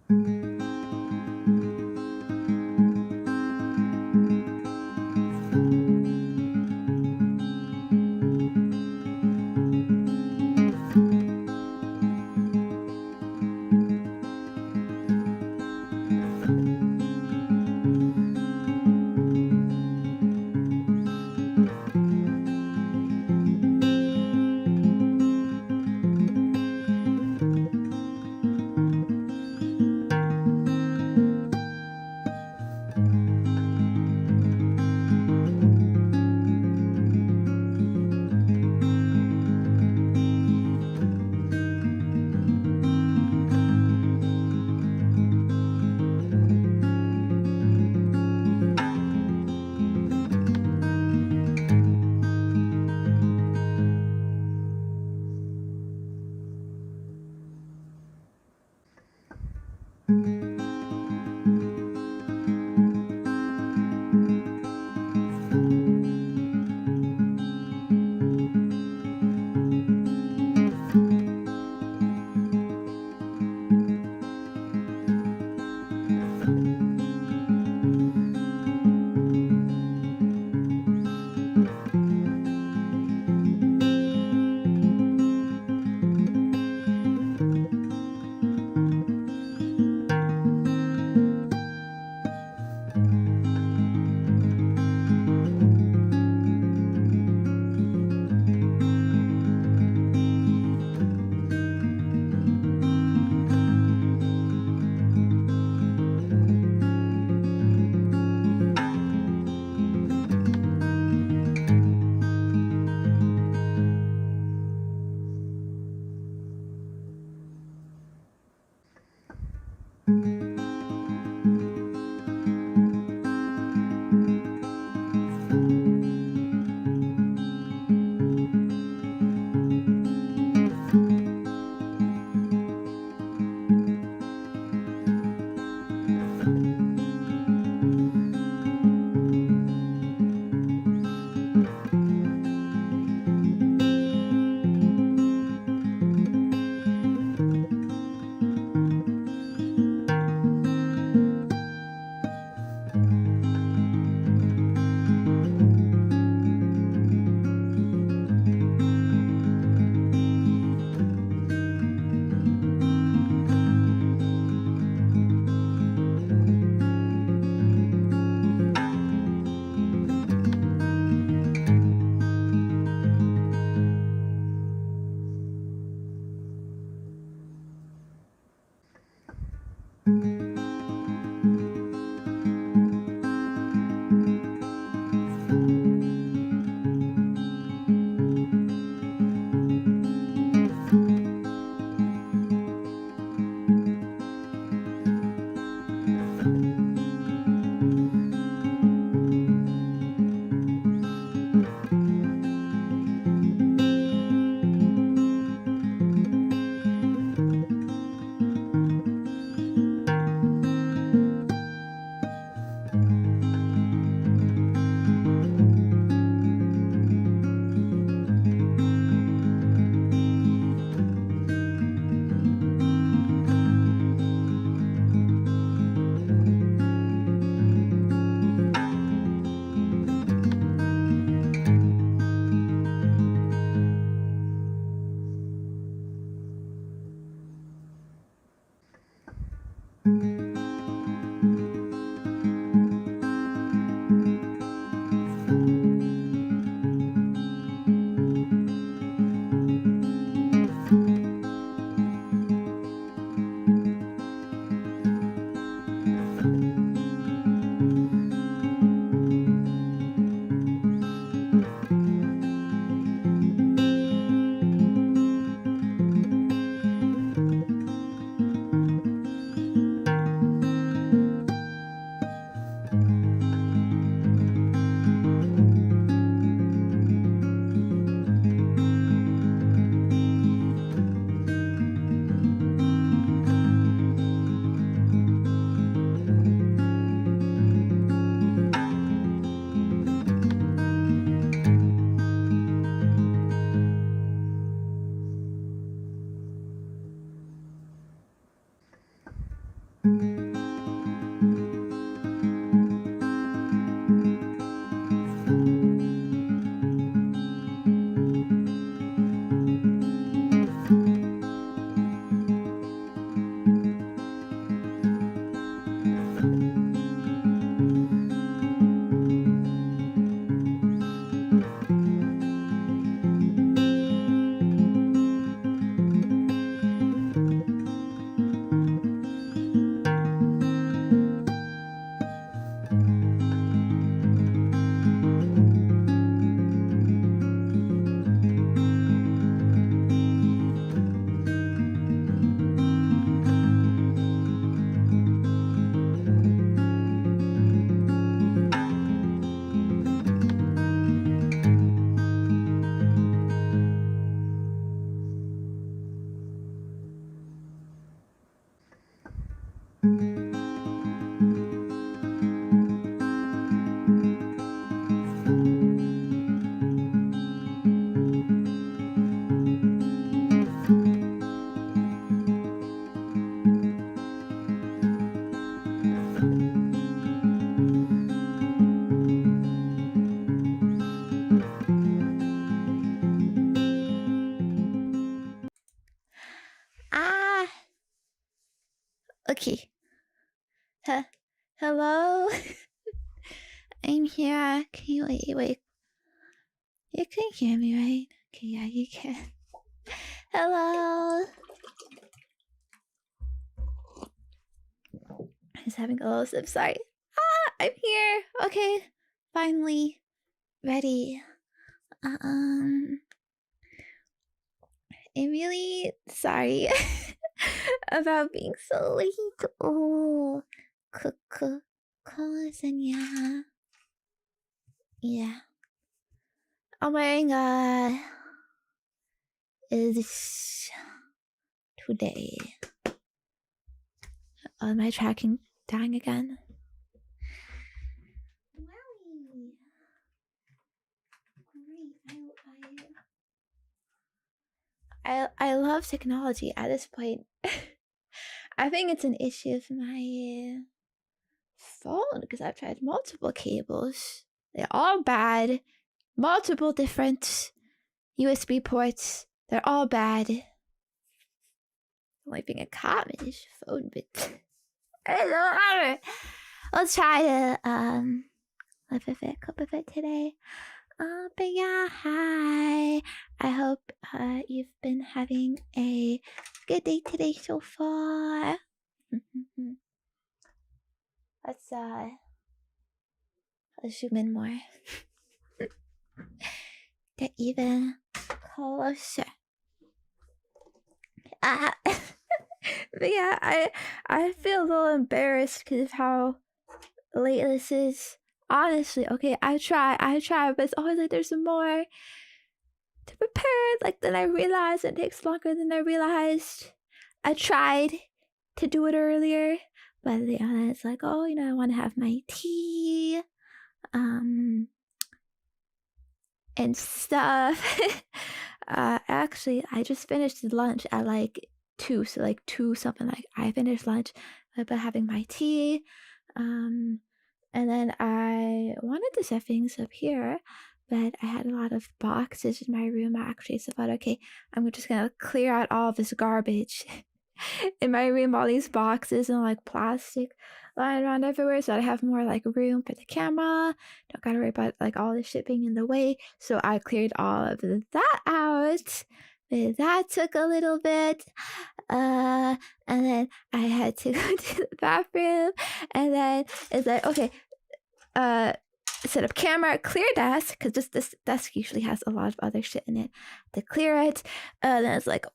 Thank you. Okay. Hello? I'm here. Can you wait? You can hear me, right? Okay, yeah, you can. Hello? I was having a little sip, sorry. I'm here. Okay, finally ready. I'm really sorry about being so late. Oh, Zenya. Yeah. I'm wearing this today. Am I tracking dying again? Wowie. I love technology at this point. I think it's an issue of my phone because I've tried multiple cables. They're all bad. Multiple different USB ports. They're all bad. Like being a common-ish phone, but I don't know. Let's try to cope with it today. But yeah, hi. I hope you've been having a good day today so far. Let's zoom in more. Get even closer. But yeah, I feel a little embarrassed because of how late this is. Honestly, okay, I try, but it's always like there's more to prepare, like, than I realized. It takes longer than I realized. I tried to do it earlier, but it's like, oh, I want to have my tea, and stuff. Actually, I just finished lunch at like 2, so like 2 something. Like I finished lunch by having my tea, and then I wanted to set things up here, but I had a lot of boxes in my room actually, so I thought, okay, I'm just gonna clear out all this garbage in my room, all these boxes and like plastic lying around everywhere, so I have more like room for the camera. Don't gotta worry about like all the shipping in the way. So I cleared all of that out. But that took a little bit. And then I had to go to the bathroom, and then it's like, okay, set up camera, clear desk, because this desk usually has a lot of other shit in it, to clear it. Then it's like,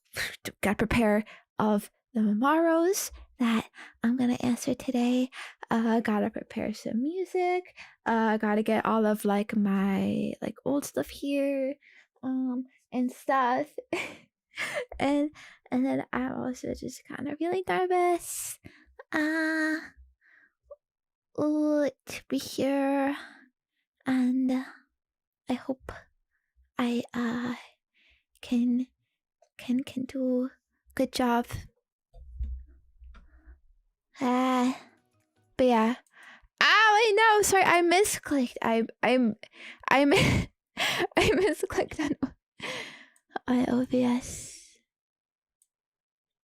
gotta prepare of the maros that I'm gonna answer today. Gotta prepare some music. Gotta get all of like my like old stuff here, and stuff. and then I'm also just kind of really nervous. To be here, and I hope I can do a good job. But yeah. Wait, no, sorry, I misclicked. I misclicked on OBS.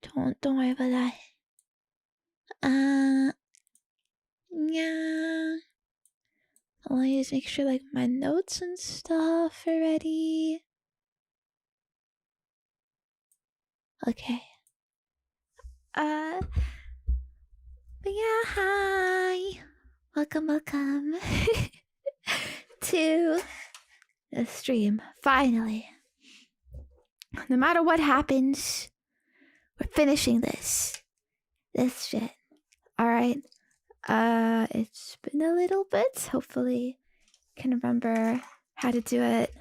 Don't worry about that. Yeah. I'll just make sure like my notes and stuff are ready. Okay. But yeah, hi. Welcome to the stream. Finally. No matter what happens, we're finishing this shit. Alright. It's been a little bit. Hopefully can remember how to do it.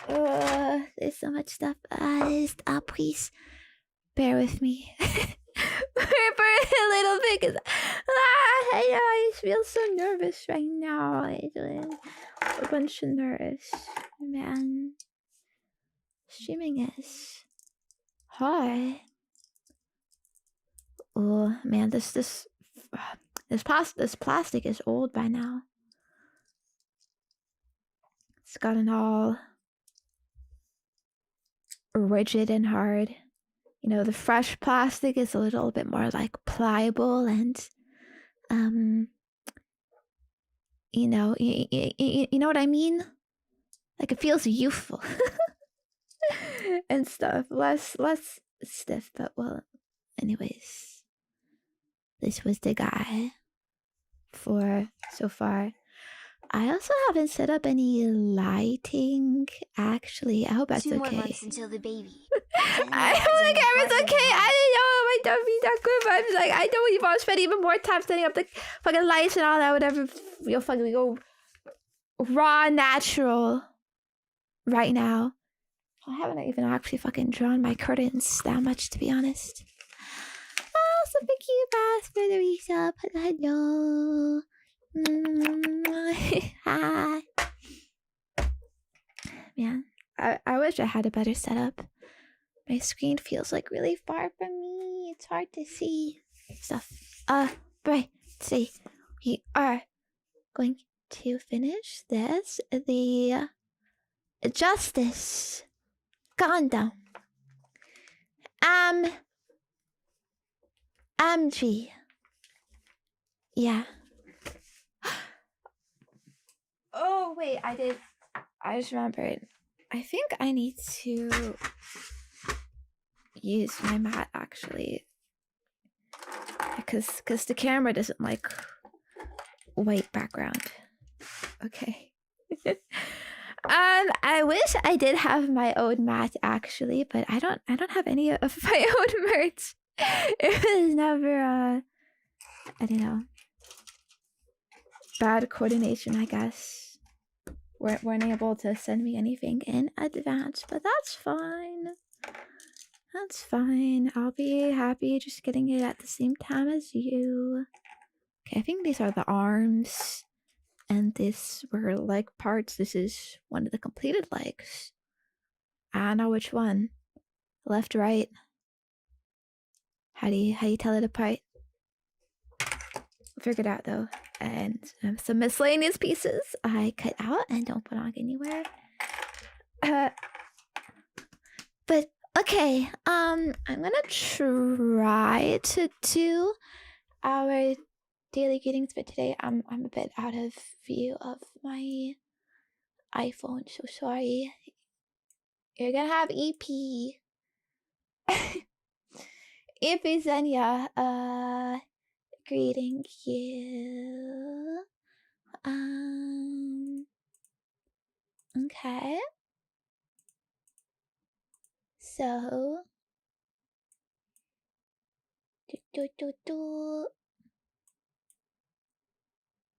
There's so much stuff. Please bear with me for a little bit, because I feel so nervous right now. A bunch of nerves, man. Streaming is hard. Oh man, this plastic is old by now. It's gotten all rigid and hard. you know, the fresh plastic is a little bit more like pliable and you know, you know what I mean? Like it feels youthful and stuff. Less stiff, but well, anyways, this was the guy for so far. I also haven't set up any lighting. Actually, I hope that's 2 more okay. months until the baby. I hope the camera's okay. I didn't know it might not be that good, but I'm like, I don't even want to spend even more time setting up the fucking lights and all that, whatever. You'll fucking go raw natural right now. I haven't even actually fucking drawn my curtains that much, to be honest. Oh, so thank you, Bass, for the resub. Hello. Hi. Man, I wish I had a better setup. My screen feels like really far from me. It's hard to see stuff. But see, we are going to finish this. The Justice Gundam. MG. Yeah. Oh, wait, I just remembered. I think I need to use my mat, actually. Because the camera doesn't like white background. Okay. I wish I did have my own mat, actually, but I don't have any of my own merch. It was never I don't know, bad coordination, I guess. Weren't able to send me anything in advance, but that's fine. That's fine. I'll be happy just getting it at the same time as you. Okay, I think these are the arms. And these were leg parts. This is one of the completed legs. I don't know which one. Left, right. How do you tell it apart? Figure it out though. And some miscellaneous pieces I cut out and don't put on anywhere. But okay, I'm gonna try to do our daily greetings, but today I'm a bit out of view of my iPhone, so sorry. You're gonna have EP. EP Zenya, greeting you. Okay. So,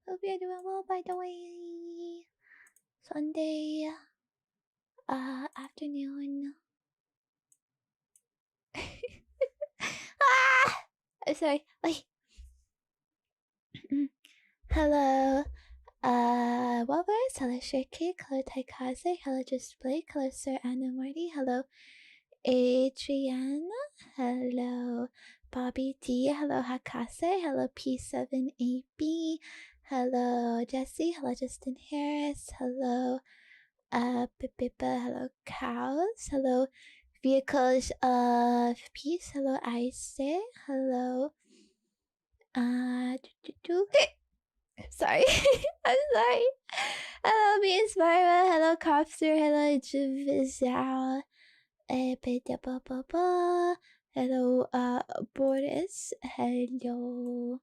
hope you're doing well, by the way. Sunday, afternoon. Sorry. Wait. Hello. Walrus. Hello, Shirky. Hello, Taikaze. Hello, Just Blake. Hello, Sir Anna Marty. Hello, Adriana. Hello, Bobby D. Hello, Hakase. Hello, P7AB. Hello, Jesse. Hello, Justin Harris. Hello, Pippa. Hello, Cows. Hello, Vehicles of Peace. Hello, Ice. Hello, sorry. I'm sorry. Hello, Miss Myra. Hello, Copster. Hello, Javizal. Hello, Boris. Hello.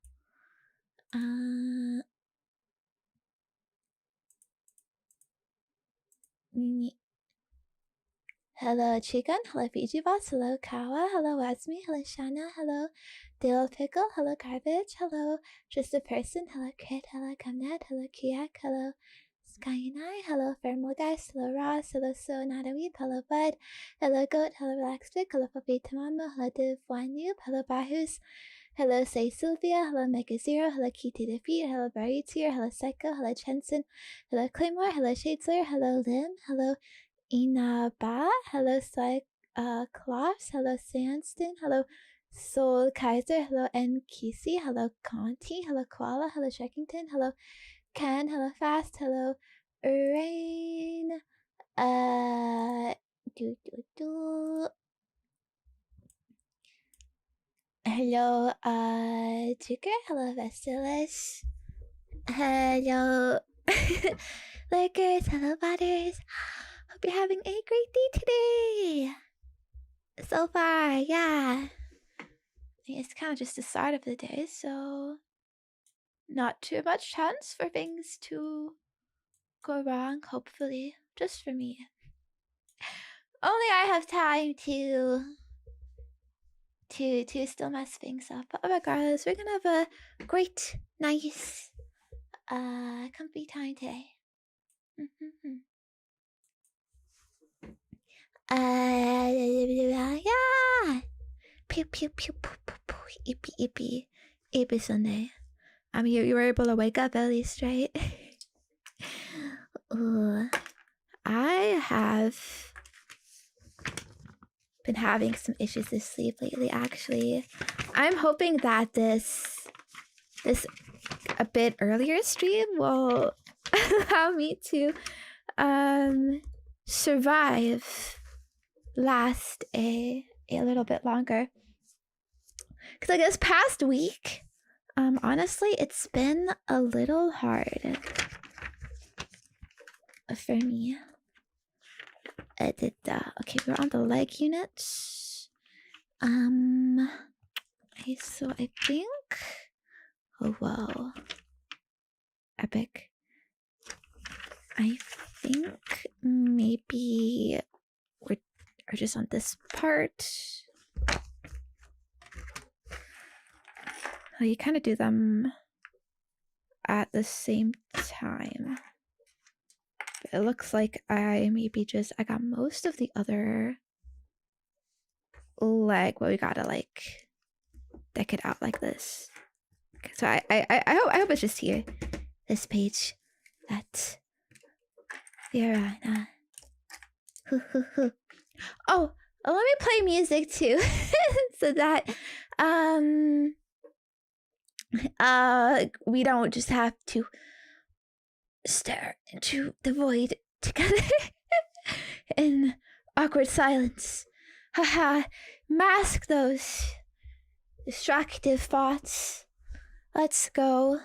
Hello, Chicken. Hello, Fiji Boss. Hello, Kawa. Hello, Wasmi. Hello, Shana. Hello, Dill Pickle. Hello, Garbage. Hello, Just a Person. Hello, Kit. Hello, Kamnet. Hello, Kiak. Hello, Sky and I. Hello, Thermal Guys. Hello, Ross. Hello, So Not a Weep. Hello, Bud. Hello, Goat. Hello, Relax Vic. Hello, Puppy Tamamo. Hello, Div One Noob. Hello, Bahus. Hello, Say Sylvia. Hello, Mega Zero. Hello, Kitty Defeat. Hello, Barry Tier. Hello, Psycho. Hello, Chenson. Hello, Claymore. Hello, Shadeslayer. Hello, Lim. Hello, Inaba. Hello, Klaus. Hello, Sandston. Hello, Soul Kaiser. Hello, N. Kisi. Hello, Conti. Hello, Koala. Hello, Shekington. Hello, Ken. Hello, Fast. Hello, Rain. Hello, Tucker. Hello, Vestilis. Hello, Lakers. Hello, Butters. Hope you're having a great day today. So far, yeah. It's kind of just the start of the day, so not too much chance for things to go wrong, hopefully. Just for me. Only I have time to still mess things up. But regardless, we're gonna have a great, nice, comfy time today. Yeah. Pew pew pew pew pew pew. Ippy ippy. Ippy Sunday. I mean, you were able to wake up at least, right? I have been having some issues with sleep lately, actually. I'm hoping that this a bit earlier stream will allow me to last a little bit longer. Because like this past week, honestly, it's been a little hard for me. Okay, we're on the leg units. So I think, oh whoa, epic. I think maybe we're just on this part. Oh, you kind of do them at the same time. It looks like I got most of the other leg, but we gotta like deck it out like this. Okay, so I hope it's just here, this page, that there. Oh, let me play music too, so that we don't just have to stare into the void together in awkward silence. Haha, mask those distractive thoughts. Let's go.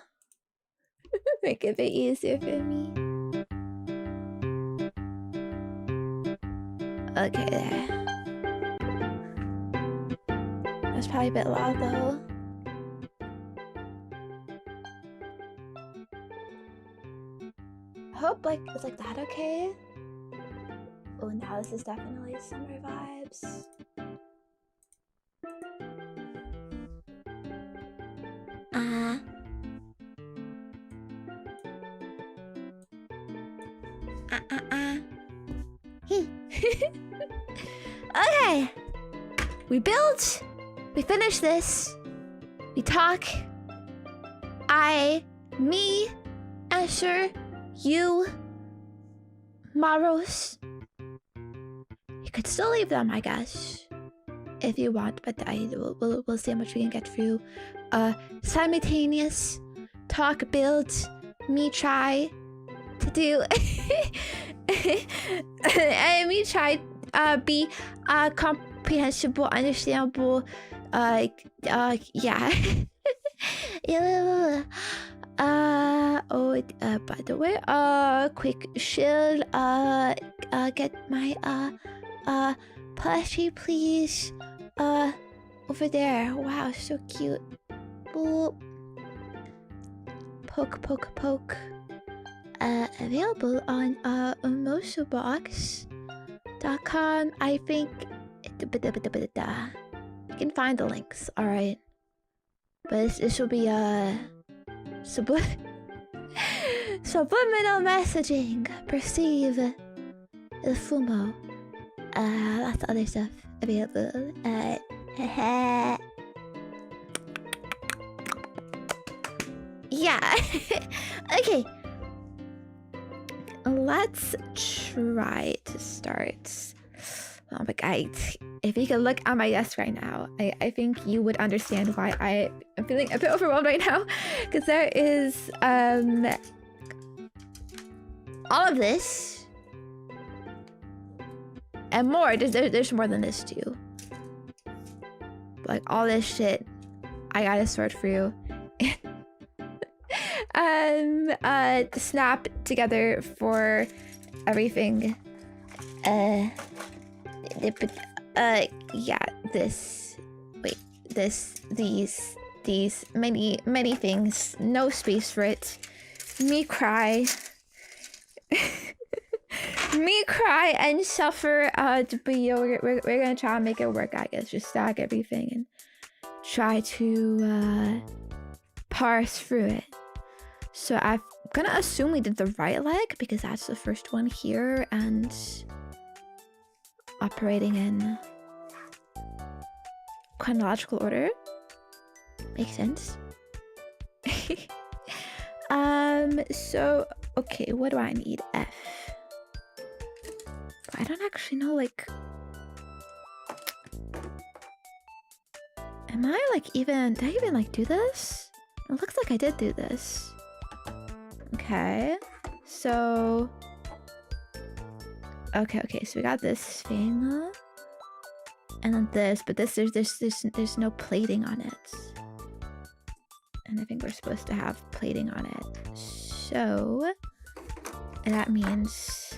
Make it a bit easier for me. Okay, there. That's probably a bit loud though. I hope it's like that okay? Oh, now this is definitely summer vibes. Okay. We build. We finish this. We talk. Me, Asher, you, Maros. You could still leave them, I guess, if you want, but we'll see how much we can get through. Simultaneous talk, build, me try to do, and me try be comprehensible, understandable. Yeah. By the way, quick shield, get my, plushie, please, over there. Wow, so cute. Boop. Poke. Available on, mosobox.com, I think. You can find the links, alright? But this will be, subliminal messaging. Perceive the FUMO. Lots of other stuff available. Yeah. Okay. Let's try to start. Oh my god. If you could look at my desk right now, I think you would understand why I am feeling a bit overwhelmed right now. Because there is all of this and more. There's more than this too. Like all this shit I got a sword for you. Snap together for everything. Yeah, these many things. No space for it. Me cry. Me cry and suffer. But we're gonna try and make it work, I guess. Just stack everything and try to parse through it. So I'm gonna assume we did the right leg because that's the first one here and operating in chronological order. Makes sense. So okay, what do I need? F. I don't actually know, like, am I like did I even like do this? It looks like I did do this. Okay, so okay, so we got this thing and then this, but there's no plating on it, and I think we're supposed to have plating on it, so that means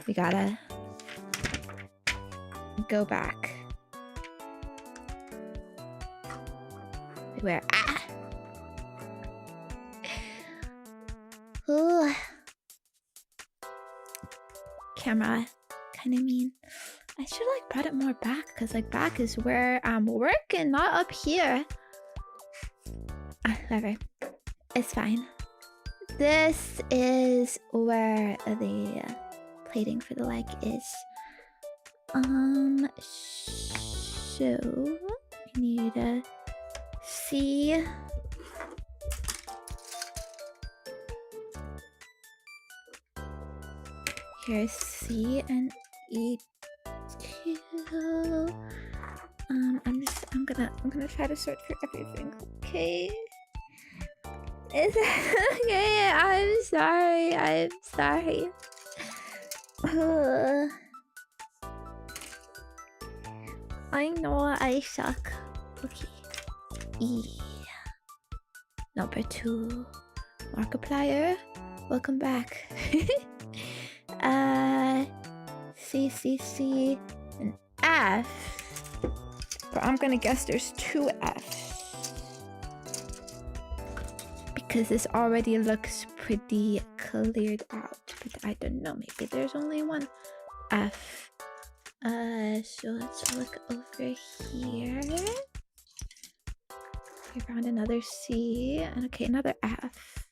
we gotta go back. Where? Ah! Ooh. Camera. Kind of mean. I should like brought it more back because like back is where I'm working, not up here. Whatever. It's fine. This is where the plating for the leg is. So I need a C. Here's C and E2. I'm gonna try to sort through everything. Okay. Is it okay? I'm sorry. I know I suck. Okay. E. Number 2. Markiplier. Welcome back. C, and F. But I'm gonna guess there's 2 F's. Because this already looks pretty cleared out. But I don't know, maybe there's only 1 F. So let's look over here. We found another C, and okay, another F.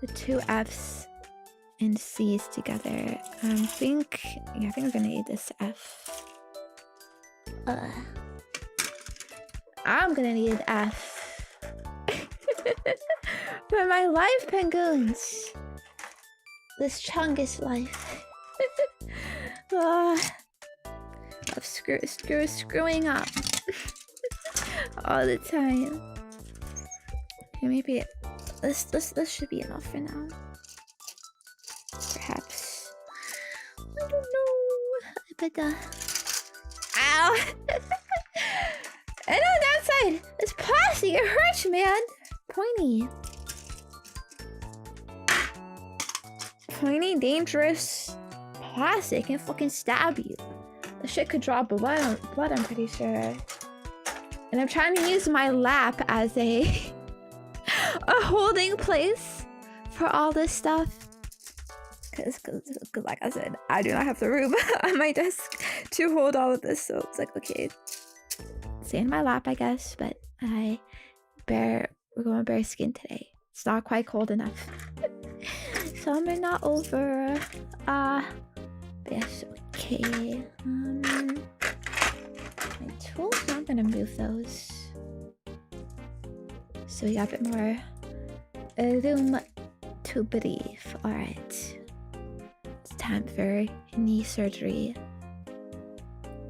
The 2 F's and C's together. I think we're gonna need this F. I'm gonna need F. For my life, penguins. This chungus life. I'm screwing up all the time. Okay, maybe this should be enough for now. Perhaps. I don't know. But ow! And on that side, it's plastic. It hurts, man. Pointy, dangerous plastic can fucking stab you. The shit could draw blood, I'm pretty sure. And I'm trying to use my lap as a holding place for all this stuff. Cause like I said, I do not have the room on my desk to hold all of this. So it's like, okay, stay in my lap, I guess. But we're going bare skin today. It's not quite cold enough. Summer not over. But yes, okay. My tools, I'm gonna move those. So we got a bit more room to breathe. Alright. It's time for knee surgery.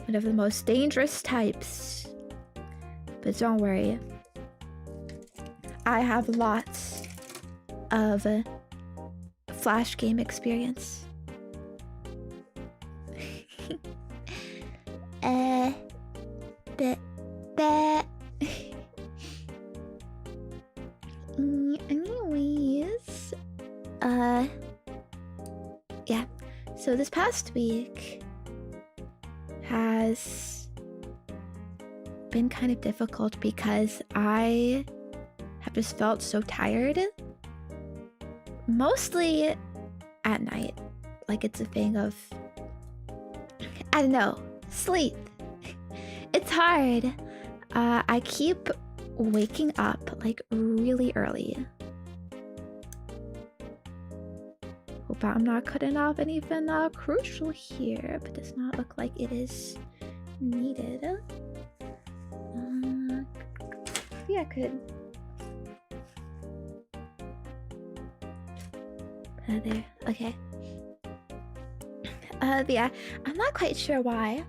One of the most dangerous types. But don't worry. I have lots of flash game experience. But anyways, yeah. So this past week has been kind of difficult because I have just felt so tired. Mostly at night. Like it's a thing of, I don't know, sleep. It's hard. I keep waking up like really early. Hope I'm not cutting off anything crucial here, but does not look like it is needed. Yeah, I could. There. Okay. But yeah, I'm not quite sure why.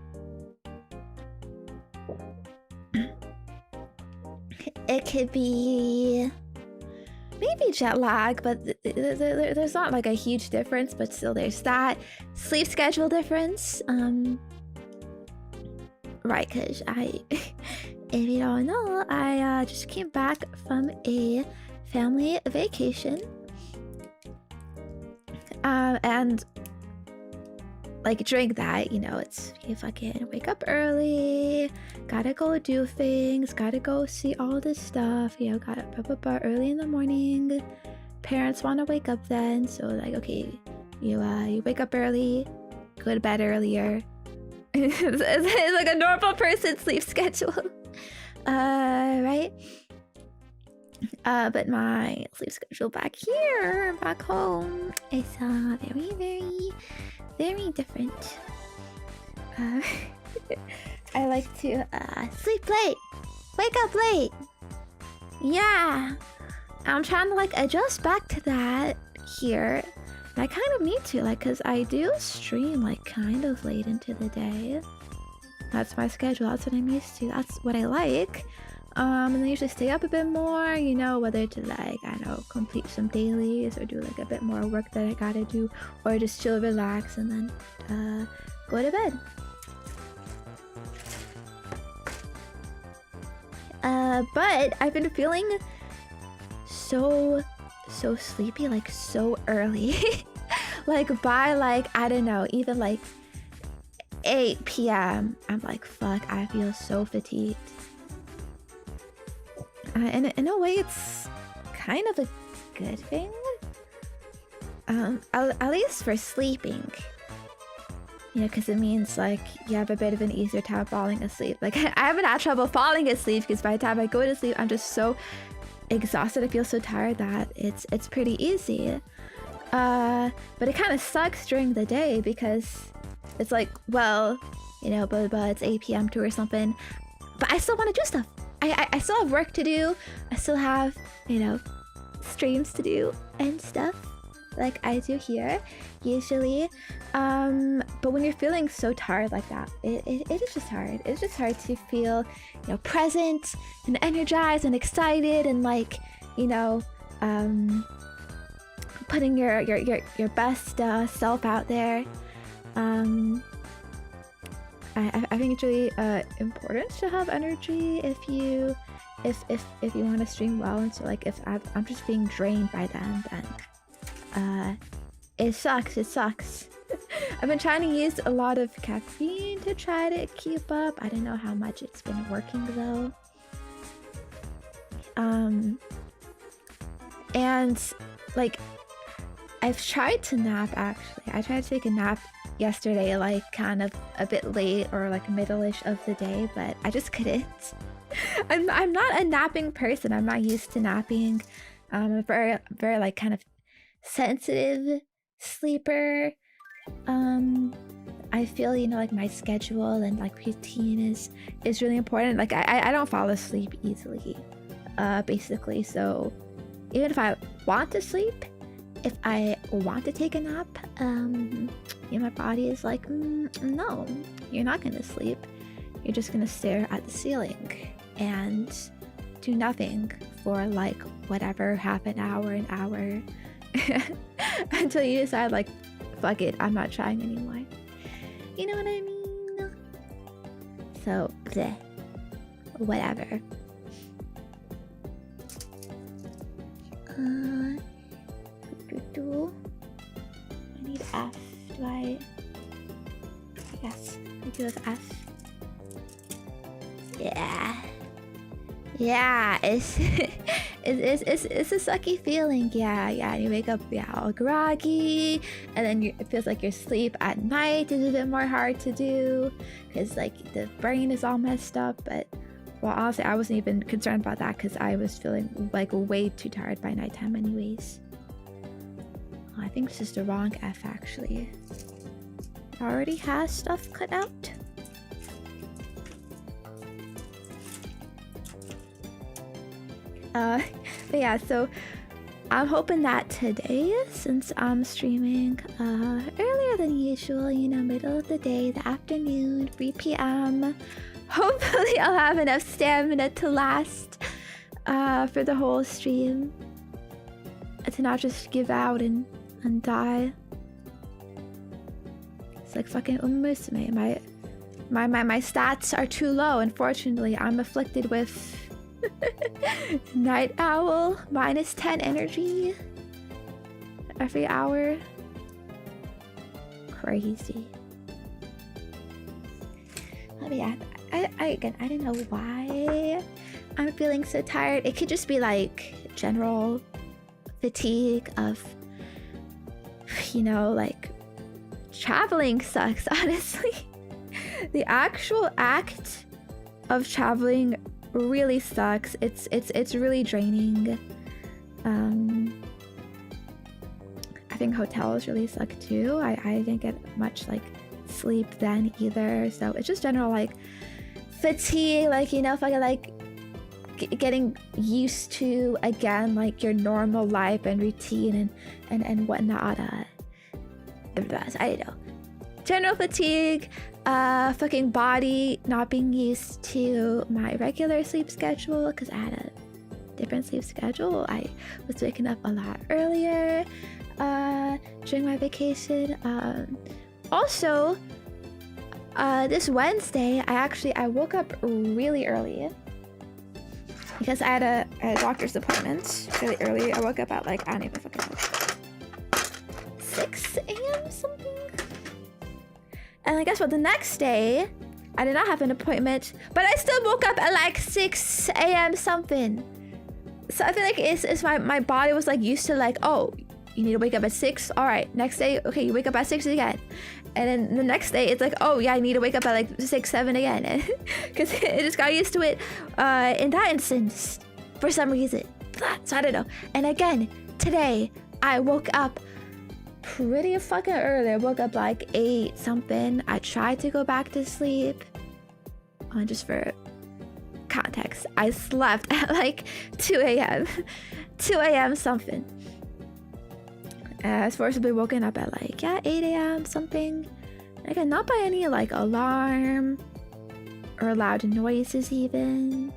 It could be maybe jet lag, but there's not like a huge difference, but still there's that sleep schedule difference. Right, because if you don't know, I just came back from a family vacation. And like during that, you know, it's you fucking wake up early, gotta go do things, gotta go see all this stuff, you know, gotta early in the morning. Parents want to wake up then, so like, okay, you wake up early, go to bed earlier. It's like a normal person's sleep schedule. Right? But my sleep schedule back here, back home, is very, very, very different. I like to sleep late, wake up late. Yeah, I'm trying to like adjust back to that here. I kind of need to, like, cause I do stream like kind of late into the day. That's my schedule. That's what I'm used to. That's what I like. And I usually stay up a bit more, you know, whether to like, I don't know, complete some dailies or do like a bit more work that I gotta do, or just chill, relax, and then go to bed. But I've been feeling so sleepy, like so early. Like by like, I don't know, even like 8 p.m. I'm like, fuck, I feel so fatigued. And in a way, it's kind of a good thing. At least for sleeping. You know, because it means like you have a bit of an easier time falling asleep. Like I haven't had trouble falling asleep because by the time I go to sleep, I'm just so exhausted. I feel so tired that it's pretty easy. But it kind of sucks during the day because it's like, well, you know, but it's 8 p.m. too or something. But I still want to do stuff. I still have work to do. I still have, you know, streams to do and stuff like I do here usually. But when you're feeling so tired like that, it is just hard. It's just hard to feel, you know, present and energized and excited and like, you know, putting your best self out there. I think it's really important to have energy if you want to stream well. And so like if I'm just being drained by then it sucks. I've been trying to use a lot of caffeine to try to keep up. I don't know how much it's been working though. And like I've tried to nap actually. I tried to take a nap yesterday, like kind of a bit late or like middle-ish of the day, but I just couldn't. I'm not a napping person. I'm not used to napping. I'm a very like kind of sensitive sleeper. I feel, you know, like my schedule and like routine is really important. Like I don't fall asleep easily, basically. So even if I want to sleep, if I want to take a nap, you know, my body is like, no, you're not gonna sleep. You're just gonna stare at the ceiling and do nothing for like whatever, half an hour, until you decide like, fuck it, I'm not trying anymore. You know what I mean? So, bleh. Whatever. I need F. Do I? Yes, I do have F. Yeah. Yeah, it's it's a sucky feeling. Yeah. You wake up all groggy, and then it feels like your sleep at night is a bit more hard to do because like the brain is all messed up. But well, honestly, I wasn't even concerned about that because I was feeling like way too tired by nighttime, anyways. Oh, I think this is the wrong F actually. It already has stuff cut out. But yeah, so I'm hoping that today, since I'm streaming earlier than usual, you know, middle of the day, the afternoon, 3 p.m. Hopefully I'll have enough stamina to last for the whole stream. To not just give out and die. It's like fucking umusume. My stats are too low, unfortunately. I'm afflicted with night owl, -10 energy every hour. Crazy. Oh yeah, I don't know why I'm feeling so tired. It could just be like general fatigue of, you know, like traveling sucks, honestly. The actual act of traveling really sucks. It's really draining. I think hotels really suck too. I didn't get much like sleep then either, so it's just general like fatigue, like, you know, fucking like getting used to again like your normal life and routine and whatnot. I don't know, general fatigue, fucking body not being used to my regular sleep schedule because I had a different sleep schedule. I was waking up a lot earlier during my vacation. Also, this Wednesday, I woke up really early because I had a doctor's appointment really early. I woke up at like, I don't even fucking know, 6 a.m. something. And I guess what, the next day, I did not have an appointment, but I still woke up at like 6 a.m. something. So I feel like it's my body was like used to like, oh, you need to wake up at 6. All right, next day, okay, you wake up at 6 again. And then the next day, it's like, oh yeah, I need to wake up at like 6, 7 again. Because it just got used to it in that instance for some reason. So I don't know. And again, today, I woke up pretty fucking early. I woke up like 8 something. I tried to go back to sleep. Just for context, I slept at like 2 a.m. 2 a.m. something. I was forcibly woken up at like, yeah, 8 a.m. something. Again, not by any like alarm or loud noises even.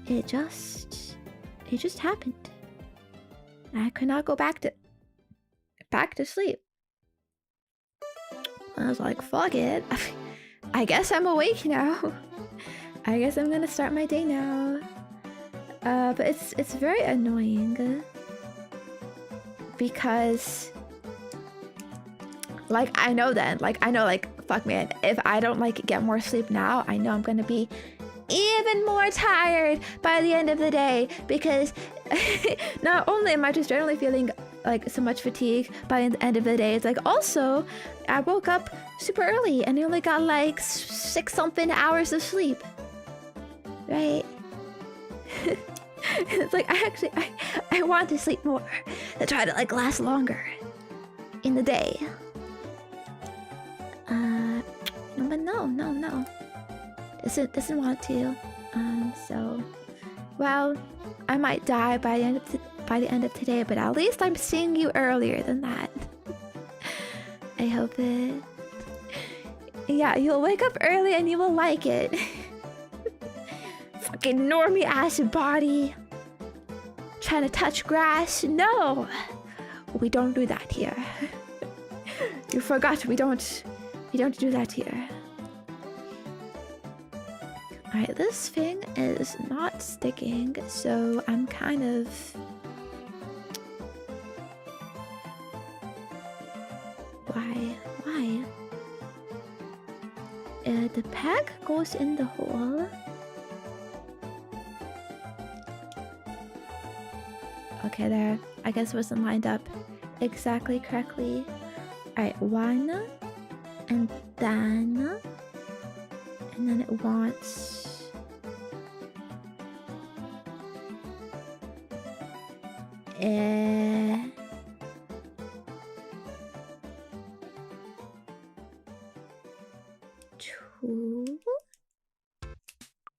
It just happened. I could not go back to sleep. I was like, fuck it. I guess I'm awake now. I guess I'm gonna start my day now. But it's very annoying. Because like I know fuck man, if I don't like get more sleep now, I know I'm gonna be even more tired by the end of the day, because not only am I just generally feeling like so much fatigue by the end of the day, it's like also I woke up super early and I only got like 6 something hours of sleep, right? It's like I want to sleep more to try to like last longer in the day. But no. Doesn't want to. So, well, I might die by the end of today, but at least I'm seeing you earlier than that. I hope it. Yeah, you'll wake up early and you will like it. Fucking normie ass body. Trying to touch grass? No, we don't do that here. You forgot we don't do that here. Alright, this thing is not sticking, so I'm kind of... Why? The peg goes in the hole. Okay, there. I guess it wasn't lined up exactly correctly. Alright, one. And then it wants... two...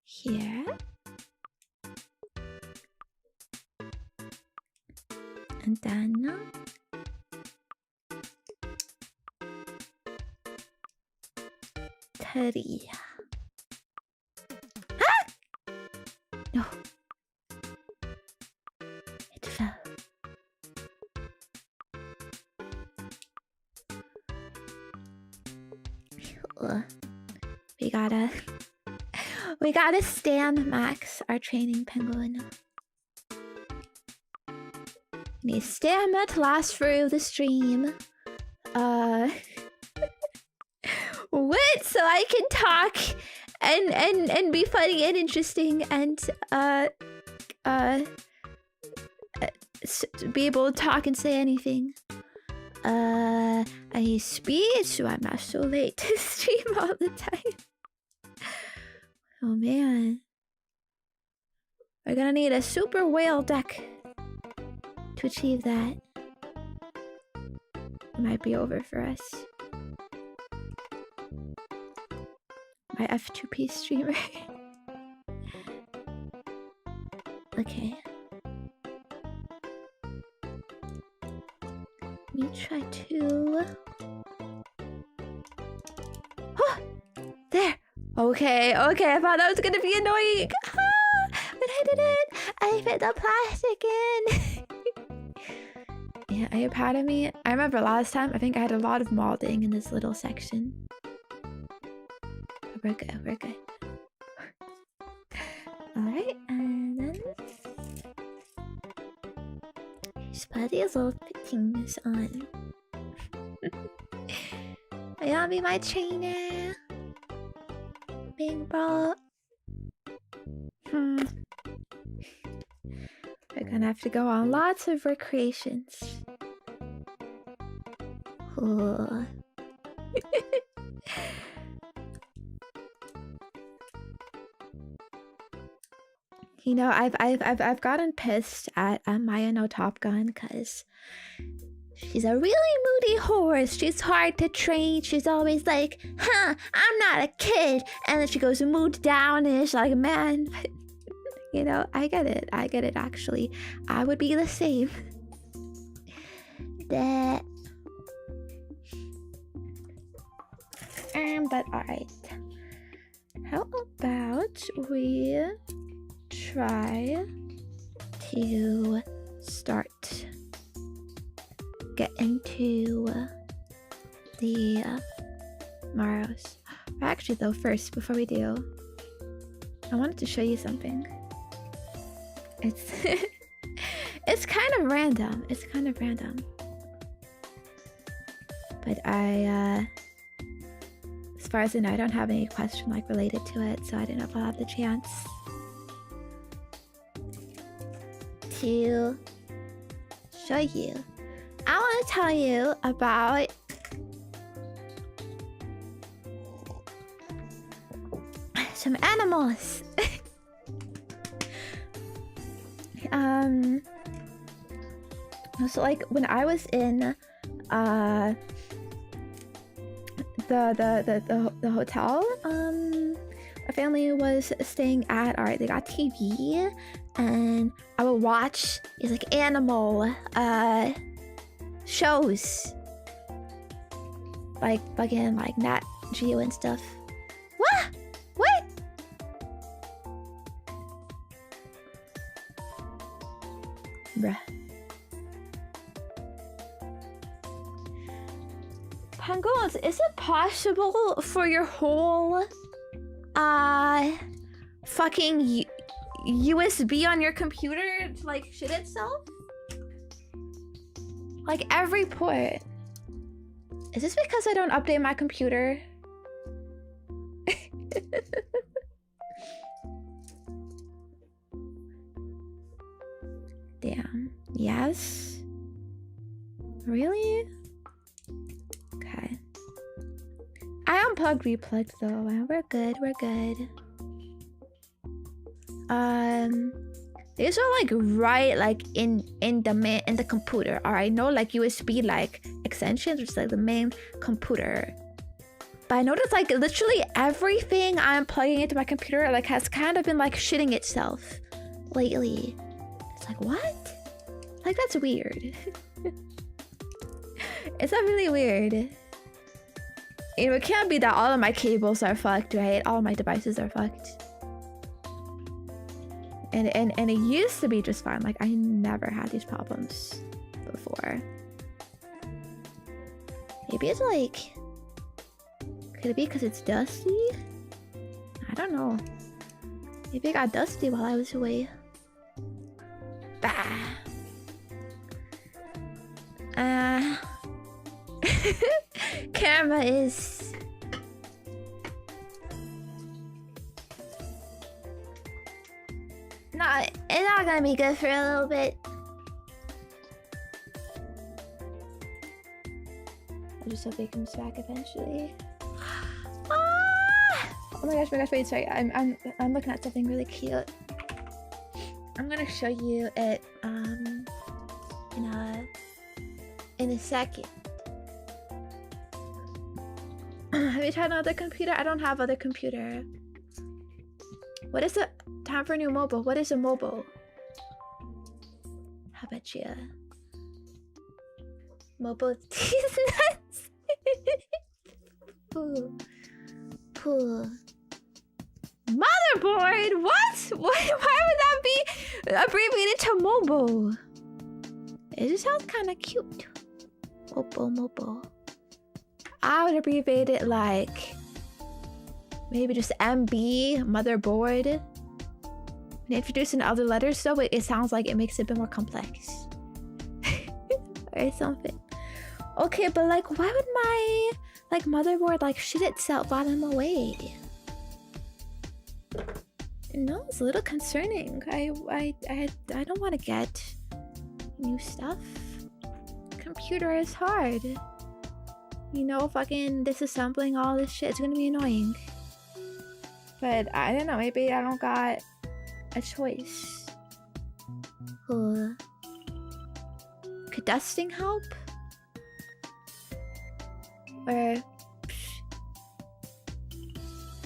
here. And then... three. Ah! No. It fell. We gotta stand Max, our training penguin. We need stamina to last through the stream. What? So I can talk and be funny and interesting and be able to talk and say anything. I need speed so I'm not so late to stream all the time. Oh man. We're gonna need a super whale deck to achieve that. It might be over for us. My F2P streamer. Okay. Let me try to... Oh! There! Okay, I thought that was gonna be annoying! Ah, but I didn't! I fit the plastic in! Yeah, are you proud of me? I remember last time, I think I had a lot of molding in this little section. We're good. Alright, and then... just put these little things on. Are you gonna be my trainer? Big bro. We're gonna have to go on lots of recreations. Oh. You know, I've gotten pissed at Maya no Top Gun because she's a really moody horse. She's hard to train. She's always like, "Huh, I'm not a kid," and then she goes mood downish like, man. But, you know, I get it. Actually, I would be the same. That. But alright. How about we try to start get into the maros. Actually though, first, before we do, I wanted to show you something. It's it's kind of random. But I as far as I know, I don't have any question like related to it, so I don't know if I'll have the chance to show you. I want to tell you about some animals. So like when I was in the hotel my family was staying at, alright, they got TV and I would watch these like animal shows, like fucking like Nat Geo and stuff. What? Bruh. Penguins, is it possible for your whole fucking USB on your computer to like shit itself? Like every port. Is this because I don't update my computer? Damn. Yes? Really? Okay. I unplugged, replugged though. We're good, we're good. These are like right like in the computer. Alright, no like USB like extensions, which is like the main computer. But I noticed like literally everything I'm plugging into my computer like has kind of been like shitting itself lately. It's like, what? Like that's weird. Is that really weird? You know, it can't be that all of my cables are fucked, right? All of my devices are fucked. And it used to be just fine. Like I never had these problems before. Maybe it's like, could it be because it's dusty? I don't know. Maybe it got dusty while I was away. Bah. Camera is... it's not gonna be good for a little bit. I just hope it comes back eventually. Ah! Oh my gosh, wait, sorry. I'm looking at something really cute. I'm gonna show you it in a second. Have you tried another computer? I don't have other computer. What is it? Time for a new mobile. What is a mobile? How about you? Mobile these nuts. Poo. Poo. Motherboard? What? Why would that be abbreviated to mobile? It just sounds kind of cute. Mobile. I would abbreviate it like maybe just MB, motherboard. And introducing other letters so it sounds like it makes it a bit more complex. Or something. Okay, but like why would my like motherboard like shit itself while I'm away? No, it's a little concerning. I don't want to get new stuff. Computer is hard. You know, fucking disassembling all this shit is gonna be annoying. But I don't know, maybe I don't got a choice. Could dusting help? Or...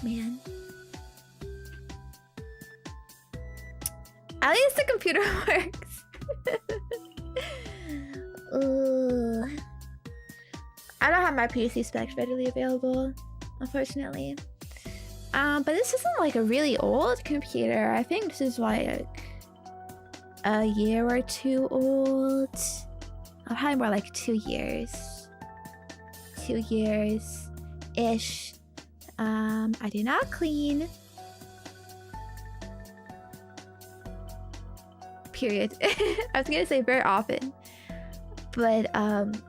Man. At least the computer works. I don't have my PC specs readily available, unfortunately. But this isn't like a really old computer. I think this is like a year or two old. Probably more like 2 years. 2 years-ish. I do not clean. Period. I was gonna say very often. But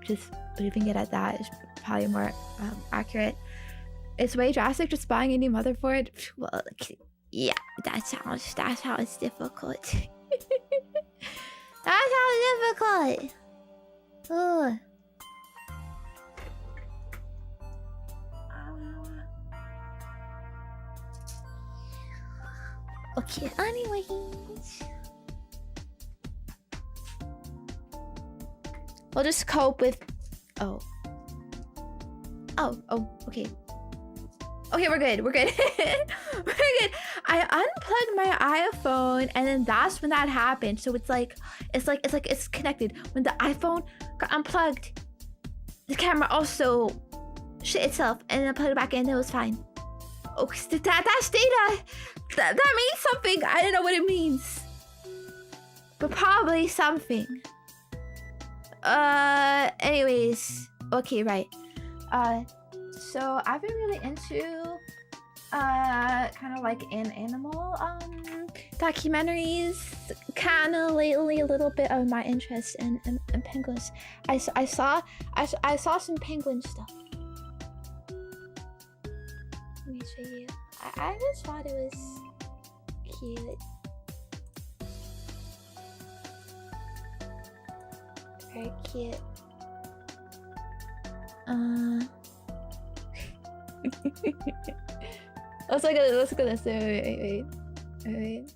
just leaving it at that is probably more accurate. It's way drastic just buying a new motherboard. Well, yeah, that sounds difficult. That sounds difficult. Ugh. Okay, anyways. We'll just cope with... Oh, okay. Okay, we're good. We're good. I unplugged my iPhone, and then that's when that happened. So it's connected. When the iPhone got unplugged, the camera also shit itself, and then I plugged it back in, and it was fine. Oh, that's data. That means something. I don't know what it means, but probably something. Anyways, okay, right. So I've been really into kind of like in animal documentaries. Kind of lately a little bit of my interest in penguins. I saw some penguin stuff. Let me show you. I just thought it was cute. Very cute. Let's look at this. Wait.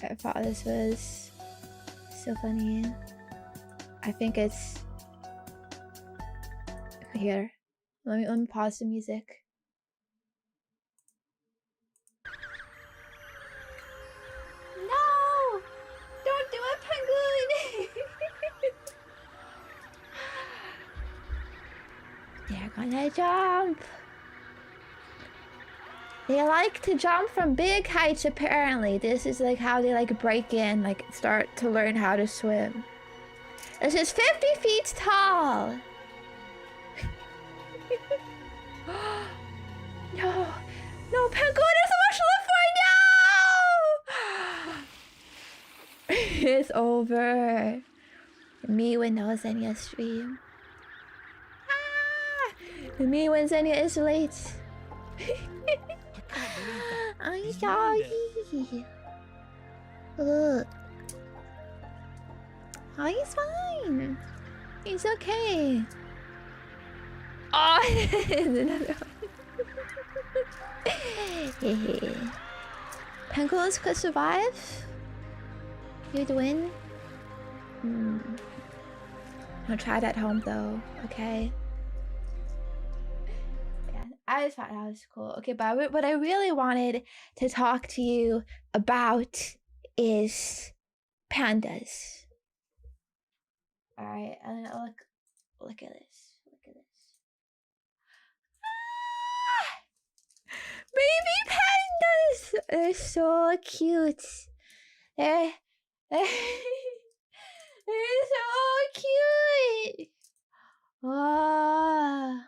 I thought this was so funny. I think it's here. Let me pause the music. No! Don't do it, penguin! They're gonna jump. They like to jump from big heights, apparently. This is like how they like break in, like start to learn how to swim. This is 50 feet tall. No, penguin, there's so much left right now. It's over. Me with no Zenya stream. Me when Zenya is late. I'm sorry. Oh, he's fine. He's okay. Oh, another one. Penguins could survive. You'd win. I'll try it at home though, okay? I just thought that was cool. Okay, but what I really wanted to talk to you about is pandas. All right, and look at this. Look at this. Baby pandas! They're so cute. They're so cute. Oh.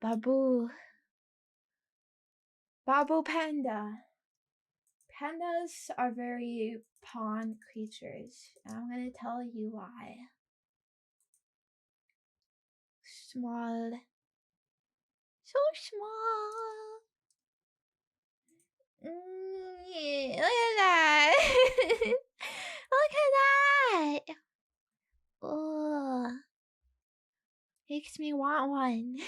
Babu panda. Pandas are very pawn creatures, and I'm gonna tell you why. Small. So small. Yeah, look at that. Look at that. Oh. Makes me want one.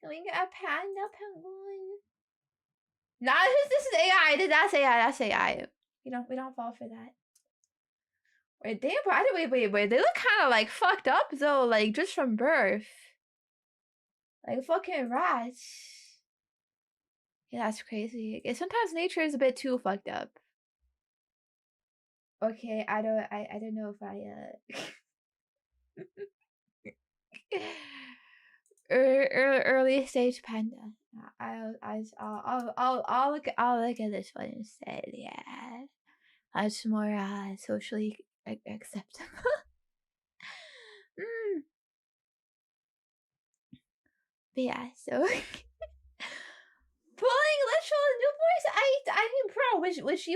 Can we get a panda penguin? Nah, this is AI. That's AI. That's AI. We don't fall for that. Wait, damn, bro. Wait. They look kind of like fucked up though, like just from birth. Like fucking rats. Yeah, that's crazy. Sometimes nature is a bit too fucked up. Okay, I don't know if early stage panda. I'll look at this one instead. Yeah, that's more socially acceptable. But yeah, so pulling literal newborns. I mean, bro, would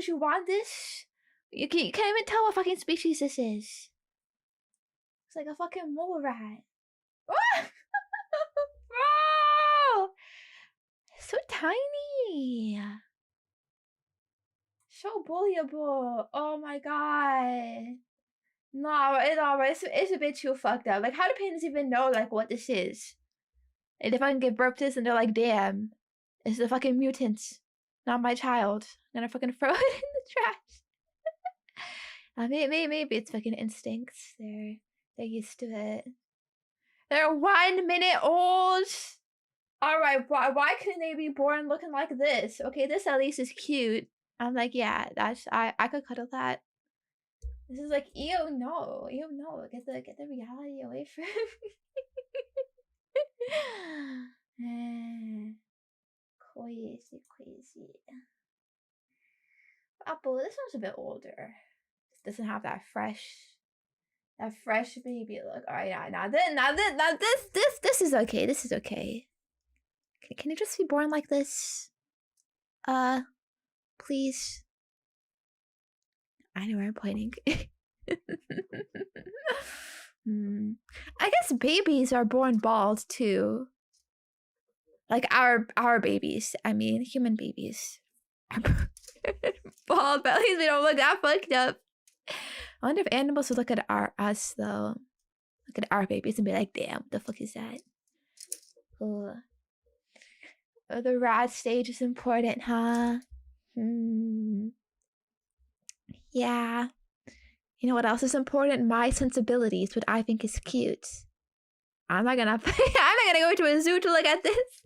you want this? You can't even tell what fucking species this is. It's like a fucking mole rat. Bro! So tiny. So bullyable. Oh my god. No, it's a bit too fucked up. Like, how do parents even know, like, what this is? Like, they fucking give birth to this and they're like, damn, it's the fucking mutants, not my child. I'm gonna fucking throw it in the trash. Maybe it's fucking instincts. They're used to it. They're 1 minute old. All right, why couldn't they be born looking like this? Okay, this at least is cute. I'm like, yeah, I could cuddle that. This is like, ew no, get the reality away from me. Crazy. Apple, this one's a bit older. This doesn't have that fresh That fresh baby look. All right, now this is okay. This is okay. Can it just be born like this? Please. I know where I'm pointing. I guess babies are born bald too. Like our babies. I mean, human babies. Bald bellies. They don't look that fucked up. I wonder if animals would look at us though. Look at our babies and be like, damn, what the fuck is that? Oh, the rat stage is important, huh? Yeah. You know what else is important? My sensibilities, what I think is cute. I'm not gonna go to a zoo to look at this.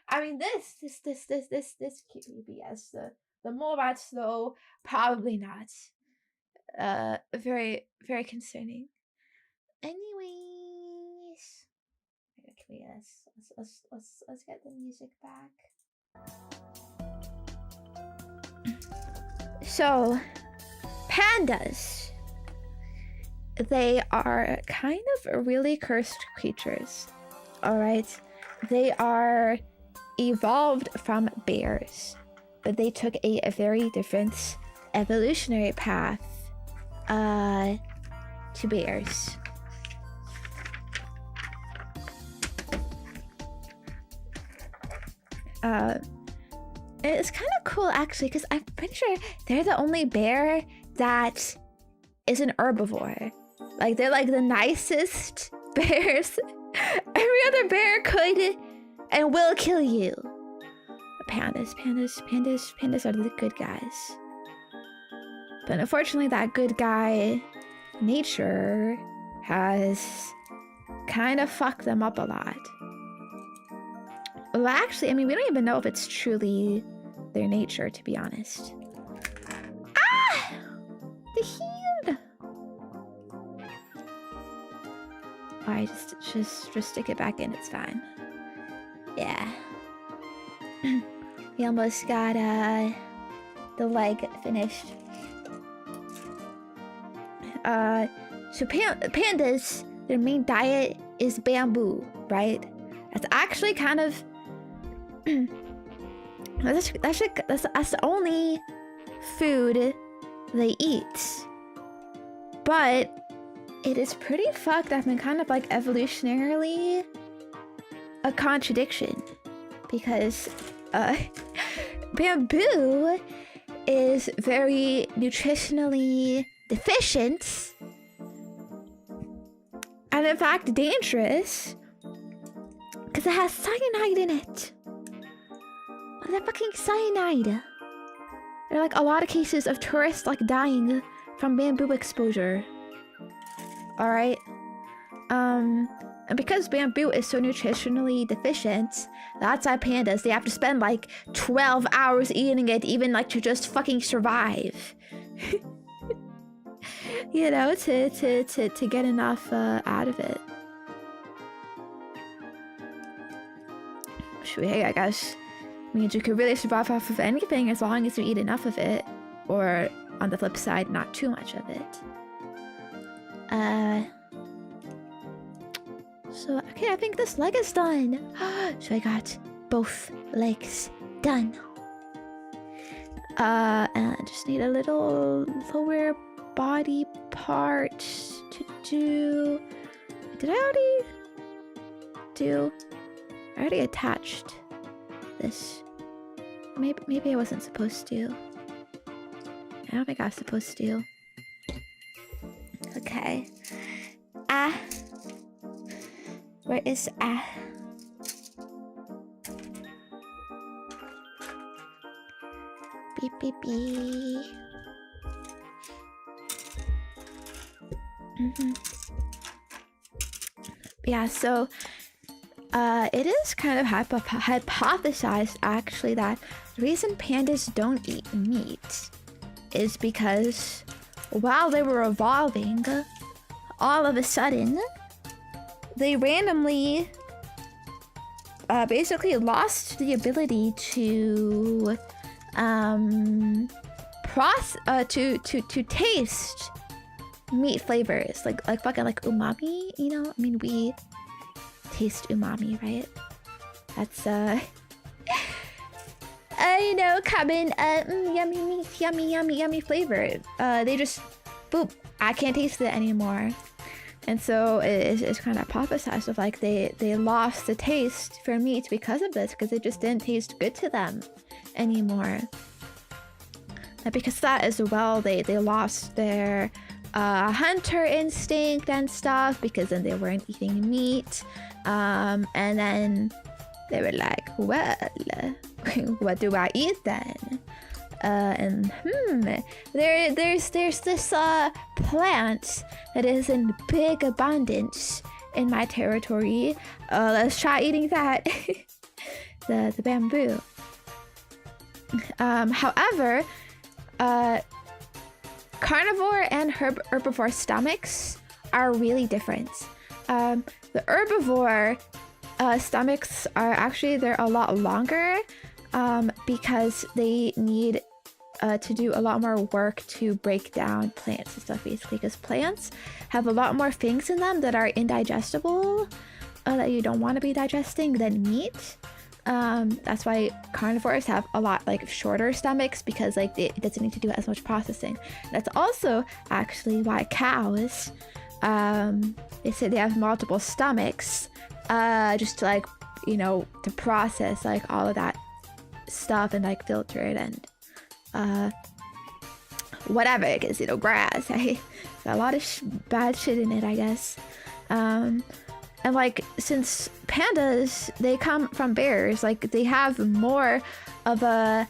I mean, this cute baby. Yes, the morats though, probably not. Very concerning. Anyways, okay, let's get the music back. So, pandas. They are kind of really cursed creatures. All right, they are evolved from bears, but they took a very different evolutionary path to bears. It's kind of cool actually, because I'm pretty sure they're the only bear that is an herbivore. Like, they're like the nicest bears. Every other bear could and will kill you. Pandas are the good guys. But unfortunately, that good guy nature has kind of fucked them up a lot. Well, actually, I mean, we don't even know if it's truly their nature, to be honest. Ah! The heal! Alright, just stick it back in, it's fine. Yeah. We almost got, the leg finished. So pandas, their main diet is bamboo, right? That's actually kind of... that's the only food they eat. But it is pretty fucked up and kind of like evolutionarily a contradiction. Because bamboo is very nutritionally deficient and in fact dangerous because it has cyanide in it. What the fucking cyanide? There are like a lot of cases of tourists like dying from bamboo exposure. Alright. And because bamboo is so nutritionally deficient, that's why pandas, they have to spend like 12 hours eating it, even like to just fucking survive. You know, to get enough out of it. Hey, I guess means you could really survive off of anything as long as you eat enough of it, or on the flip side, not too much of it. So okay, I think this leg is done. So I got both legs done. And I just need a little lower body part to do. Did I already do? I already attached this. Maybe I wasn't supposed to. I don't think I was supposed to. Okay. Where is beep beep beep. Yeah, so it is kind of hypothesized actually that the reason pandas don't eat meat is because while they were evolving, all of a sudden they randomly basically lost the ability to to taste meat flavors, like fucking like umami, you know? I mean, we taste umami, right? That's you know, common yummy meat, yummy flavor. They just boop, I can't taste it anymore. And so it's kind of hypothesized of like they lost the taste for meat because of this, because it just didn't taste good to them anymore. And because of that as well, they lost their hunter instinct and stuff, because then they weren't eating meat. And then they were like, well, what do I eat then? And there's this plant that is in big abundance in my territory. Let's try eating that. the bamboo. However, carnivore and herbivore stomachs are really different. The herbivore stomachs are actually, they're a lot longer because they need to do a lot more work to break down plants and stuff, basically, because plants have a lot more things in them that are indigestible, that you don't want to be digesting, than meat. That's why carnivores have a lot like shorter stomachs, because like it doesn't need to do as much processing. That's also actually why cows, they say they have multiple stomachs, just to like, you know, to process like all of that stuff and like filter it and whatever, because, you know, grass, right? Got a lot of bad shit in it, I guess. And like, since pandas, they come from bears, like they have more of a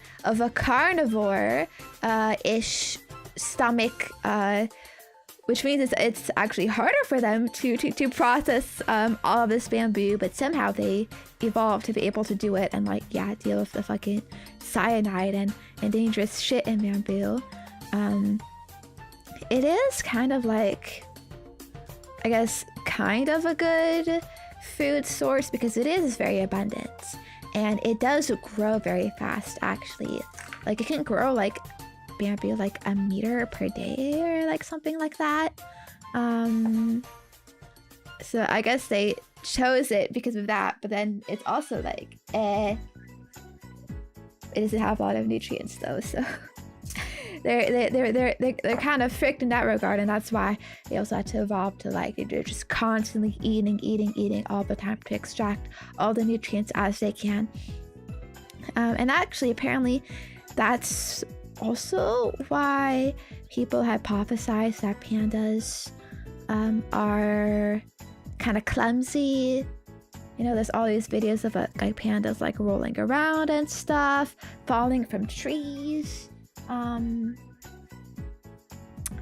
carnivore ish stomach, which means it's actually harder for them to process all of this bamboo, but somehow they evolved to be able to do it and like, yeah, deal with the fucking cyanide and dangerous shit in bamboo. It is kind of like, I guess, kind of a good food source because it is very abundant and it does grow very fast, actually. Like, it can grow like bamboo like a meter per day or like something like that. So I guess they chose it because of that, but then it's also like it doesn't have a lot of nutrients though, so they're kind of fricked in that regard, and that's why they also had to evolve to like, they're just constantly eating all the time to extract all the nutrients as they can. And actually, apparently, that's also why people hypothesize that pandas are kind of clumsy. You know, there's all these videos of like pandas like rolling around and stuff, falling from trees.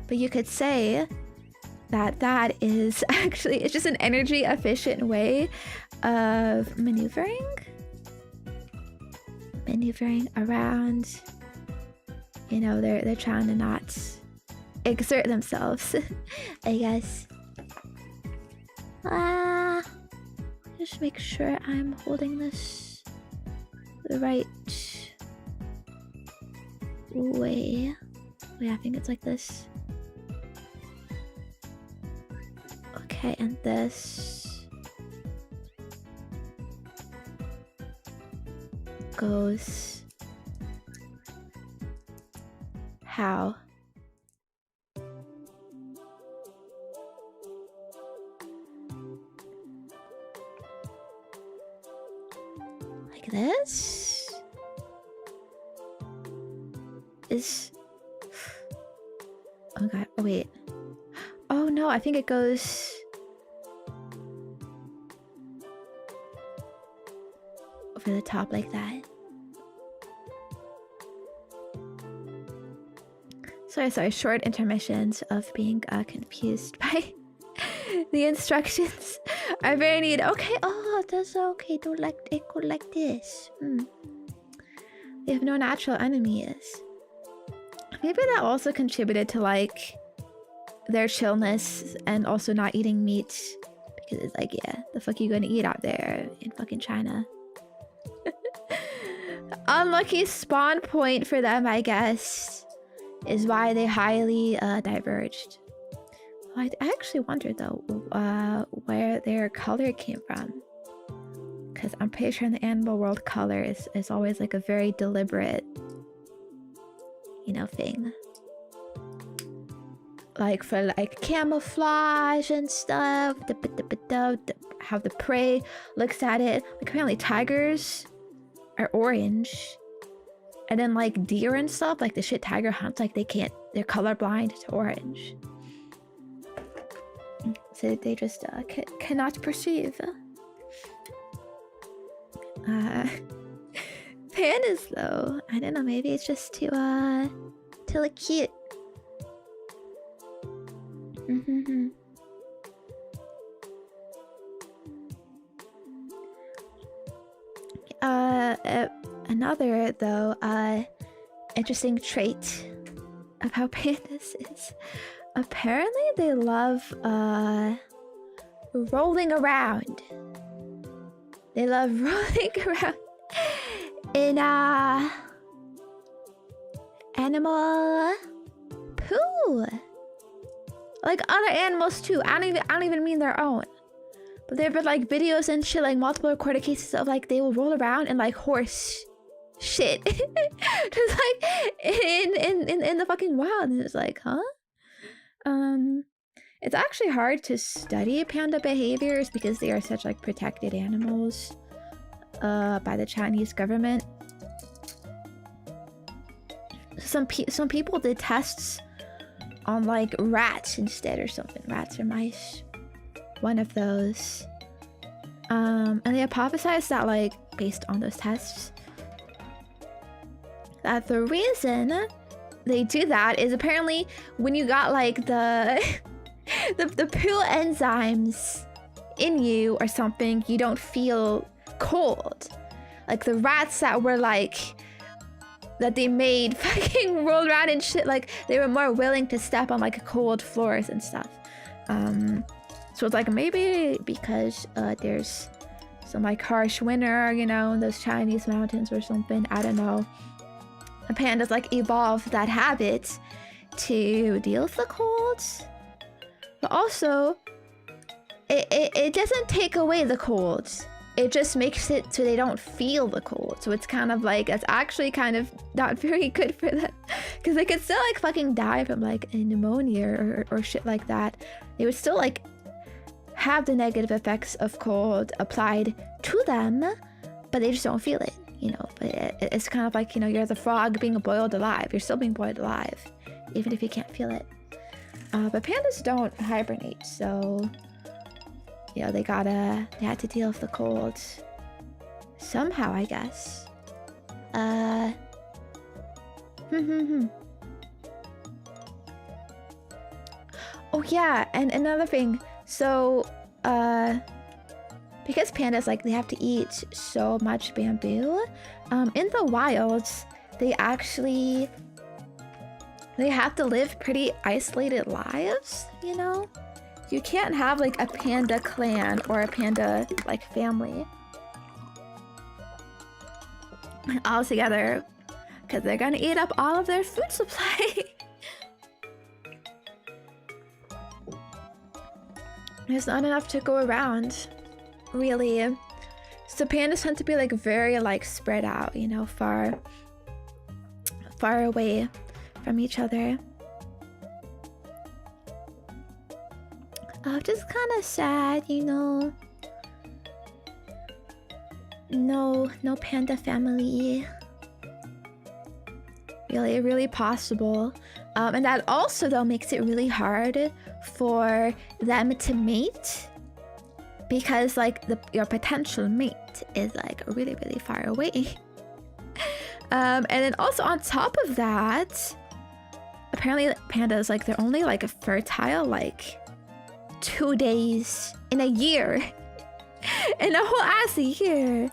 But you could say that is actually, it's just an energy efficient way of maneuvering around. You know, they're trying to not exert themselves, I guess. Just make sure I'm holding this the right way. Wait, I think it's like this. Okay, and this goes how? Like this? Is... Oh god, oh wait. Oh no, I think it goes... over the top like that. Sorry, short intermissions of being confused by the instructions are very neat. Okay, oh, that's okay. Don't like it. Go like this. They have no natural enemies. Maybe that also contributed to like their chillness and also not eating meat, because it's like, yeah, the fuck you gonna eat out there in fucking China? Unlucky spawn point for them, I guess, is why they highly diverged. I actually wonder though where their color came from. Because I'm pretty sure in the animal world, color is always like a very deliberate, you know, thing. Like for like camouflage and stuff, how the prey looks at it. Like apparently tigers are orange, and then like deer and stuff, like the shit tiger hunts, like they're colorblind to orange. So they just cannot perceive. Pandas though, I don't know, maybe it's just to look cute. Another though interesting trait of how pandas is, apparently they love rolling around. They love rolling around in animal poo. Like other animals too. I don't even mean their own. But there have been like videos and shit, like multiple recorded cases of like they will roll around in like horse shit. Just like in the fucking wild. And it's like, huh? It's actually hard to study panda behaviors because they are such like protected animals by the Chinese government. Some people did tests on like rats instead or something. Rats or mice. One of those. And they hypothesized that like based on those tests that the reason they do that is apparently when you got like the poo enzymes in you or something, you don't feel cold. Like the rats that were like that they made fucking roll around and shit, like they were more willing to step on like cold floors and stuff. So it's like maybe because there's some like harsh winter, you know, in those Chinese mountains or something. I don't know. The pandas like evolved that habit to deal with the cold. But also, it doesn't take away the cold. It just makes it so they don't feel the cold. So it's kind of like, it's actually kind of not very good for them. Because they could still like fucking die from like pneumonia or shit like that. They would still like have the negative effects of cold applied to them, but they just don't feel it, you know. But it's kind of like, you know, you're the frog being boiled alive. You're still being boiled alive, even if you can't feel it. But pandas don't hibernate, so you know, they had to deal with the cold somehow, I guess. Oh yeah, and another thing. So, because pandas, like, they have to eat so much bamboo, in the wilds, they have to live pretty isolated lives, you know? You can't have, like, a panda clan or a panda, like, family all together, because they're gonna eat up all of their food supply. There's not enough to go around, really. So pandas tend to be like very like spread out, you know, far away from each other. Just kind of sad, you know. No panda family. Really possible. And that also though makes it really hard for them to mate, because like your potential mate is like really far away. And then also on top of that, apparently pandas, like, they're only like fertile like 2 days in a year. In a whole ass year.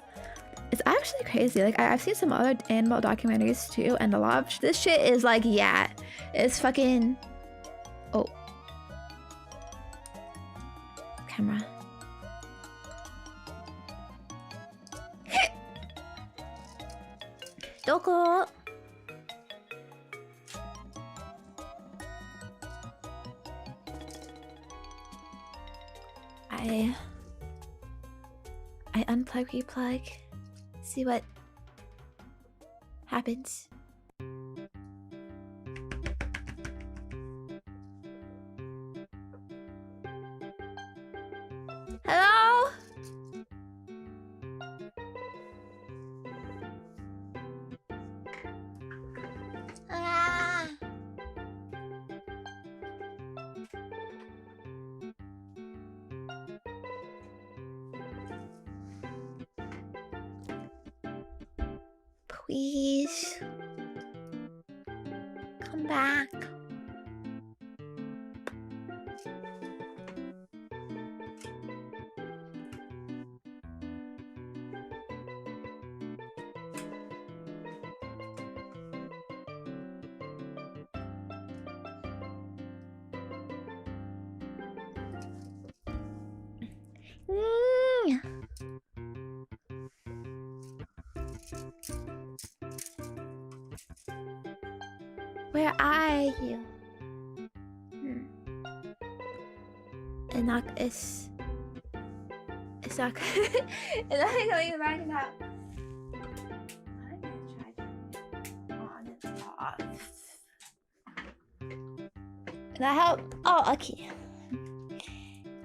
It's actually crazy. Like, I've seen some other animal documentaries too, and a lot of this shit is like, yeah, it's fucking... Oh. Camera. Doko! I unplug, replug, see what happens. Hello? Ah. Please come back. Where are you? It's not it's not it's not going right now. I'm gonna try to on and off. Did that help? Oh, okay.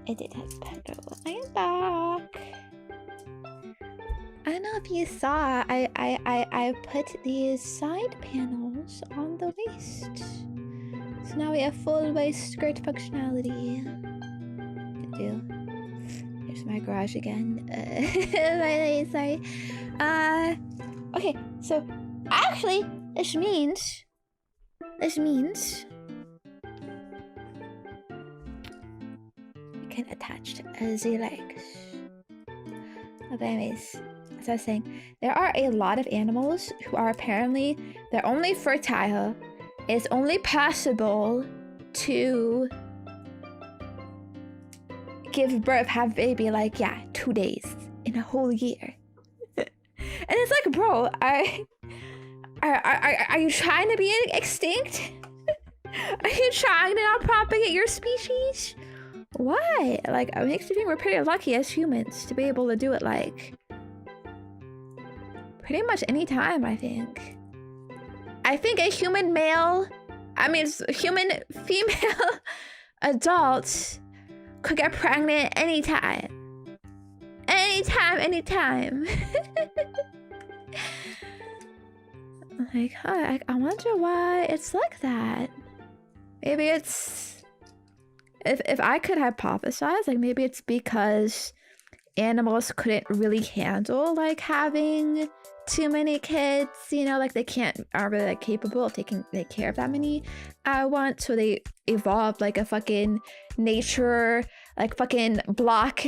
It did have better. I'm back. I don't know if you saw, I put these side panels on the waist. So now we have full waist skirt functionality. Here's my garage again. Sorry. Okay, so actually this means we can attach the legs. But anyways, as I was saying, there are a lot of animals who are apparently, they're only fertile. It's only possible to give birth, have baby, like, 2 days in a whole year. And it's like, bro, are you trying to be extinct? Are you trying to not propagate your species? Why? Like, it makes me think we're pretty lucky as humans to be able to do it, like, pretty much any time, I think. I think a human female adult could get pregnant anytime. Anytime. Like, I wonder why it's like that. Maybe it's... If I could hypothesize, like, maybe it's because animals couldn't really handle, like, having too many kids, you know, like, they aren't really, like, capable of taking care of that many at once, so they evolved, like, a fucking nature, like, fucking block.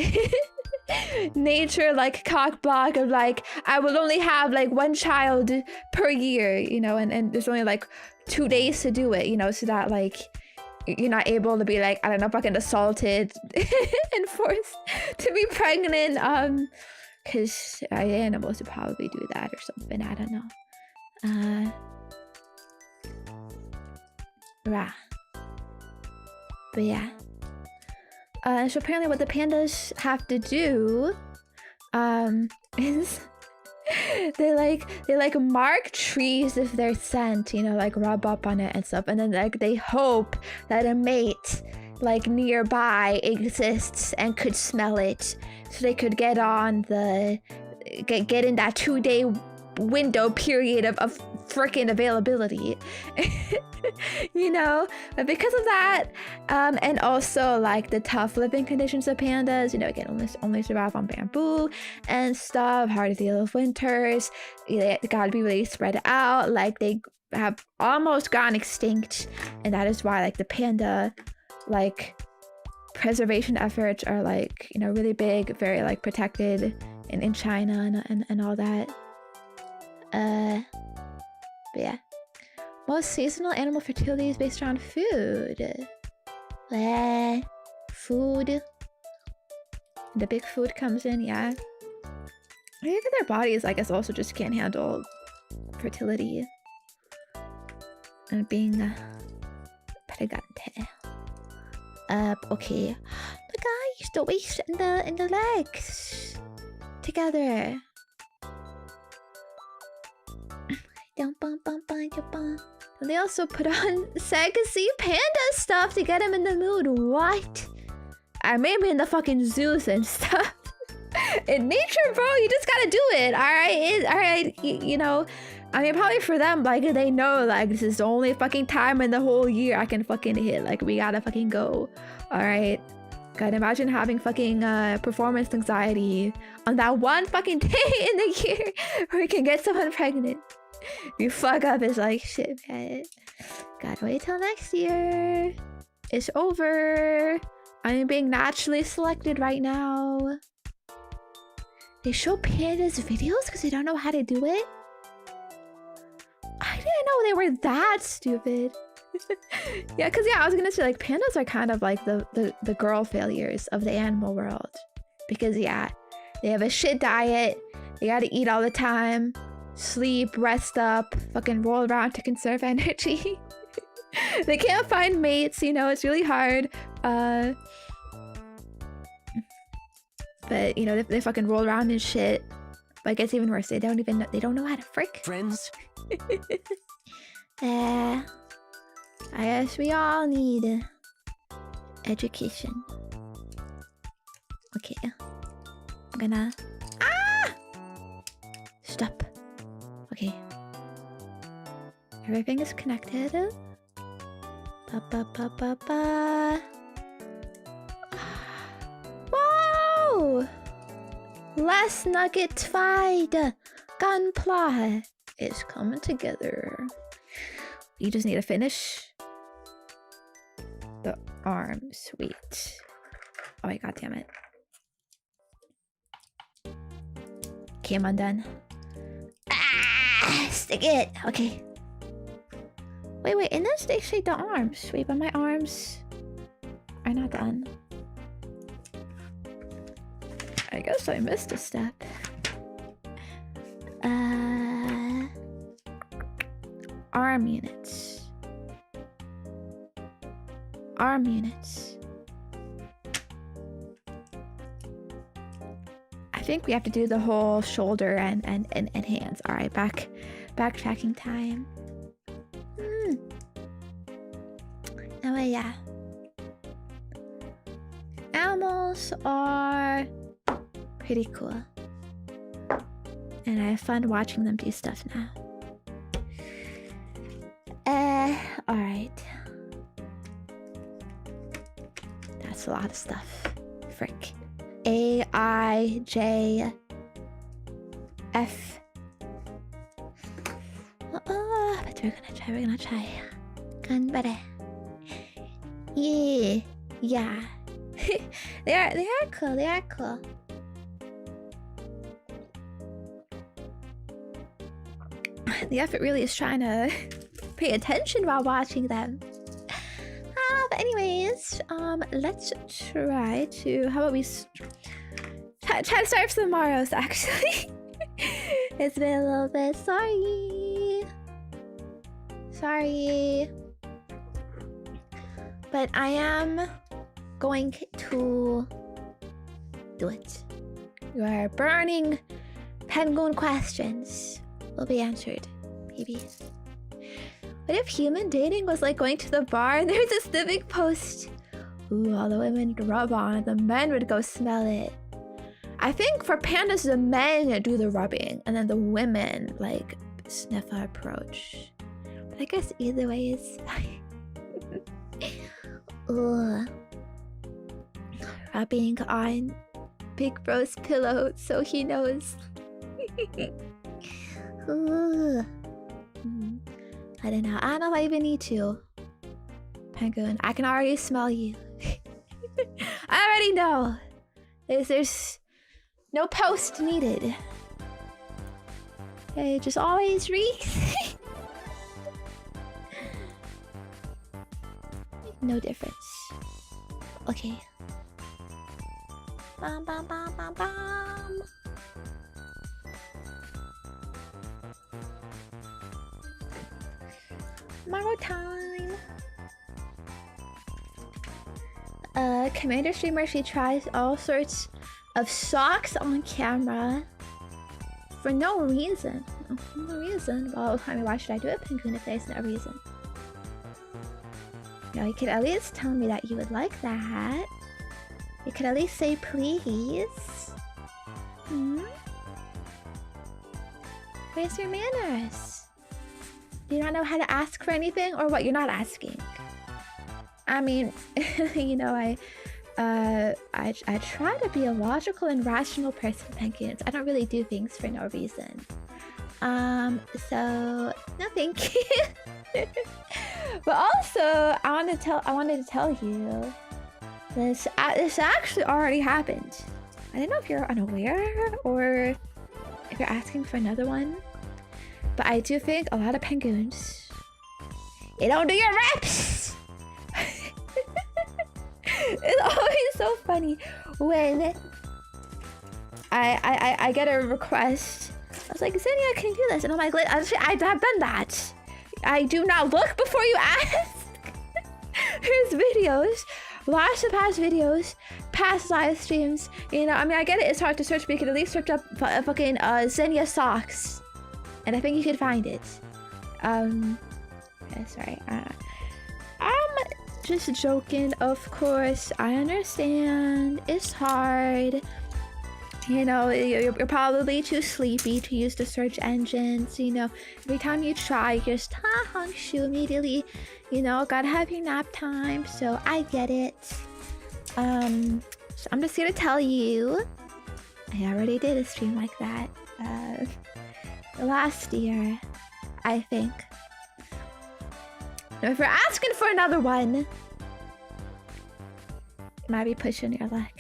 Nature, like, cock block of, like, I will only have, like, 1 child per year, you know, and there's only, like, 2 days to do it, you know, so that, like, you're not able to be, like, I don't know, fucking assaulted and forced to be pregnant, because animals would probably do that or something, I don't know. Rah. But yeah. So apparently what the pandas have to do, is they mark trees if they're scent, you know, like rub up on it and stuff, and then like they hope that a mate like nearby exists and could smell it, so they could get on the get in that 2-day window period of freaking availability. You know, but because of that, and also like the tough living conditions of pandas, you know, again, only survive on bamboo and stuff, hard to deal with winters, they gotta be really spread out, like they have almost gone extinct, and that is why like the panda like preservation efforts are like, you know, really big, very like protected in China and all that. But yeah. Most seasonal animal fertility is based around food. Food. The big food comes in, yeah. Maybe their bodies, I guess, also just can't handle fertility. And being pregnant. Okay. The guys, the waist and the legs together. And they also put on sexy panda stuff to get him in the mood. What? I made him in the fucking zoos and stuff. In nature, bro, you just gotta do it. Alright, you know. I mean, probably for them, like, they know, like, this is the only fucking time in the whole year I can fucking hit. Like, we gotta fucking go. Alright. God, imagine having fucking performance anxiety on that one fucking day in the year where you can get someone pregnant. You fuck up, it's like, shit, man. Gotta wait till next year. It's over. I'm being naturally selected right now. They show pandas videos because they don't know how to do it? I didn't know they were that stupid. Yeah, because I was gonna say, like, pandas are kind of like the girl failures of the animal world. Because, yeah, they have a shit diet. They gotta eat all the time. Sleep, rest up, fucking roll around to conserve energy. They can't find mates, you know, it's really hard. But, you know, they fucking roll around and shit. But it gets even worse. They don't know how to frick. Friends? I guess we all need education. Okay. I'm gonna... Ah! Stop. Okay. Everything is connected. Whoa! Last nugget fight! Gunpla is coming together. You just need to finish the arm. Sweet. Oh my god damn it. Okay, I'm undone. Ah, stick it. Okay. Wait, and then they say the arms. Wait, but my arms are not done. I guess I missed a step. Arm units. Arm units. I think we have to do the whole shoulder and hands. Alright, backtracking time. Oh yeah. Animals are pretty cool. And I have fun watching them do stuff now. Alright. That's a lot of stuff. Frick. A, I, J, F. But we're gonna try. Ganbare. Yeah. They are cool. The effort really is trying to pay attention while watching them. But anyways, let's try to... How about we try to start with some maros, actually. It's been a little bit. Sorry. But I am going to do it. Your burning penguin questions will be answered, maybe. What if human dating was like going to the bar and there's a civic post? Ooh, all the women would rub on it, the men would go smell it. I think for pandas, the men do the rubbing and then the women like sniff our approach. But I guess either way is fine. Ooh. Rubbing on Big Bro's pillow so he knows. Ooh. I don't know if I even need to. Penguin, I can already smell you. I already know. There's no post needed. Okay, just always reeks. No difference. Okay. Bam. Maro time. Commander streamer, she tries all sorts of socks on camera for no reason. No reason. Well, I mean, why should I do it, Penguin, if there's no reason? You know, you could at least tell me that you would like that. You could at least say please. Hmm? Where's your manners? Do you not know how to ask for anything, or what? You're not asking. I mean, you know, I try to be a logical and rational person, Penguins. I don't really do things for no reason. So no, thank you. But also, I wanted to tell you this. This actually already happened. I don't know if you're unaware or if you're asking for another one, but I do think a lot of penguins, you don't do your reps. It's always so funny when I get a request. I was like, Zenya, can you do this? And I'm like, I've done that. I do not look before you ask. Here's videos, lots of past videos, past live streams. You know, I mean, I get it. It's hard to search, but you could at least search up fucking Zenya socks, and I think you could find it. Okay, sorry. I'm just joking, of course. I understand. It's hard. You know, you're probably too sleepy to use the search engines. You know, every time you try, you just shoot immediately. You know, gotta have your nap time. So I get it. So I'm just here to tell you, I already did a stream like that last year, I think. Now, if you're asking for another one, you might be pushing your luck.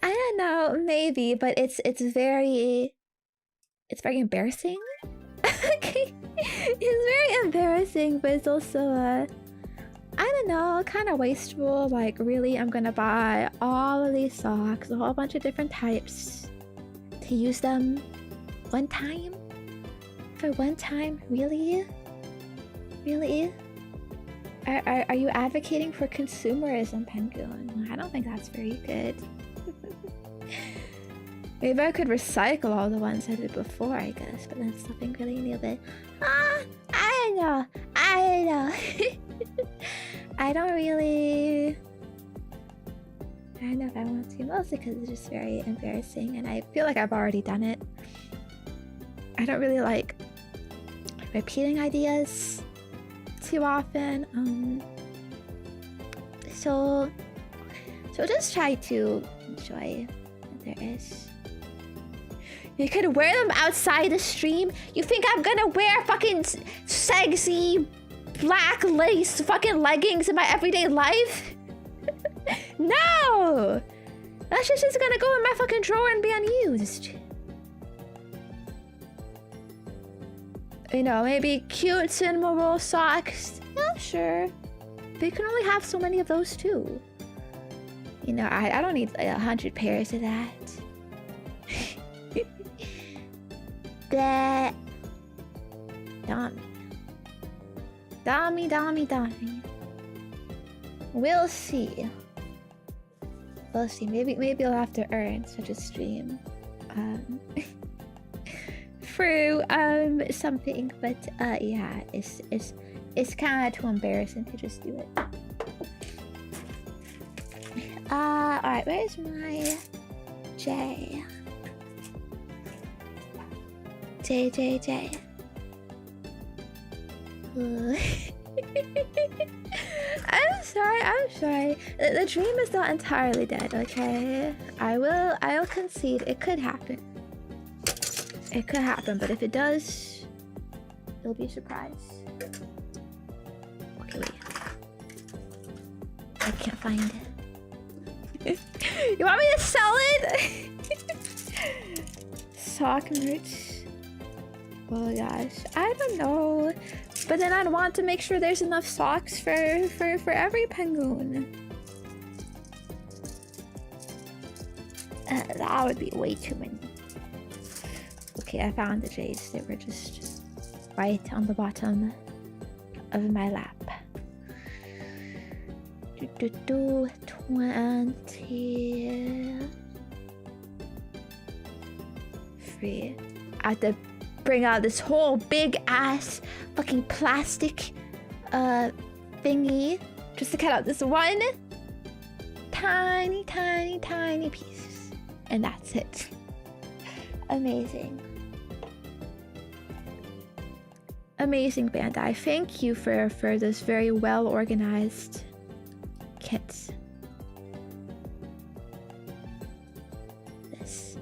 I don't know, maybe, but it's very embarrassing. Okay. It's very embarrassing, but it's also I don't know, kind of wasteful. Like, really, I'm gonna buy all of these socks, a whole bunch of different types, to use them one time? For one time? Really? Really? Are you advocating for consumerism, Penguin? I don't think that's very good. Maybe I could recycle all the ones I did before, I guess, but that's something really new. But I don't know. I don't know if I want to, mostly because it's just very embarrassing, and I feel like I've already done it. I don't really like repeating ideas too often. So just try to enjoy what there is. You could wear them outside the stream? You think I'm gonna wear fucking sexy black lace fucking leggings in my everyday life? No! That shit's just gonna go in my fucking drawer and be unused. You know, maybe cute cinema roll socks. Yeah, sure. But you can only have so many of those too. You know, I don't need like 100 pairs of that. That Dummy. We'll see. Maybe I'll have to earn such a stream through something, but yeah, it's kind of too embarrassing to just do it. Alright, where's my J? J. I'm sorry. The dream is not entirely dead, okay? I'll concede it could happen. It could happen, but if it does, you'll be surprised. Okay, wait. I can't find it. You want me to sell it? Sock merch. Oh gosh, I don't know. But then I'd want to make sure there's enough socks for every penguin. That would be way too many. Okay, I found the J's. They were just right on the bottom of my lap. 23. I have to bring out this whole big ass fucking plastic thingy just to cut out this one tiny piece, and that's it. Amazing. Amazing, Bandai. Thank you for this very well organized kit. This.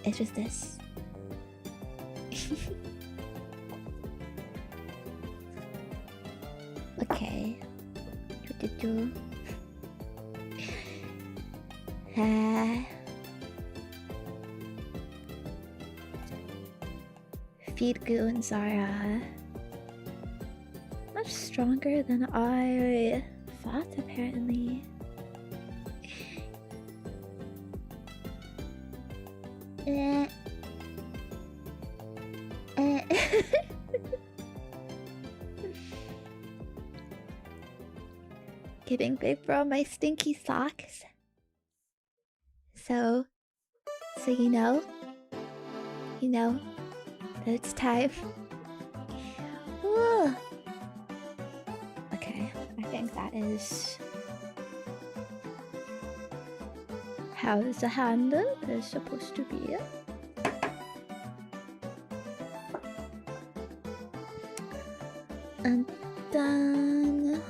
It's just this. Okay. Feed goons are much stronger than I thought, apparently. Giving Big Bro my stinky socks. So you know that it's time. Ooh. Okay, I think that is how the handle is supposed to be. And then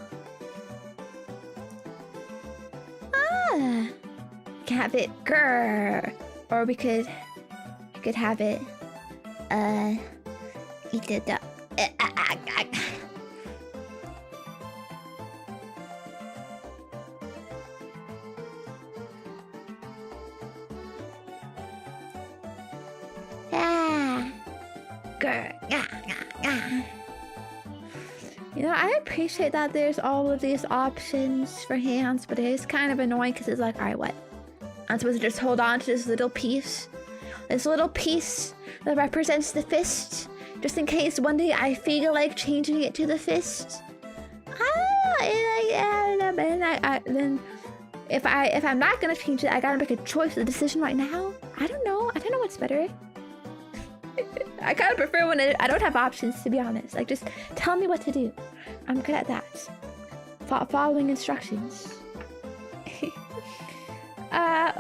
we can have it grrr, or we could have it eat it up. You know, I appreciate that there's all of these options for hands, but it is kind of annoying because it's like, alright, what? I'm supposed to just hold on to this little piece that represents the fist, just in case one day I feel like changing it to the fist. Then if I'm not gonna change it, I gotta make a choice, a decision right now. I don't know what's better. I kind of prefer when I don't have options, to be honest. Like, just tell me what to do. I'm good at that. Following instructions.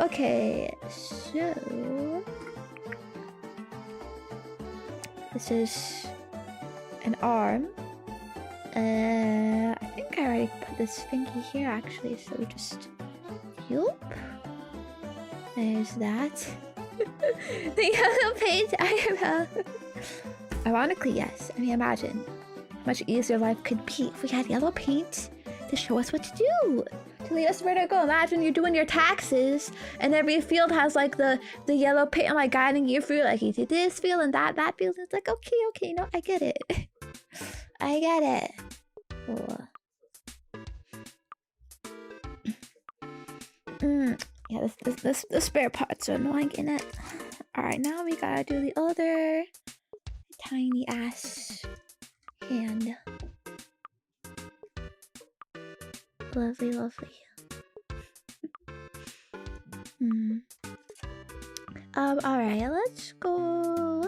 Okay, so this is an arm. I think I already put this thingy here, actually, so we just yoop. There's that. The yellow paint. Ironically, yes. I mean, imagine how much easier life could be if we had yellow paint to show us what to do, to lead us where to go. Imagine you're doing your taxes, and every field has like the yellow paint like guiding you through. Like, you did this field and that field. It's like, okay, no, I get it. I get it. Cool. Yeah, the spare parts are annoying in it. Alright, now we gotta do the other tiny ass hand. Lovely. Alright, let's go.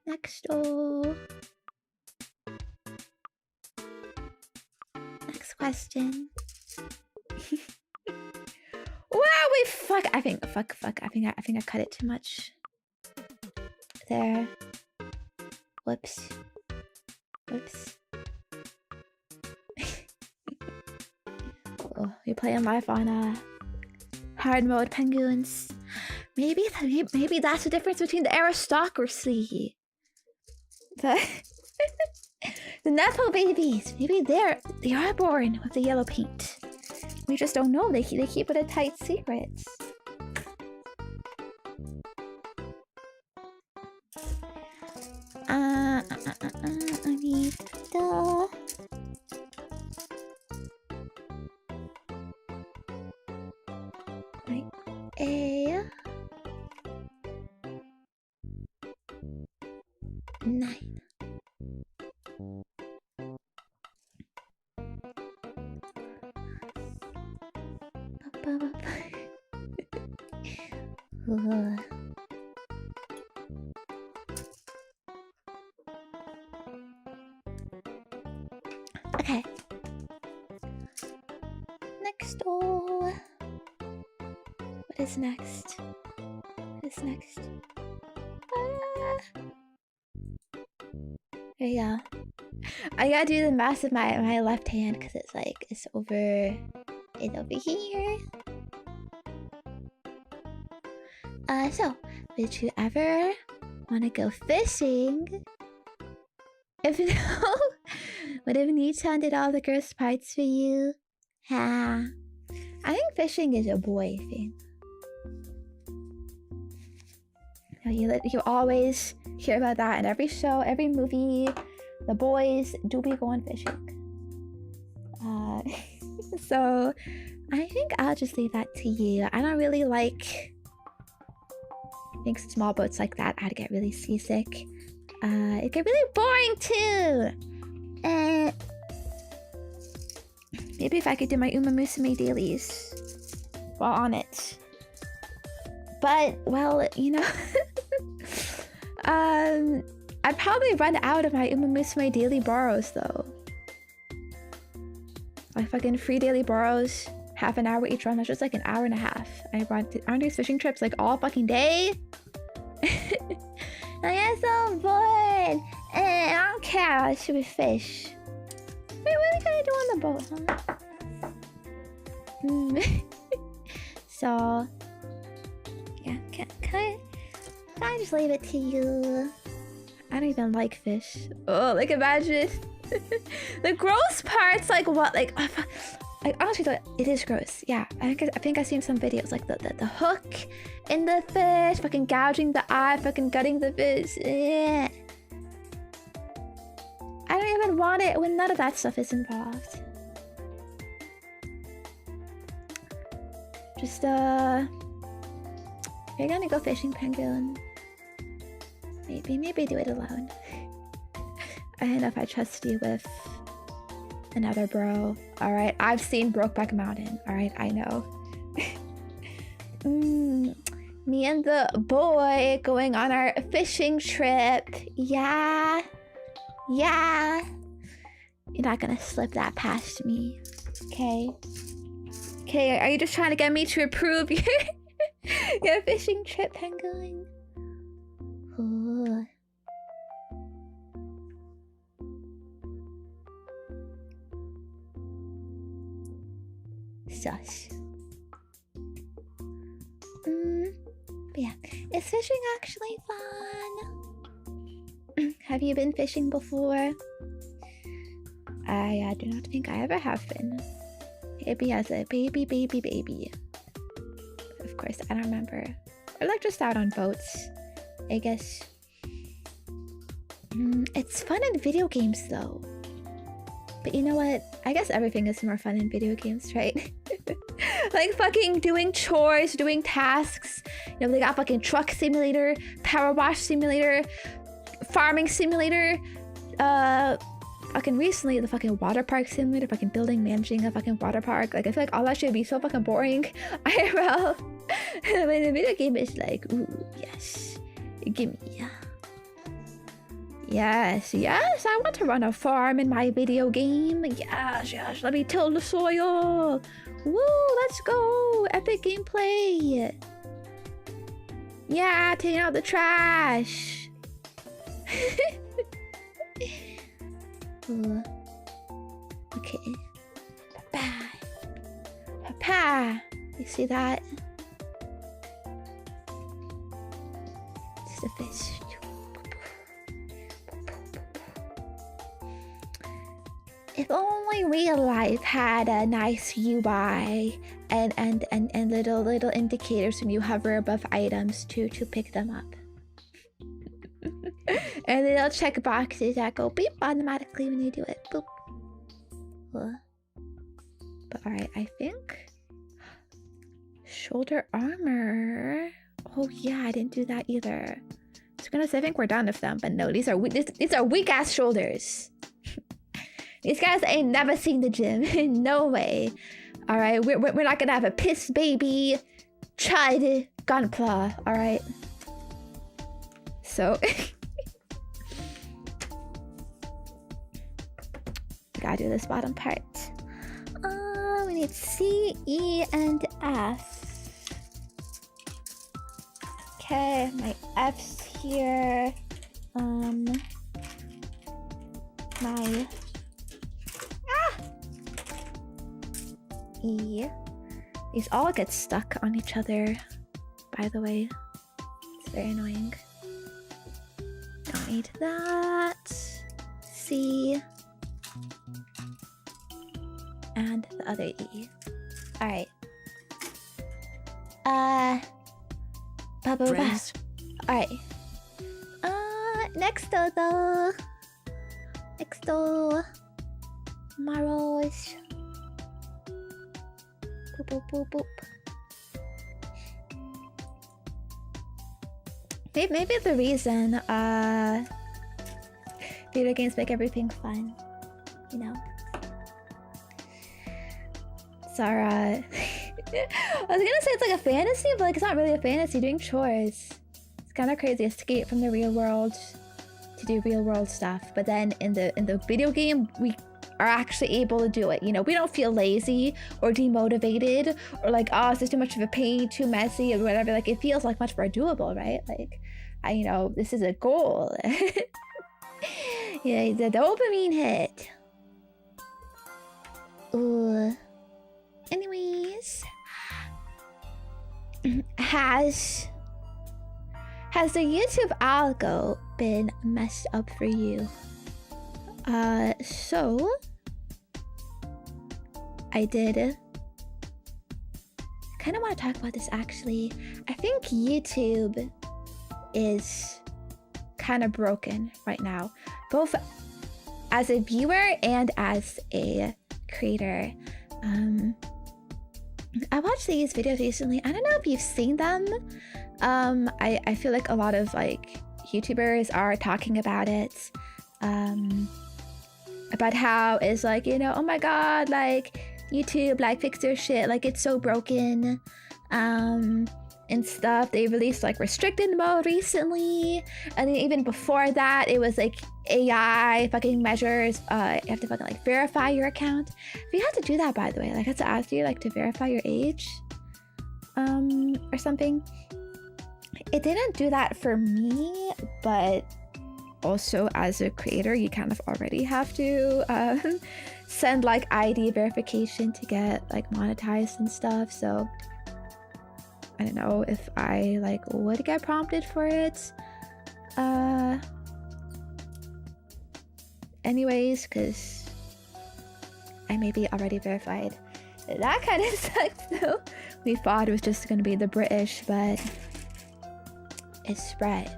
Next question. Wow, I think I cut it too much. There. Whoops. Oh, you're playing live on hard mode, penguins. Maybe that's the difference between the aristocracy. The Nepo babies. Maybe they are born with the yellow paint. We just don't know. They keep it a tight secret. I need the... Right. A... 9. Okay. Next. Oh. What is next? What is next? There you go. I gotta do the math of my left hand because it's like it's over here. So would you ever wanna go fishing? If no, what if Nichan did all the gross parts for you? Ha. I think fishing is a boy thing. You always hear about that in every show, every movie. The boys do be going fishing. So I think I'll just leave that to you. I don't really like... I think small boats like that, I'd get really seasick. It get really boring too. Maybe if I could do my Uma Musume dailies while on it. But, well, you know... I'd probably run out of my Uma Musume daily borrows though. My fucking free daily borrows, half an hour each run, that's just like an hour and a half. Aren't these fishing trips like all fucking day? I get so bored. I don't care, I should be fish. Wait, what are we gonna do on the boat, huh? So, yeah, can I just leave it to you? I don't even like fish. Oh, like imagine the gross parts. Like what? Like I honestly thought it is gross. Yeah, I think I've seen some videos like the hook in the fish, fucking gouging the eye, fucking gutting the fish. I don't even want it when none of that stuff is involved. Just if you're gonna go fishing, Penguin, maybe do it alone. I don't know if I trust you with another bro. Alright, I've seen Brokeback Mountain. Alright, I know. Me and the boy going on our fishing trip. Yeah. Yeah. You're not gonna slip that past me. Okay. Okay, are you just trying to get me to approve your fishing trip, Penguin? Ooh. Sus. But yeah, is fishing actually fun? Have you been fishing before? I do not think I ever have been. Maybe as a baby. Of course, I don't remember. Or like just out on boats, I guess. It's fun in video games though. But you know what? I guess everything is more fun in video games, right? Like fucking doing chores, doing tasks. You know, they got fucking truck simulator, power wash simulator, farming simulator, fucking recently the fucking water park simulator, fucking managing a fucking water park. Like I feel like all that shit would be so fucking boring IRL. But in the video game it's like, ooh, yes. Gimme. Yes, I want to run a farm in my video game. Yes, let me till the soil. Woo, let's go. Epic gameplay. Yeah, taking out the trash. Okay. Papa. You see that? It's the fish. If only real life had a nice UI and little indicators when you hover above items to pick them up. And little check boxes that go beep automatically when you do it. Boop. But alright, I think shoulder armor. Oh yeah, I didn't do that either. To be honest, I think we're done with them, but no, these are weak ass shoulders. These guys ain't never seen the gym. No way. All right, we're not gonna have a piss baby chud Gunpla. All right. So gotta do this bottom part. We need C, E, and F. Okay, my F's here. My E. These all get stuck on each other, by the way. It's very annoying. Don't need that. C. And the other E. Alright. Alright. Next though. Maros. Boop boop boop boop. Maybe the reason video games make everything fun, you know. Sarah. I was gonna say it's like a fantasy, but like it's not really a fantasy. Doing chores. It's kind of crazy. Escape from the real world to do real world stuff. But then in the video game, we are actually able to do it. You know, we don't feel lazy or demotivated or like, oh, this is too much of a pain, too messy or whatever. Like it feels like much more doable, right? Like, you know, this is a goal. Yeah, the dopamine hit. Ooh. Anyways, has the YouTube algo been messed up for you? So I did kind of want to talk about this actually. I think YouTube is kind of broken right now, both as a viewer and as a creator. I watched these videos recently. I don't know if you've seen them. I feel like a lot of like YouTubers are talking about it. About how it's like, you know, oh my god, like YouTube, like fix your shit, like it's so broken. And stuff. They released like restricted mode recently, and then even before that it was like AI fucking measures. You have to fucking like verify your account. If you had to do that, by the way, like I had to ask you like to verify your age or something. It didn't do that for me, but also as a creator you kind of already have to send like ID verification to get like monetized and stuff. So I don't know if I like would get prompted for it. Anyways, because I may be already verified. That kind of sucks though. We thought it was just gonna be the British, but it spread.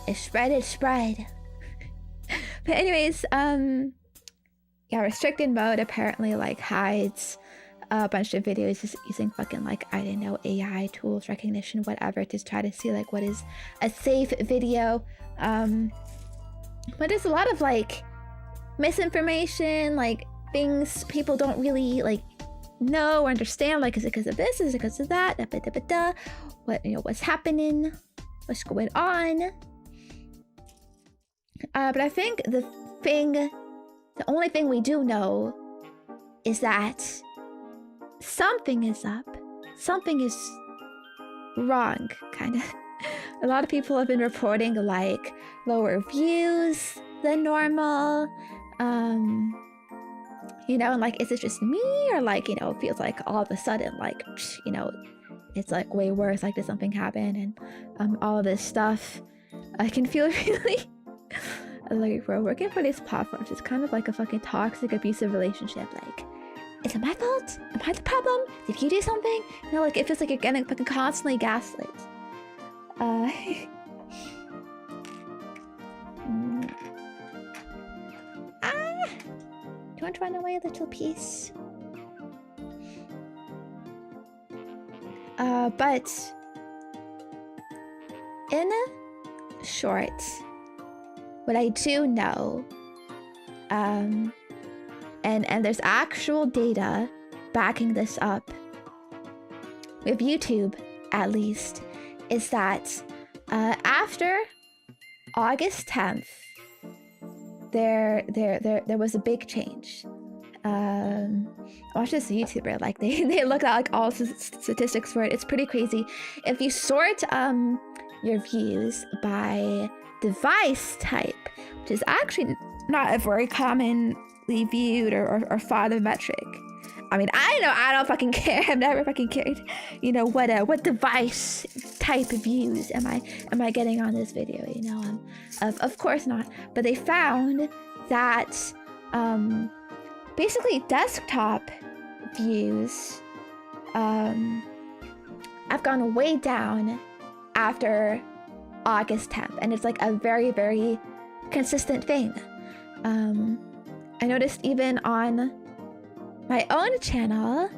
It spread. But anyways, yeah, restricted mode apparently like hides a bunch of videos just using fucking like, I don't know, AI tools, recognition, whatever, to try to see like what is a safe video. But there's a lot of like misinformation, like things people don't really like know or understand, like is it because of this, is it because of that, what, you know, what's happening, what's going on. But I think the only thing we do know is that something is up, something is wrong, kind of. A lot of people have been reporting like lower views than normal. You know, and like, is it just me, or like, you know, it feels like all of a sudden, like, you know, it's like way worse, like did something happen, and all of this stuff. I can feel really like we're working for these platforms. It's kind of like a fucking toxic, abusive relationship. Like, is it my fault? Am I the problem? Did you do something? You know, like it feels like you're getting fucking constantly gaslit. Do you want to run away, little piece? But in short, what I do know, and there's actual data backing this up with YouTube, at least, is that after August 10th, there was a big change. I watched this YouTuber, like they looked at like all statistics for it. It's pretty crazy. If you sort your views by device type, which is actually not a very commonly viewed or thought of metric. I mean, I don't fucking care. I've never fucking cared. You know what device type of views am I getting on this video? You know, of course not. But they found that basically desktop views have gone way down after August 10th, and it's like a very, very consistent thing. I noticed even on my own channel.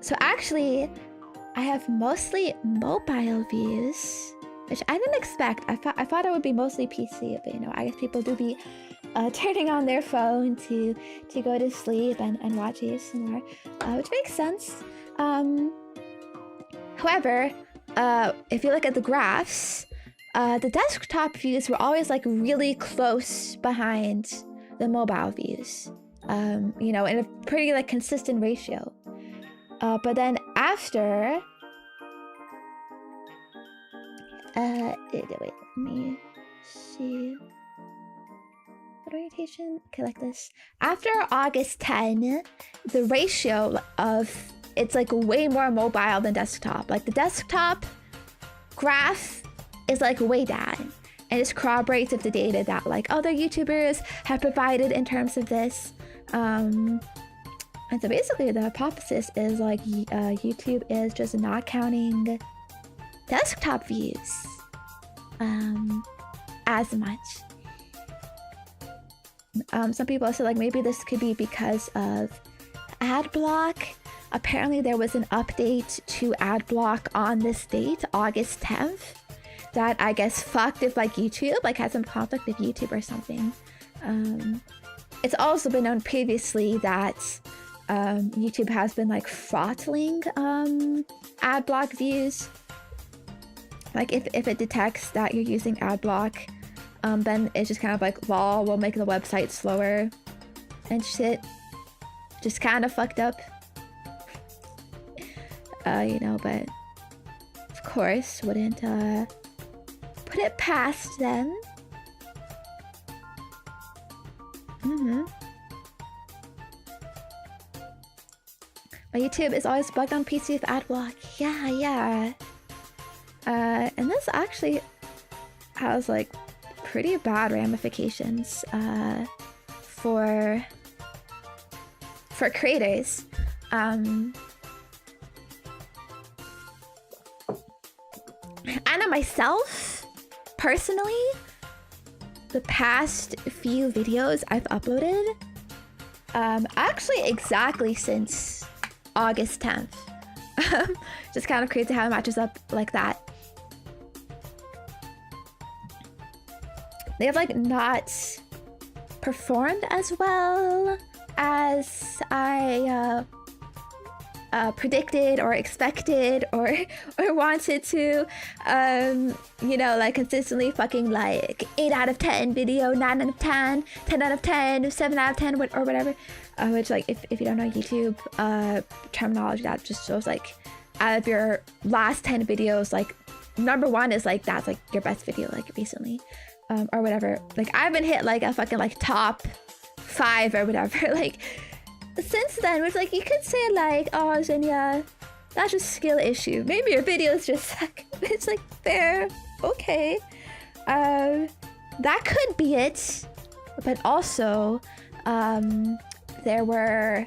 So actually, I have mostly mobile views, which I didn't expect. I thought it would be mostly PC, but you know, I guess people do be turning on their phone to go to sleep and watch ASMR, which makes sense. However, if you look at the graphs, the desktop views were always like really close behind the mobile views, you know, in a pretty like consistent ratio. But then after, wait, let me see. What orientation? Okay, like this. After August 10, the ratio of it's like way more mobile than desktop. Like the desktop graph is like way down, and this corroborates with the data that like other YouTubers have provided in terms of this. And so basically the hypothesis is like YouTube is just not counting desktop views as much. Some people said like maybe this could be because of ad block. Apparently there was an update to ad block on this date, August 10th, that I guess fucked with like YouTube, like had some conflict with YouTube or something. It's also been known previously that YouTube has been like throttling ad block views. Like if it detects that you're using ad block, then it's just kind of like, lol, we'll make the website slower and shit. Just kind of fucked up. You know, but of course wouldn't put it past them. My YouTube is always bugged on PC with ad block. Yeah. And this actually has like pretty bad ramifications for creators. I know myself, personally, the past few videos I've uploaded, actually exactly since August 10th. Just kind of crazy how it matches up like that. They have like not performed as well as I predicted or expected or wanted to. You know, like consistently fucking like 8 out of 10 video, 9 out of 10, 10 out of 10, 7 out of 10 or whatever. Which like if you don't know YouTube terminology, that just shows like out of your last 10 videos, like number 1 is like that's like your best video like recently, or whatever. Like I've been hit like a fucking like top 5 or whatever like since then, which like you could say like, oh Zenya, that's just skill issue. Maybe your videos just suck. It's like fair, okay. That could be it. But also, there were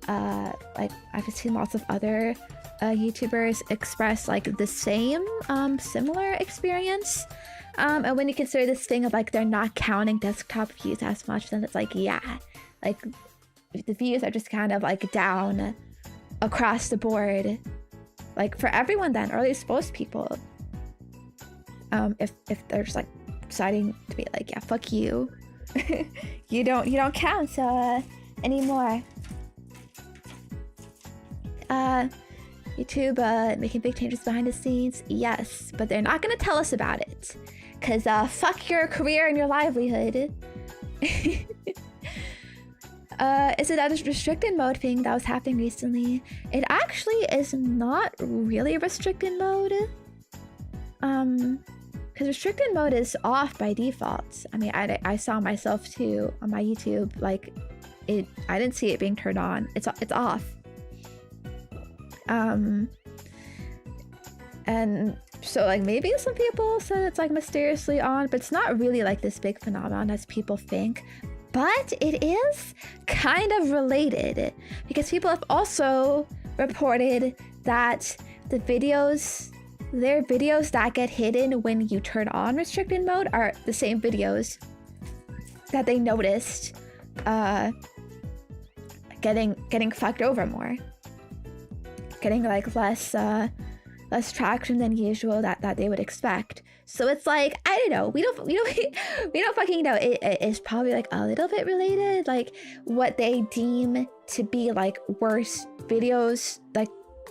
like I've seen lots of other YouTubers express like the same similar experience. And when you consider this thing of like they're not counting desktop views as much, then it's like, yeah, like the views are just kind of like down across the board, like for everyone then, or at least most people. If they're just like deciding to be like, yeah, fuck you, you don't count anymore. YouTube making big changes behind the scenes. Yes, but they're not gonna tell us about it. Cause fuck your career and your livelihood. Is it that restricted mode thing that was happening recently? It actually is not really a restricted mode. Because restricted mode is off by default. I mean, I saw myself too on my YouTube. Like, I didn't see it being turned on. It's off. And so like maybe some people said it's like mysteriously on, but it's not really like this big phenomenon as people think. But it is kind of related because people have also reported that their videos that get hidden when you turn on restricted mode are the same videos that they noticed getting fucked over more, getting like less traction than usual that they would expect. So it's like, I don't know, we don't fucking know. It's probably like a little bit related, like what they deem to be like worse videos, like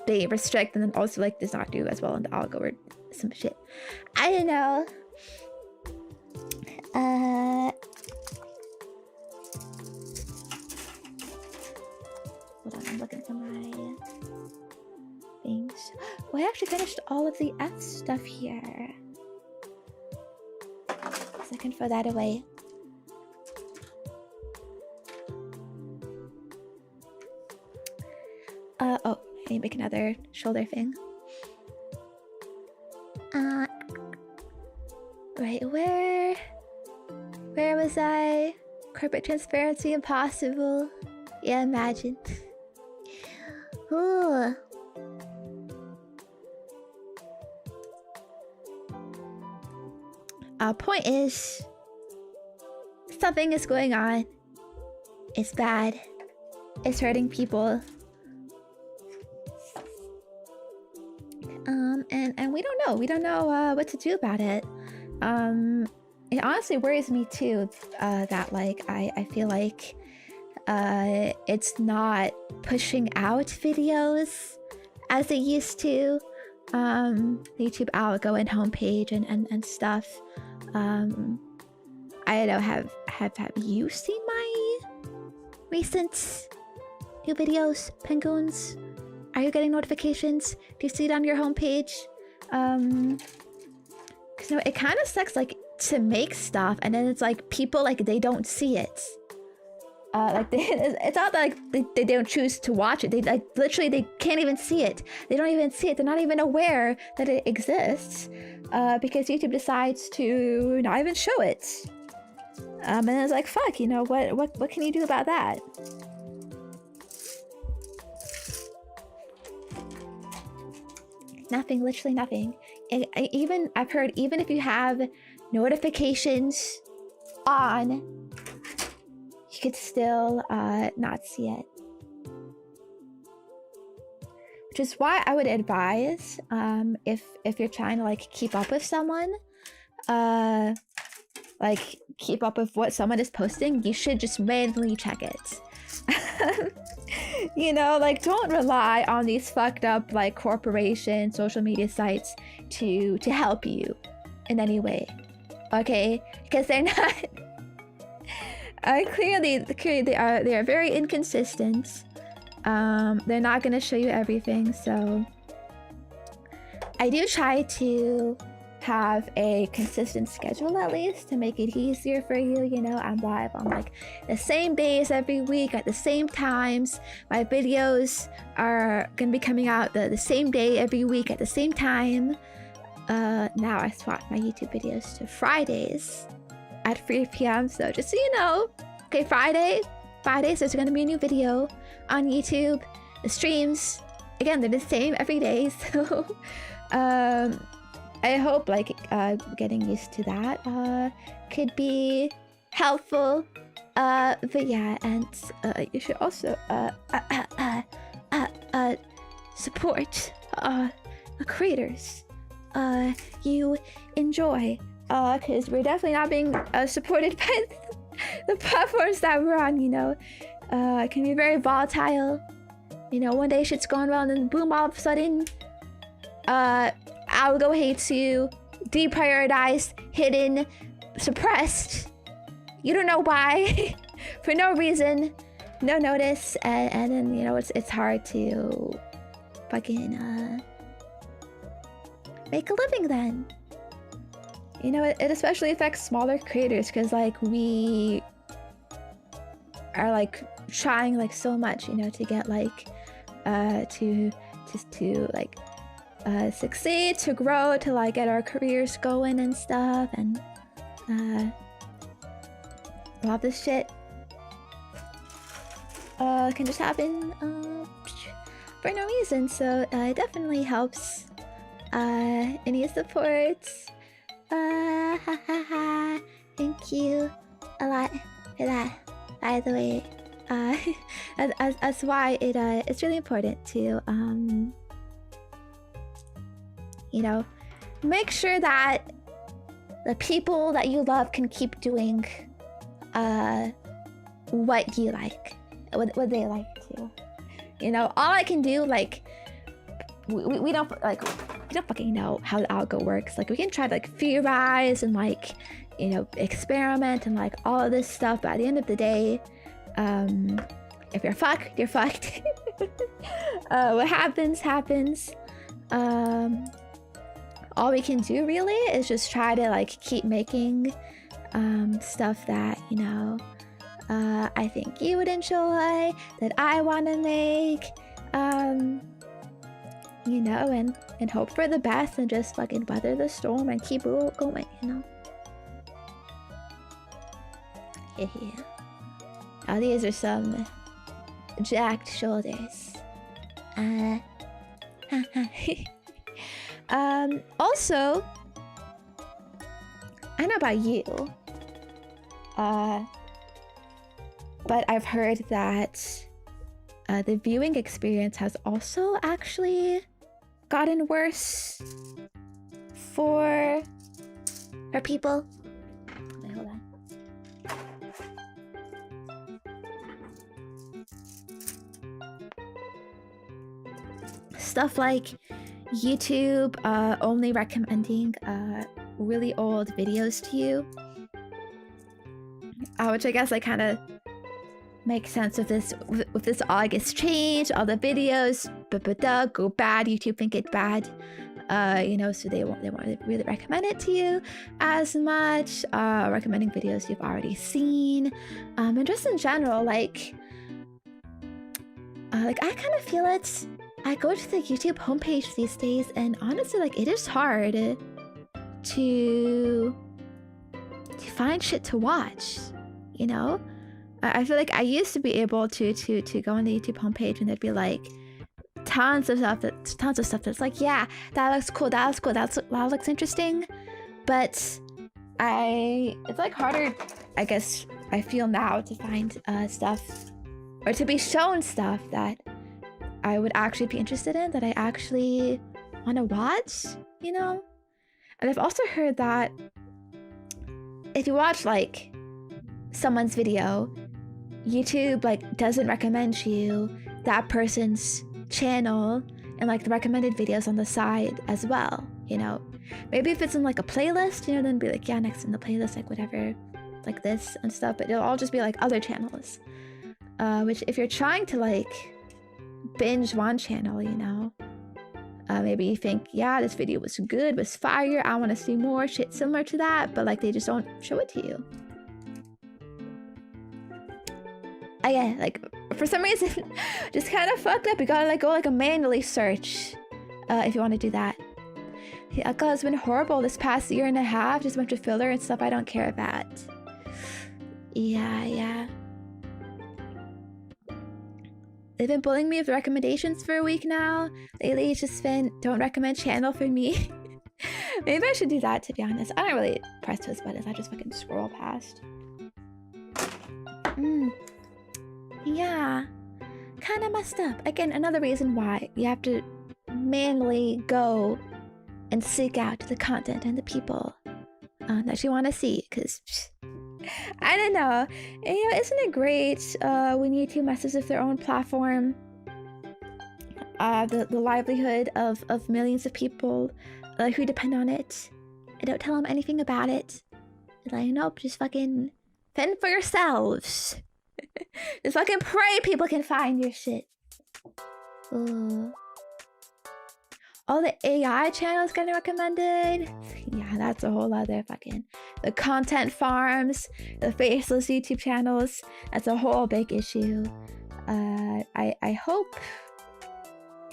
they restrict and then also like does not do as well in the algorithm, some shit. I don't know. Hold on, I'm looking for my things. Well, I actually finished all of the F stuff here. So I can throw that away. Oh, I need to make another shoulder thing. Right, where was I? Corporate transparency impossible. Yeah, imagine. Ooh. Point is, something is going on. It's bad. It's hurting people. And we don't know. We don't know what to do about it. It honestly worries me too. That like I feel like it's not pushing out videos as it used to. The YouTube outgoing homepage and stuff. I don't know, have you seen my recent new videos, Penguins? Are you getting notifications? Do you see it on your homepage? Cause it kind of sucks like to make stuff and then it's like people like they don't see it. It's not like they don't choose to watch it. They like literally they can't even see it. They don't even see it. They're not even aware that it exists because YouTube decides to not even show it. And it's like fuck, you know what can you do about that? Nothing, literally nothing. I've heard even if you have notifications on, you could still not see it. Which is why I would advise if you're trying to like keep up with someone, like keep up with what someone is posting, you should just manually check it. You know, like don't rely on these fucked up like corporation social media sites to help you in any way, okay? Because they're not clearly they are very inconsistent. They're not gonna show you everything, so I do try to have a consistent schedule at least to make it easier for you. You know, I'm live on like the same days every week at the same times. My videos are gonna be coming out the same day every week at the same time. Now I swapped my YouTube videos to Fridays at 3 p.m. So just so you know, okay, Fridays there's gonna be a new video on YouTube. The streams, again, they're the same every day. So I hope like getting used to that could be helpful. But yeah, and you should also support the creators you enjoy, because we're definitely not being supported by the platforms that we're on. You know, it can be very volatile. You know, one day shit's going well and then boom, all of a sudden, algo hates you, deprioritized, hidden, suppressed. You don't know why, for no reason, no notice, and then, you know, it's hard to fucking, make a living then. You know, it especially affects smaller creators because, like, we are, like, trying, like, so much, you know, to get, like, to like, succeed, to grow, to, like, get our careers going and stuff, and, a lot of this shit, can just happen, for no reason, so, it definitely helps, any support, thank you a lot for that, by the way. That's why it's really important to, you know, make sure that the people that you love can keep doing, what you like, what they like to. You know, all I can do, like, we don't fucking know how the algo works. Like, we can try to, like, theorize and, like, you know, experiment and, like, all of this stuff, but at the end of the day, if you're fucked, you're fucked. What happens. All we can do really is just try to, like, keep making stuff that, you know, I think you would enjoy, that I want to make, you know, and hope for the best and just fucking weather the storm and keep it going, you know. Yeah. Now these are some jacked shoulders. Also, I don't know about you, but I've heard that the viewing experience has also actually gotten worse for people. Wait, hold on. Stuff like YouTube only recommending really old videos to you, which I guess, like, kind of makes sense with this all gets changed, all the videos go bad, YouTube think it's bad, you know, so they won't really recommend it to you as much, recommending videos you've already seen, and just in general, like I kind of feel it. I go to the YouTube homepage these days, and honestly, like, it is hard to find shit to watch, you know? I feel like I used to be able to go on the YouTube homepage and there'd be, like, tons of stuff that's like, yeah, that looks cool, that looks interesting, but it's, like, harder, I guess, I feel now, to find stuff, or to be shown stuff that I would actually be interested in, that I actually want to watch, you know? And I've also heard that if you watch, like, someone's video, YouTube, like, doesn't recommend you that person's channel and, like, the recommended videos on the side as well, you know? Maybe if it's in, like, a playlist, you know, then be like, yeah, next in the playlist, like, whatever, like this and stuff, but it'll all just be, like, other channels. Which, if you're trying to, like, binge one channel, you know, maybe you think, yeah, this video was good, was fire, I want to see more shit similar to that, but, like, they just don't show it to you. Again, like, for some reason, just kind of fucked up. You gotta, like, go, like, a manually search if you want to do that. The alcohol has been horrible this past year and a half, just a bunch of filler and stuff I don't care about. Yeah. They've been bullying me with recommendations for a week now. Lately, it's just been, don't recommend channel for me. Maybe I should do that, to be honest. I don't really press those buttons. I just fucking scroll past. Yeah. Kind of messed up. Again, another reason why you have to manually go and seek out the content and the people that you want to see. Because, I don't know. And, you know, isn't it great when YouTube messes with their own platform? the livelihood of millions of people who depend on it. I don't tell them anything about it. Like, nope, just fucking fend for yourselves. Just fucking pray people can find your shit. Ooh. All the AI channels getting recommended. Yeah, that's a whole other fucking... The content farms, the faceless YouTube channels. That's a whole big issue. I hope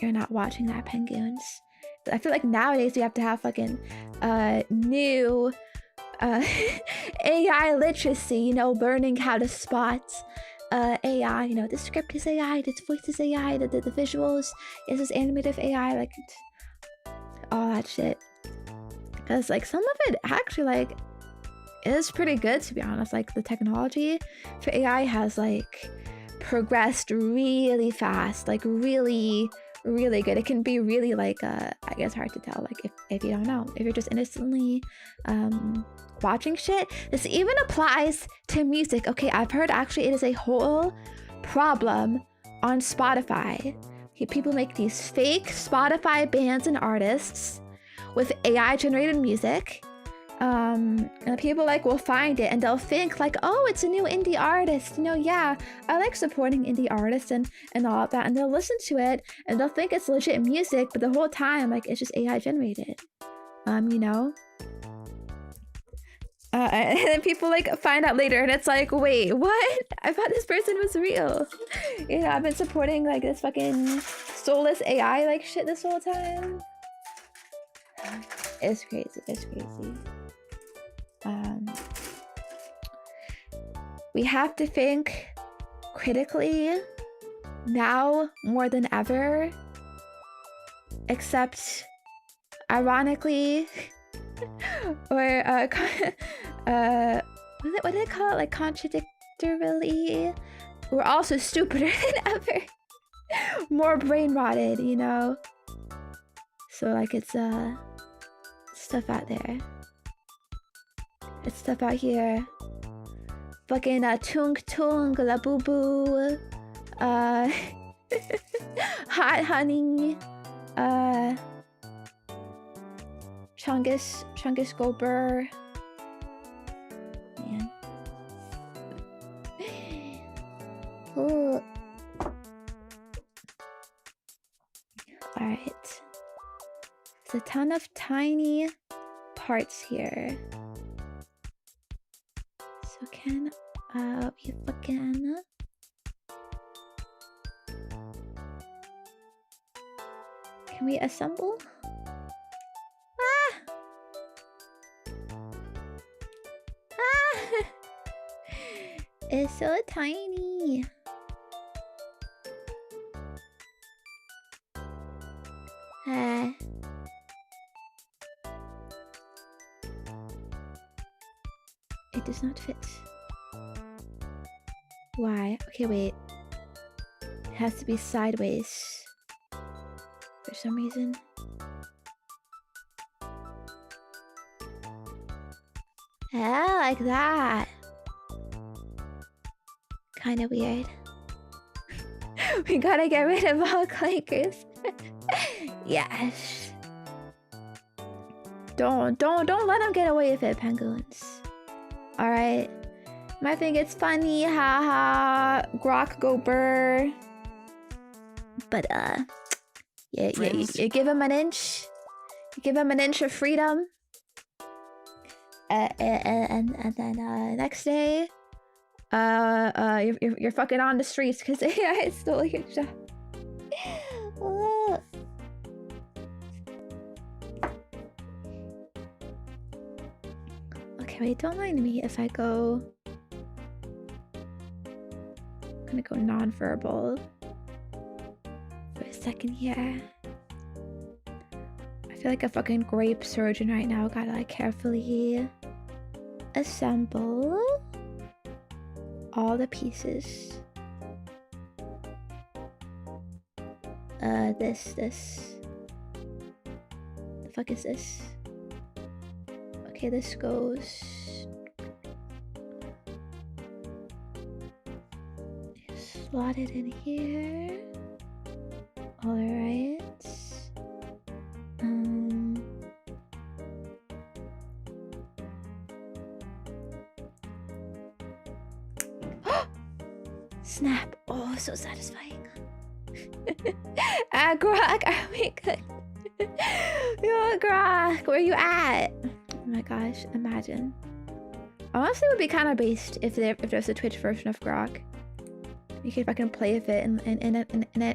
you're not watching that, penguins. I feel like nowadays we have to have fucking new AI literacy, you know, learning how to spot AI, you know, the script is AI, the voice is AI, the visuals is this animative AI, like all that shit. Because like some of it actually like is pretty good, to be honest. Like the technology for AI has like progressed really fast, like really good. It can be really like I guess hard to tell, like if you don't know, if you're just innocently watching shit. This even applies to music. Okay, I've heard actually it is a whole problem on Spotify. People make these fake Spotify bands and artists with AI generated music. And people like will find it and they'll think like, oh, it's a new indie artist, you know. Yeah, I like supporting indie artists and all of that, and they'll listen to it and they'll think it's legit music, but the whole time like it's just AI generated, you know. And then people like find out later and it's like, wait, what? I thought this person was real. You know, I've been supporting like this fucking soulless AI like shit this whole time. It's crazy, it's crazy. We have to think critically now more than ever, except ironically, or what do they call it? Like contradictorily, we're also stupider than ever, more brain rotted, you know. So like it's stuff out there. It's stuff out here. Fucking tung tung la boo boo. Hot honey. Chungus Gober. Man. Ooh. Alright. There's a ton of tiny parts here. So can we fucking can we assemble? Ah! Ah! It's so tiny. It does not fit. Why? Okay, wait. It has to be sideways for some reason. Yeah, like that. Kind of weird. We gotta get rid of all clankers. Yes. Don't let them get away with it, penguins. All right. Might think it's funny, haha. Grok go burr. But yeah, you give him an inch. You give him an inch of freedom. And then next day, you're fucking on the streets because AI stole your job. Okay, wait, don't mind me if I go... I'm gonna go non-verbal for a second here. I feel like a fucking grape surgeon right now. Gotta like carefully assemble all the pieces. This. The fuck is this? Okay, this goes... Slot it in here. All right. Snap. Oh, so satisfying. Grog, are we good? Yo, Grog, where you at? Oh my gosh, imagine. Honestly, it would be kind of based if there's a Twitch version of Grog. You could fucking play with it in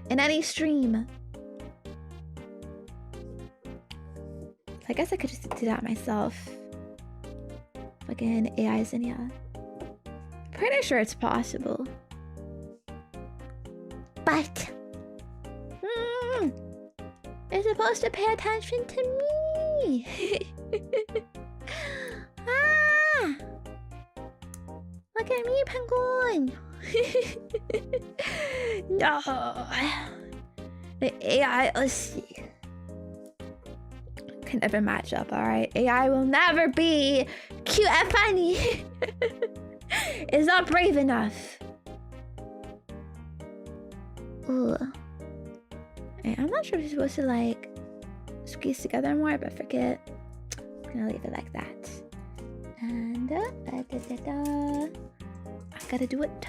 any stream. I guess I could just do that myself. Fucking AI Zenya. Pretty sure it's possible. But you're supposed to pay attention to me. Ah! Look at me, penguin. No. The AI, let's see. Can never match up, alright? AI will never be cute and funny. It's not brave enough. Ooh. I'm not sure if you're supposed to like squeeze together more, but forget. I'm gonna leave it like that. And I gotta do it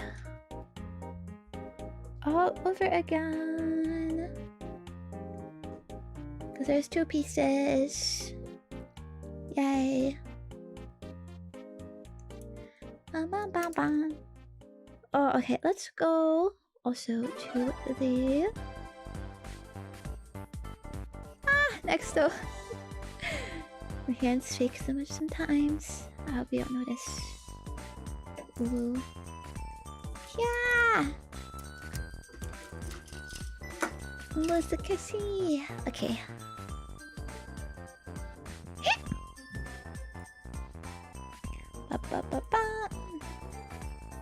all over again. Because there's 2 pieces. Yay. Oh, okay, let's go also to the next though. My hands shake so much sometimes. I hope you don't notice. Ooh. Yeah! What's a kissy? Okay.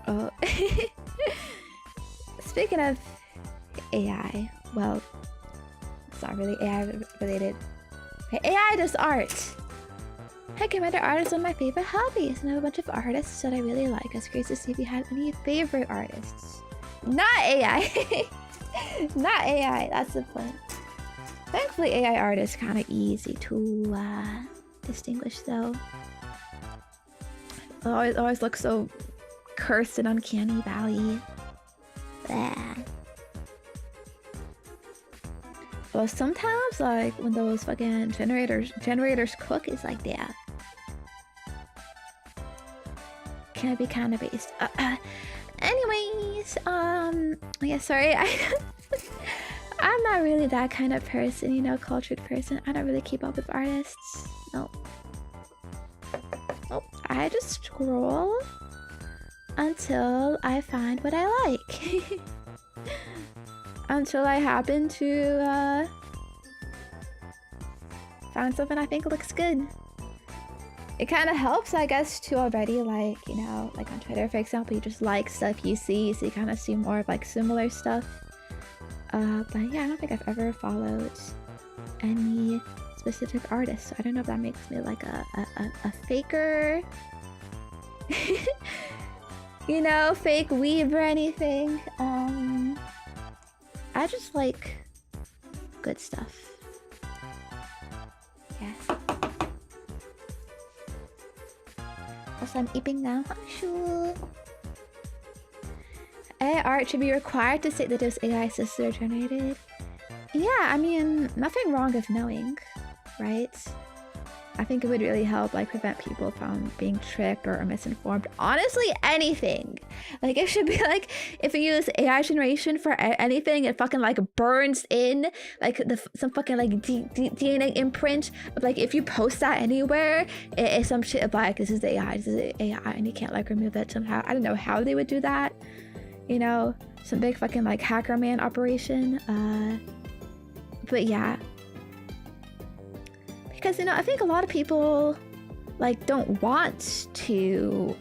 Oh. Speaking of AI, well, it's not really AI related. AI does art. Hey, Commander, art is one of my favorite hobbies, and I have a bunch of artists that I really like. It's great to see if you had any favorite artists. Not AI. Not AI, that's the point. Thankfully, AI art is kind of easy to distinguish, though. It always looks so cursed and uncanny valley. Bleh. Well, sometimes, like, when those fucking generators cook, it's like, yeah. Can be kind of based. Anyways, yeah, sorry. I'm not really that kind of person, you know, cultured person. I don't really keep up with artists. No. Nope. I just scroll until I find what I like. Until I happen to find something I think looks good. It kind of helps, I guess, to already, like, you know, like on Twitter, for example, you just like stuff you see, so you kind of see more of like similar stuff. But yeah, I don't think I've ever followed any specific artist, so I don't know if that makes me like a faker. You know, fake weeb or anything. I just like good stuff. Yeah. Also, I'm eating now. Sure. AI art should be required to state that it was AI assisted or generated. Yeah, I mean, nothing wrong with knowing, right? I think it would really help, like, prevent people from being tricked or misinformed. Honestly, anything. Like, it should be like, if you use AI generation for anything, it fucking, like, burns in, like, some fucking, like, DNA imprint. But, like, if you post that anywhere, it's some shit of, like, this is AI, and you can't, like, remove it somehow. I don't know how they would do that. You know, some big fucking, like, hacker man operation. But yeah. Because, you know, I think a lot of people, like, don't want to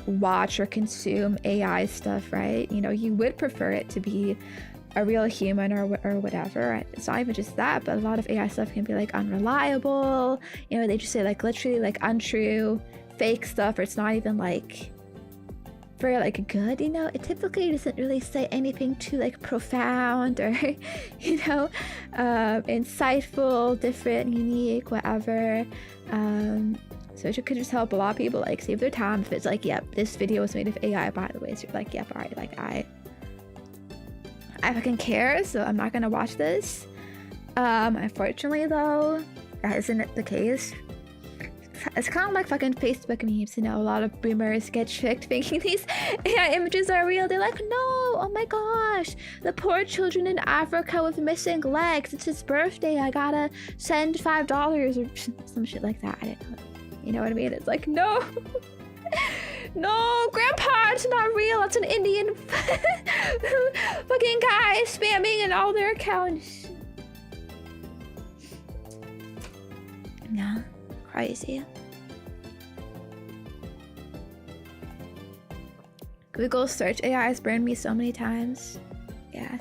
watch or consume AI stuff, right? You know, you would prefer it to be a real human or whatever. It's not even just that, but a lot of AI stuff can be, like, unreliable. You know, they just say, like, literally, like, untrue, fake stuff, or it's not even, like, for like good, you know. It typically doesn't really say anything too like profound or you know, insightful, different, unique, whatever. So it could just help a lot of people like save their time if it's like, yep, this video was made of AI, by the way. So you're like, yep, all right, like I fucking care, so I'm not gonna watch this. Unfortunately though, that isn't the case. It's kind of like fucking Facebook memes, you know. A lot of boomers get tricked thinking these AI images are real. They're like, no, oh my gosh, the poor children in Africa with missing legs. It's his birthday. I gotta send $5 or some shit like that. I don't know. You know what I mean? It's like, no, no, Grandpa, it's not real. It's an Indian fucking guy spamming in all their accounts. Yeah. Crazy. Google search AI has burned me so many times. Yeah.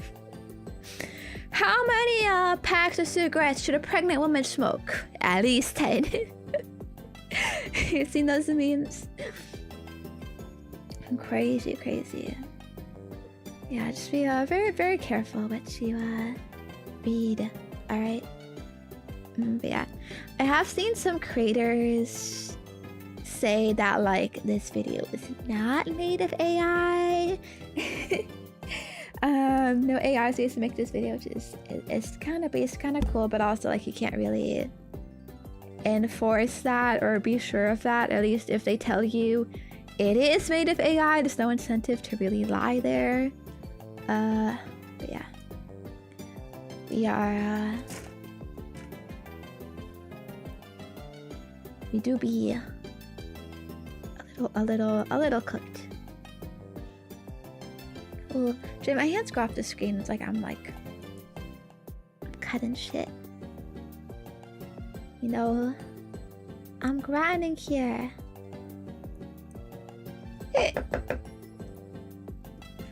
How many packs of cigarettes should a pregnant woman smoke? At least 10. You've seen those memes? Crazy, crazy. Yeah, just be very, very careful what you read. All right. But yeah, I have seen some creators say that like this video is not made of AI. No AI is used to make this video, which is it's kind of cool, but also like you can't really enforce that or be sure of that. At least if they tell you it is made of AI, there's no incentive to really lie there. But yeah, we are. We do be a little cooked. Oh, shit, my hands go off the screen. It's like I'm cutting shit. You know, I'm grinding here.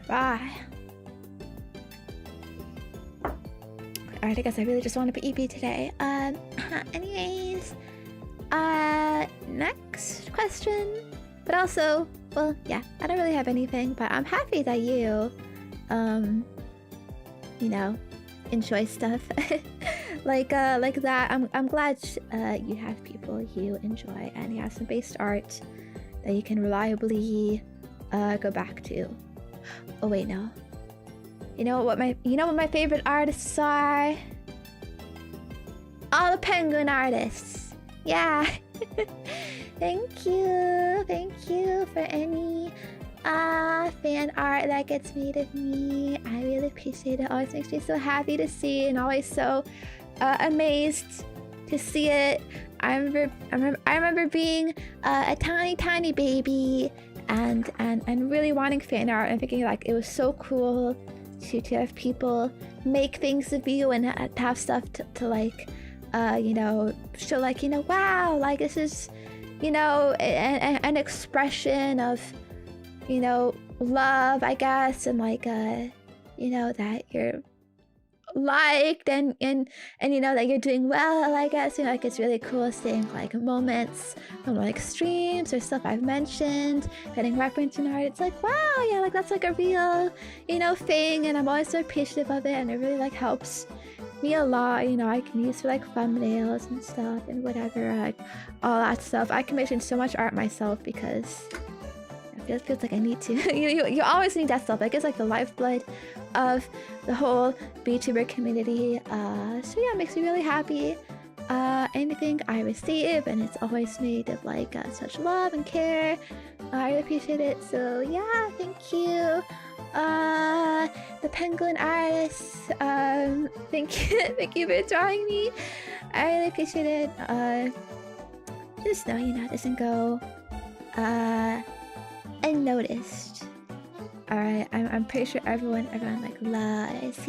Bye. Alright, I guess I really just want to be EP today. Anyways. Next question. But also, well, yeah, I don't really have anything, but I'm happy that you, you know, enjoy stuff like that. I'm glad you have people you enjoy and you have some based art that you can reliably go back to. Oh wait, no. You know what my favorite artists are? All the penguin artists. Yeah. Thank you for any fan art that gets made of me. I really appreciate it. Always makes me so happy to see and always so amazed to see it. I remember being a tiny baby and really wanting fan art and thinking like it was so cool to have people make things of you and to have stuff to like you know, show like, you know, wow, like this is, you know, an expression of, you know, love, I guess, and like you know, that you're liked and you know that you're doing well, I guess. You know, like it's really cool seeing like moments from like streams or stuff I've mentioned, getting reference in art. It's like, wow, yeah, like that's like a real, you know, thing, and I'm always so appreciative of it, and it really like helps me a lot. You know, I can use for like thumbnails and stuff and whatever, like all that stuff. I commission so much art myself because it feels like I need to. you always need that stuff. Like it's like the lifeblood of the whole VTuber community. So yeah, it makes me really happy. Anything I receive, and it's always made of like such love and care. I really appreciate it. So yeah, thank you. The penguin artists, thank you for drawing me. I really appreciate it. Just know, you know, it doesn't go unnoticed. Alright, I'm pretty sure everyone like loves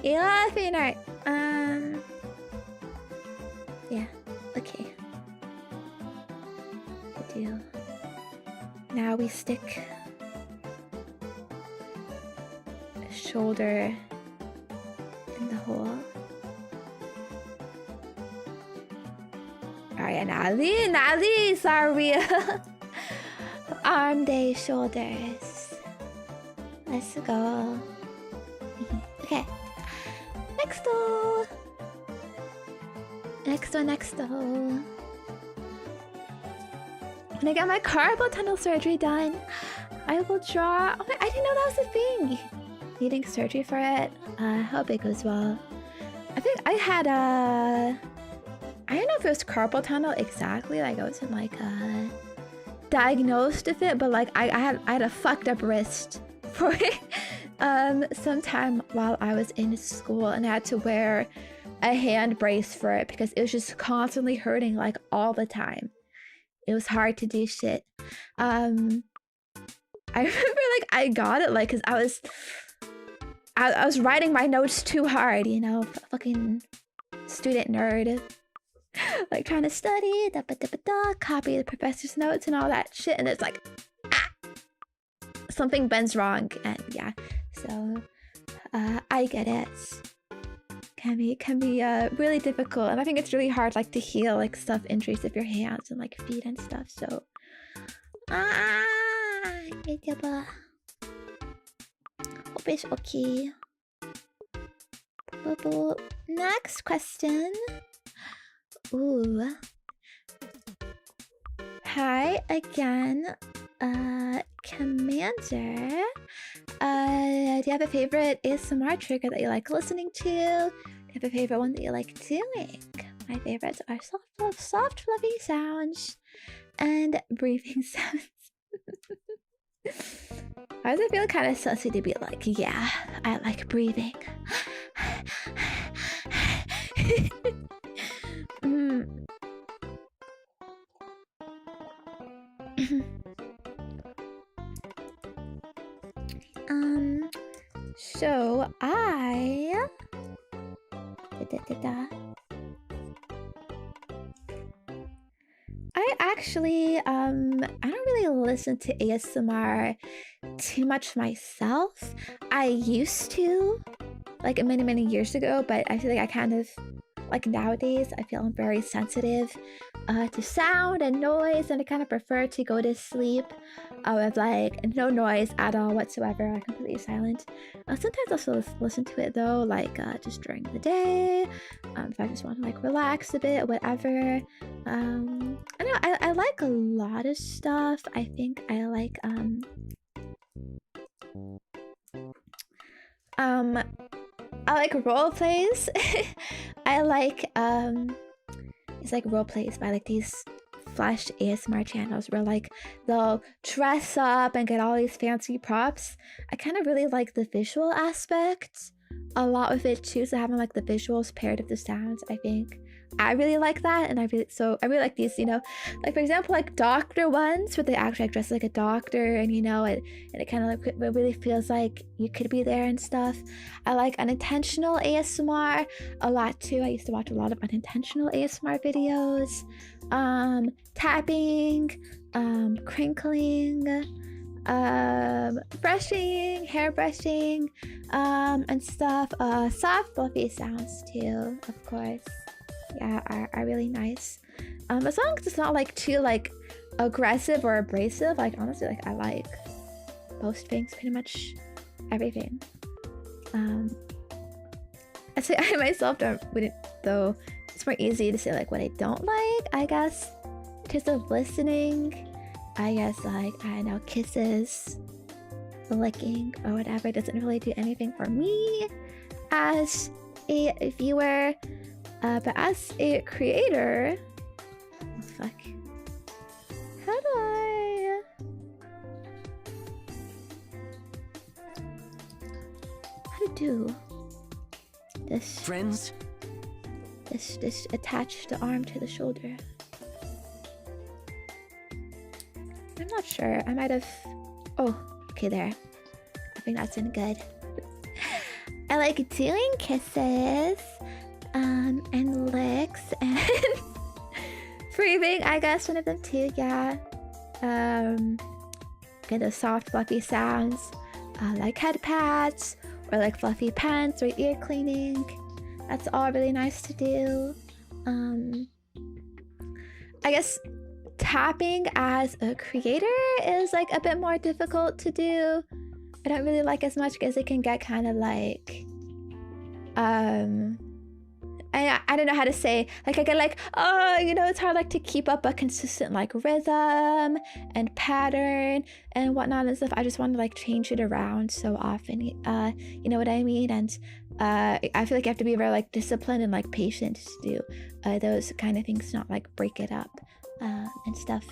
you love fan art. Yeah, okay. I do. Now we stick a shoulder in the hole. Alright, now these are real. Arm day, shoulders. Let's go. Okay. Next door. Next door. When I get my carpal tunnel surgery done, I will draw. Oh, I didn't know that was a thing. Needing surgery for it. Hope it goes well. I think I had a. I don't know if it was carpal tunnel exactly. Like I wasn't like diagnosed with it, but like I had a fucked up wrist for it. Sometime while I was in school, and I had to wear a hand brace for it because it was just constantly hurting like all the time. It was hard to do shit. I remember like I got it like because I was writing my notes too hard, you know, fucking student nerd. Like trying to study, copy the professor's notes and all that shit, and it's like something bends wrong, and yeah, so I get it. Can be really difficult, and I think it's really hard like to heal like stuff injuries of your hands and like feet and stuff. So hope it's okay. Next question. Ooh. Hi again, Commander. Do you have a favorite ASMR trigger that you like listening to? Do you have a favorite one that you like doing? My favorites are soft, fluffy sounds and breathing sounds. Why does it feel kind of sussy to be like, yeah, I like breathing? So I actually I don't really listen to ASMR too much myself. I used to, like many years ago, but I feel like I kind of like nowadays I feel I'm very sensitive to sound and noise, and I kind of prefer to go to sleep with like no noise at all whatsoever, like completely silent. Sometimes I'll still listen to it though, like just during the day, if I just want to like relax a bit, whatever. I know I like a lot of stuff. I think I like I like role plays. I like it's like role plays by like these flash ASMR channels where like they'll dress up and get all these fancy props. I kind of really like the visual aspect a lot with it too, so having like the visuals paired with the sounds, I think I really like that. And I really like these, you know, like for example like doctor ones where they actually like dress like a doctor, and you know it kind of like it really feels like you could be there and stuff. I like unintentional ASMR a lot too. I used to watch a lot of unintentional ASMR videos, tapping, crinkling, brushing, hair brushing, and stuff. Soft fluffy sounds too, of course. Yeah, are really nice. As long as it's not like too like aggressive or abrasive, like honestly like I like most things, pretty much everything. I say I myself wouldn't though. It's more easy to say like what I don't like, I guess. In terms of listening, I guess like I don't know, kisses, licking or whatever doesn't really do anything for me as a viewer. But as a creator, oh, fuck. How do this? Friends? This attach the arm to the shoulder. I'm not sure. I might have. Oh, okay, there. I think that's in good. I like doing kisses. And licks and breathing, I guess one of them too, yeah. Okay, those soft fluffy sounds, like head pads or like fluffy pants or ear cleaning. That's all really nice to do. I guess tapping as a creator is like a bit more difficult to do. I don't really like as much because it can get kind of like I don't know how to say, like I get like, oh, you know, it's hard like to keep up a consistent like rhythm and pattern and whatnot and stuff. I just want to like change it around so often, you know what I mean? And I feel like you have to be very like disciplined and like patient to do those kind of things, not like break it up and stuff.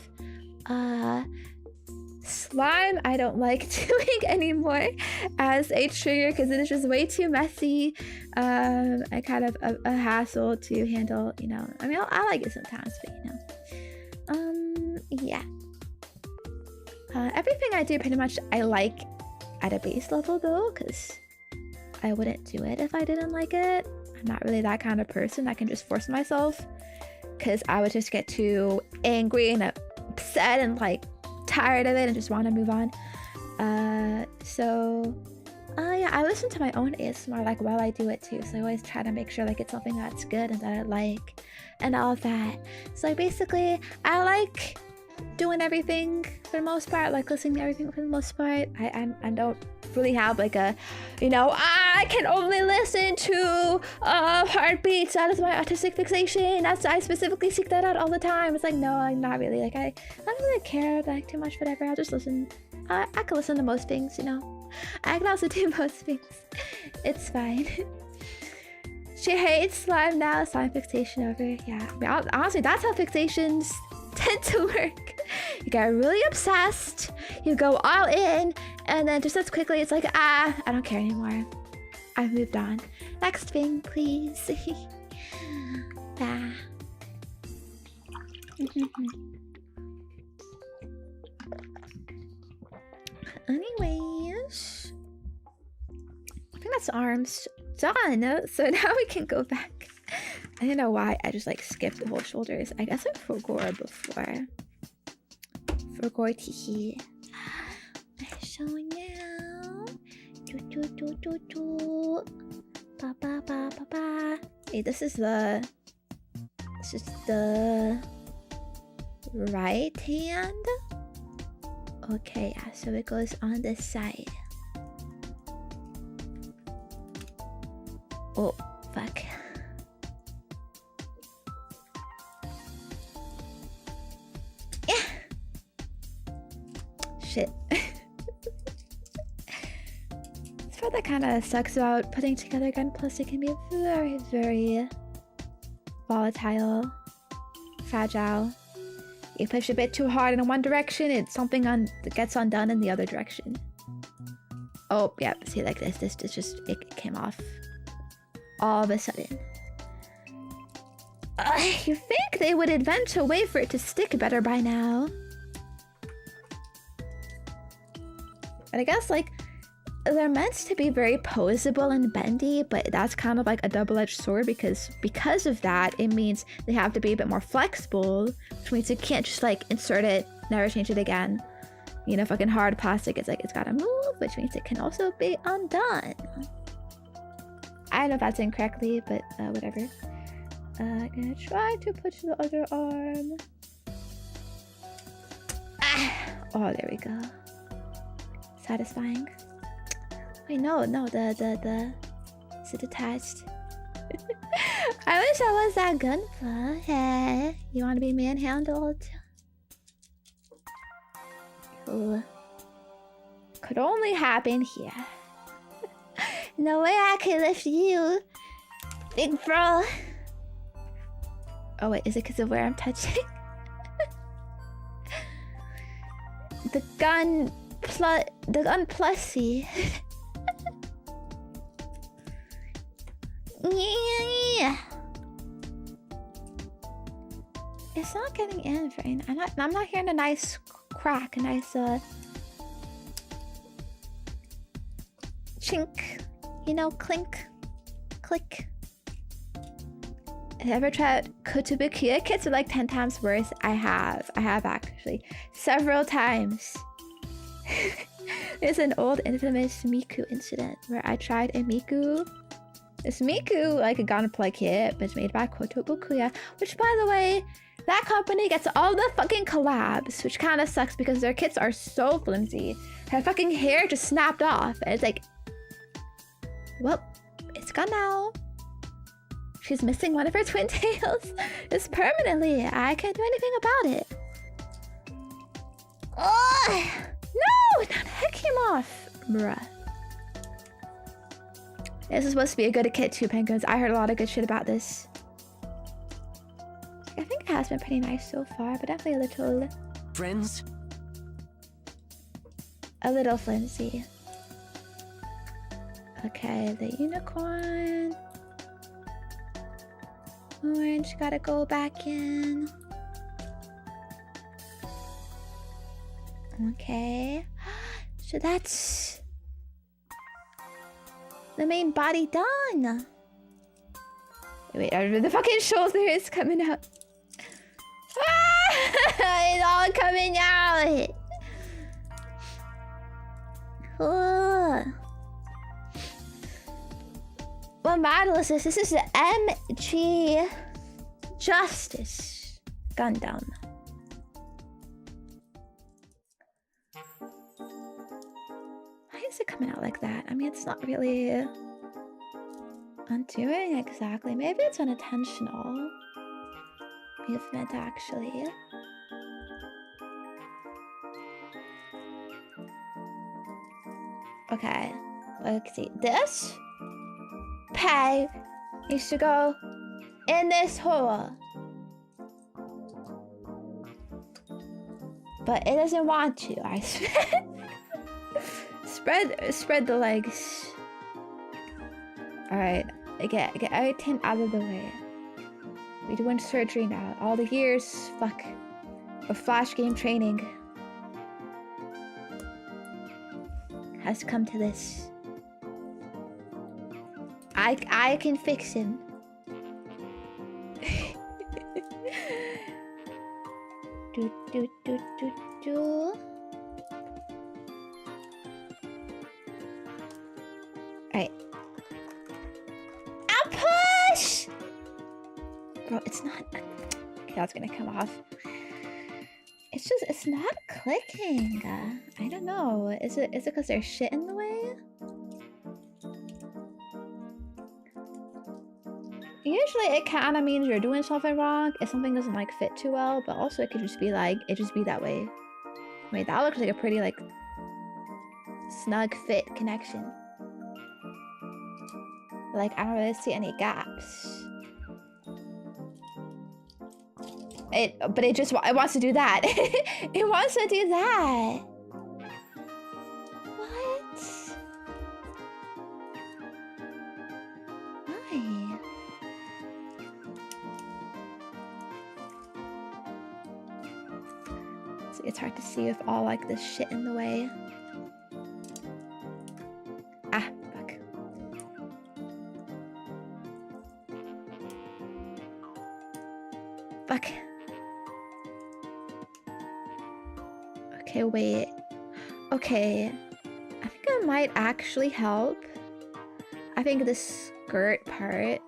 Slime I don't like doing anymore as a trigger because it is just way too messy and kind of a hassle to handle, you know. I mean, I like it sometimes, but you know, yeah. Everything I do pretty much I like at a base level though, because I wouldn't do it if I didn't like it. I'm not really that kind of person that can just force myself, because I would just get too angry and upset and like tired of it and just want to move on. Yeah, I listen to my own ASMR like while I do it too, so I always try to make sure like it's something that's good and that I like and all of that. So like, basically I like doing everything for the most part, like listening to everything for the most part. I don't really have like a, you know, I can only listen to heartbeats, that is my artistic fixation, that's, I specifically seek that out all the time. It's like, no, I'm not really, like I don't really care like too much, whatever. I'll just listen. I can listen to most things, you know. I can also do most things. It's fine. She hates slime now, slime fixation over. Yeah, I mean, honestly, that's how fixations tend to work. You get really obsessed, you go all in, and then just as quickly it's like, I don't care anymore. I've moved on. Next thing, please. Anyways, I think that's arms done. So now we can go back. I don't know why I just like skipped the whole shoulders. I guess I forgot before. Forgot teehee. So now, ba ba ba ba ba. Hey, this is the right hand. Okay, yeah, so it goes on this side. Oh, fuck. Yeah. Shit. This part that kind of sucks about putting together Gunpla. It can be very, very volatile, fragile. You push a bit too hard in one direction, it's something that gets undone in the other direction. Oh, yeah, see, like this just, it came off all of a sudden. You think they would invent a way for it to stick better by now. And I guess, like, they're meant to be very posable and bendy, but that's kind of like a double-edged sword because of that, it means they have to be a bit more flexible, which means you can't just like insert it, never change it again. You know, fucking hard plastic, it's like it's gotta move, which means it can also be undone. I don't know if that's incorrectly, but whatever. I'm gonna try to push the other arm. Oh, there we go. Satisfying. Wait, no, the is it attached? I wish I was that Gunpla. Hey, you want to be manhandled? Ooh. Could only happen here. No way I could lift you, big bro. Oh wait, is it because of where I'm touching? The Gunplusy. Yeah. It's not getting in very. I'm not hearing a nice crack, a nice chink, you know, clink, click. Have you ever tried Kotobukiya? Kits are like 10 times worse. I have actually several times. There's an old infamous Miku incident where I tried a Miku. This Miku, like a Gunpla kit, but it's made by Kotobukiya, which by the way, that company gets all the fucking collabs, which kind of sucks because their kits are so flimsy. Her fucking hair just snapped off. And it's like, well, it's gone now. She's missing one of her twin tails. It's permanently. I can't do anything about it. Oh, no, not heck him off, bruh. This is supposed to be a good kit too, penguins. I heard a lot of good shit about this. I think it has been pretty nice so far, but definitely a little... Friends? A little flimsy. Okay, the unicorn. Orange gotta go back in. Okay. So that's... the main body done. Wait, the fucking shoulder is coming out. Ah! It's all coming out. Ugh. What model is this? This is the MG Justice Gundam. Why is it coming out like that? I mean, it's not really undoing exactly. Maybe it's unintentional movement, actually. Okay, let's see. This peg needs to go in this hole. But it doesn't want to. I spread the legs. Alright, get everything out of the way. We're doing surgery now. All the years, fuck, of flash game training has come to this. I can fix him. do. Alright. I'll push! Bro, it's not... Okay, that's gonna come off. It's not clicking. I don't know. Is it because there's shit in the way? Usually it kind of means you're doing something wrong if something doesn't like fit too well, but also it could just be like, it just be that way. Wait, that looks like a pretty like snug fit connection. Like, I don't really see any gaps. But it wants to do that. It wants to do that. What? Why? It's hard to see with all like this shit in the way. Ah, fuck. Fuck. Okay, wait. Okay. I think it might actually help. I think the skirt part,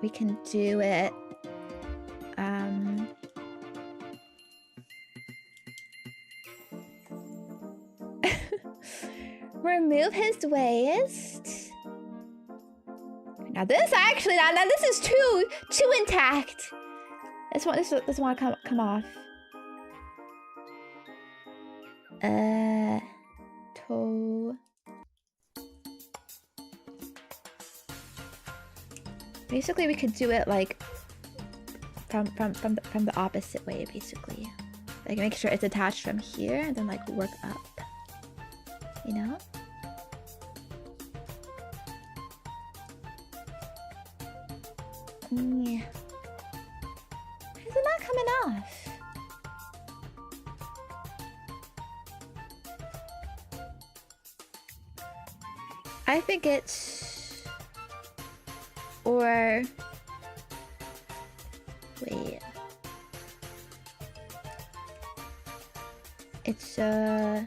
we can do it. Remove his waist. Now this actually, now this is too intact. This one to come off. Toe. Basically, we could do it like from the opposite way. Basically, like make sure it's attached from here, and then like work up. You know. Yeah. Is it not coming off? I think it's... Or... Wait. It's yeah,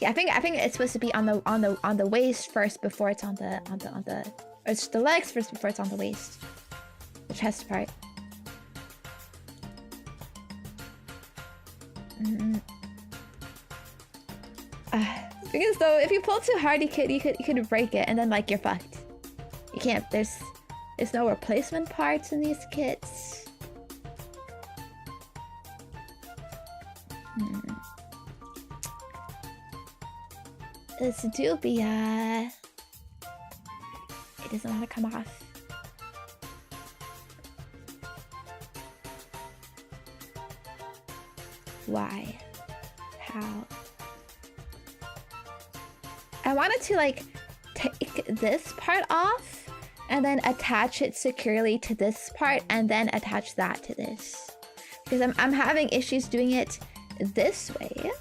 I think it's supposed to be on the waist first before it's on the it's the legs first before it's on the waist. The chest part. Because though, if you pull too hard, you could break it, and then like you're fucked. You can't. There's no replacement parts in these kits. This dubia. It doesn't want to come off. Why? How? I wanted to like take this part off and then attach it securely to this part and then attach that to this. Because I'm having issues doing it this way.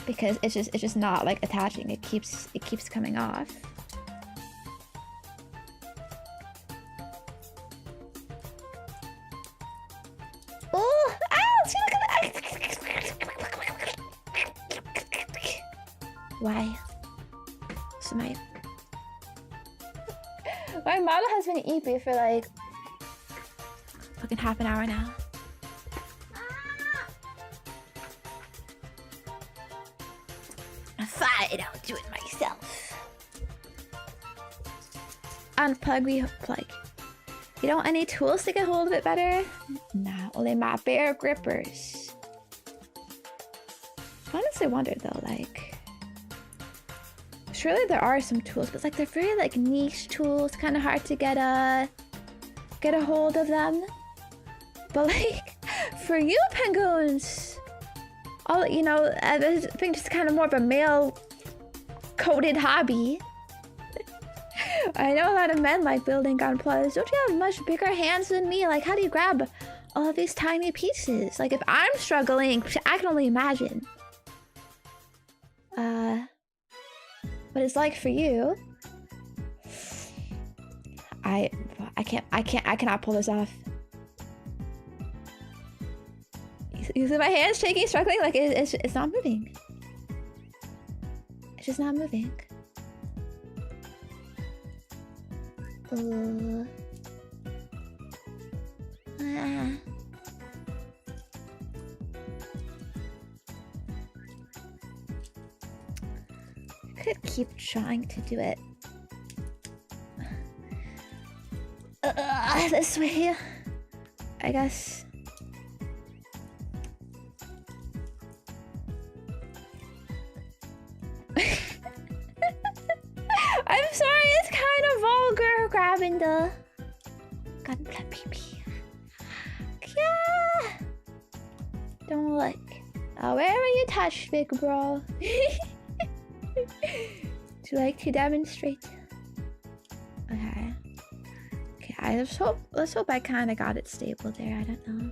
Because it's just not like attaching. It keeps coming off. Oh, ouch! Look at that! Why? So my model has been EP for like fucking half an hour now. Fine, I'll do it myself. Unplug, replug. You don't want any tools to get hold of it better? Nah, only my bare grippers. I honestly wonder though, like, surely there are some tools, but it's like they're very like niche tools, kind of hard to get a hold of them. But like, for you penguins, all you know, I think it's kind of more of a male-coded hobby. I know a lot of men like building Gunplas. Don't you have much bigger hands than me? Like, how do you grab all of these tiny pieces? Like, if I'm struggling, I can only imagine. What it's like for you. I cannot pull this off. You see my hands shaking, struggling? Like, it's not moving. It's just not moving. I could keep trying to do it. This way, I guess. I'm sorry, it's kind of vulgar grabbing the Gunpla pee-pee. Yeah. Don't look. Wherever you touch, big bro. Do you like to demonstrate? Okay. Okay, let's hope I kind of got it stable there. I don't know.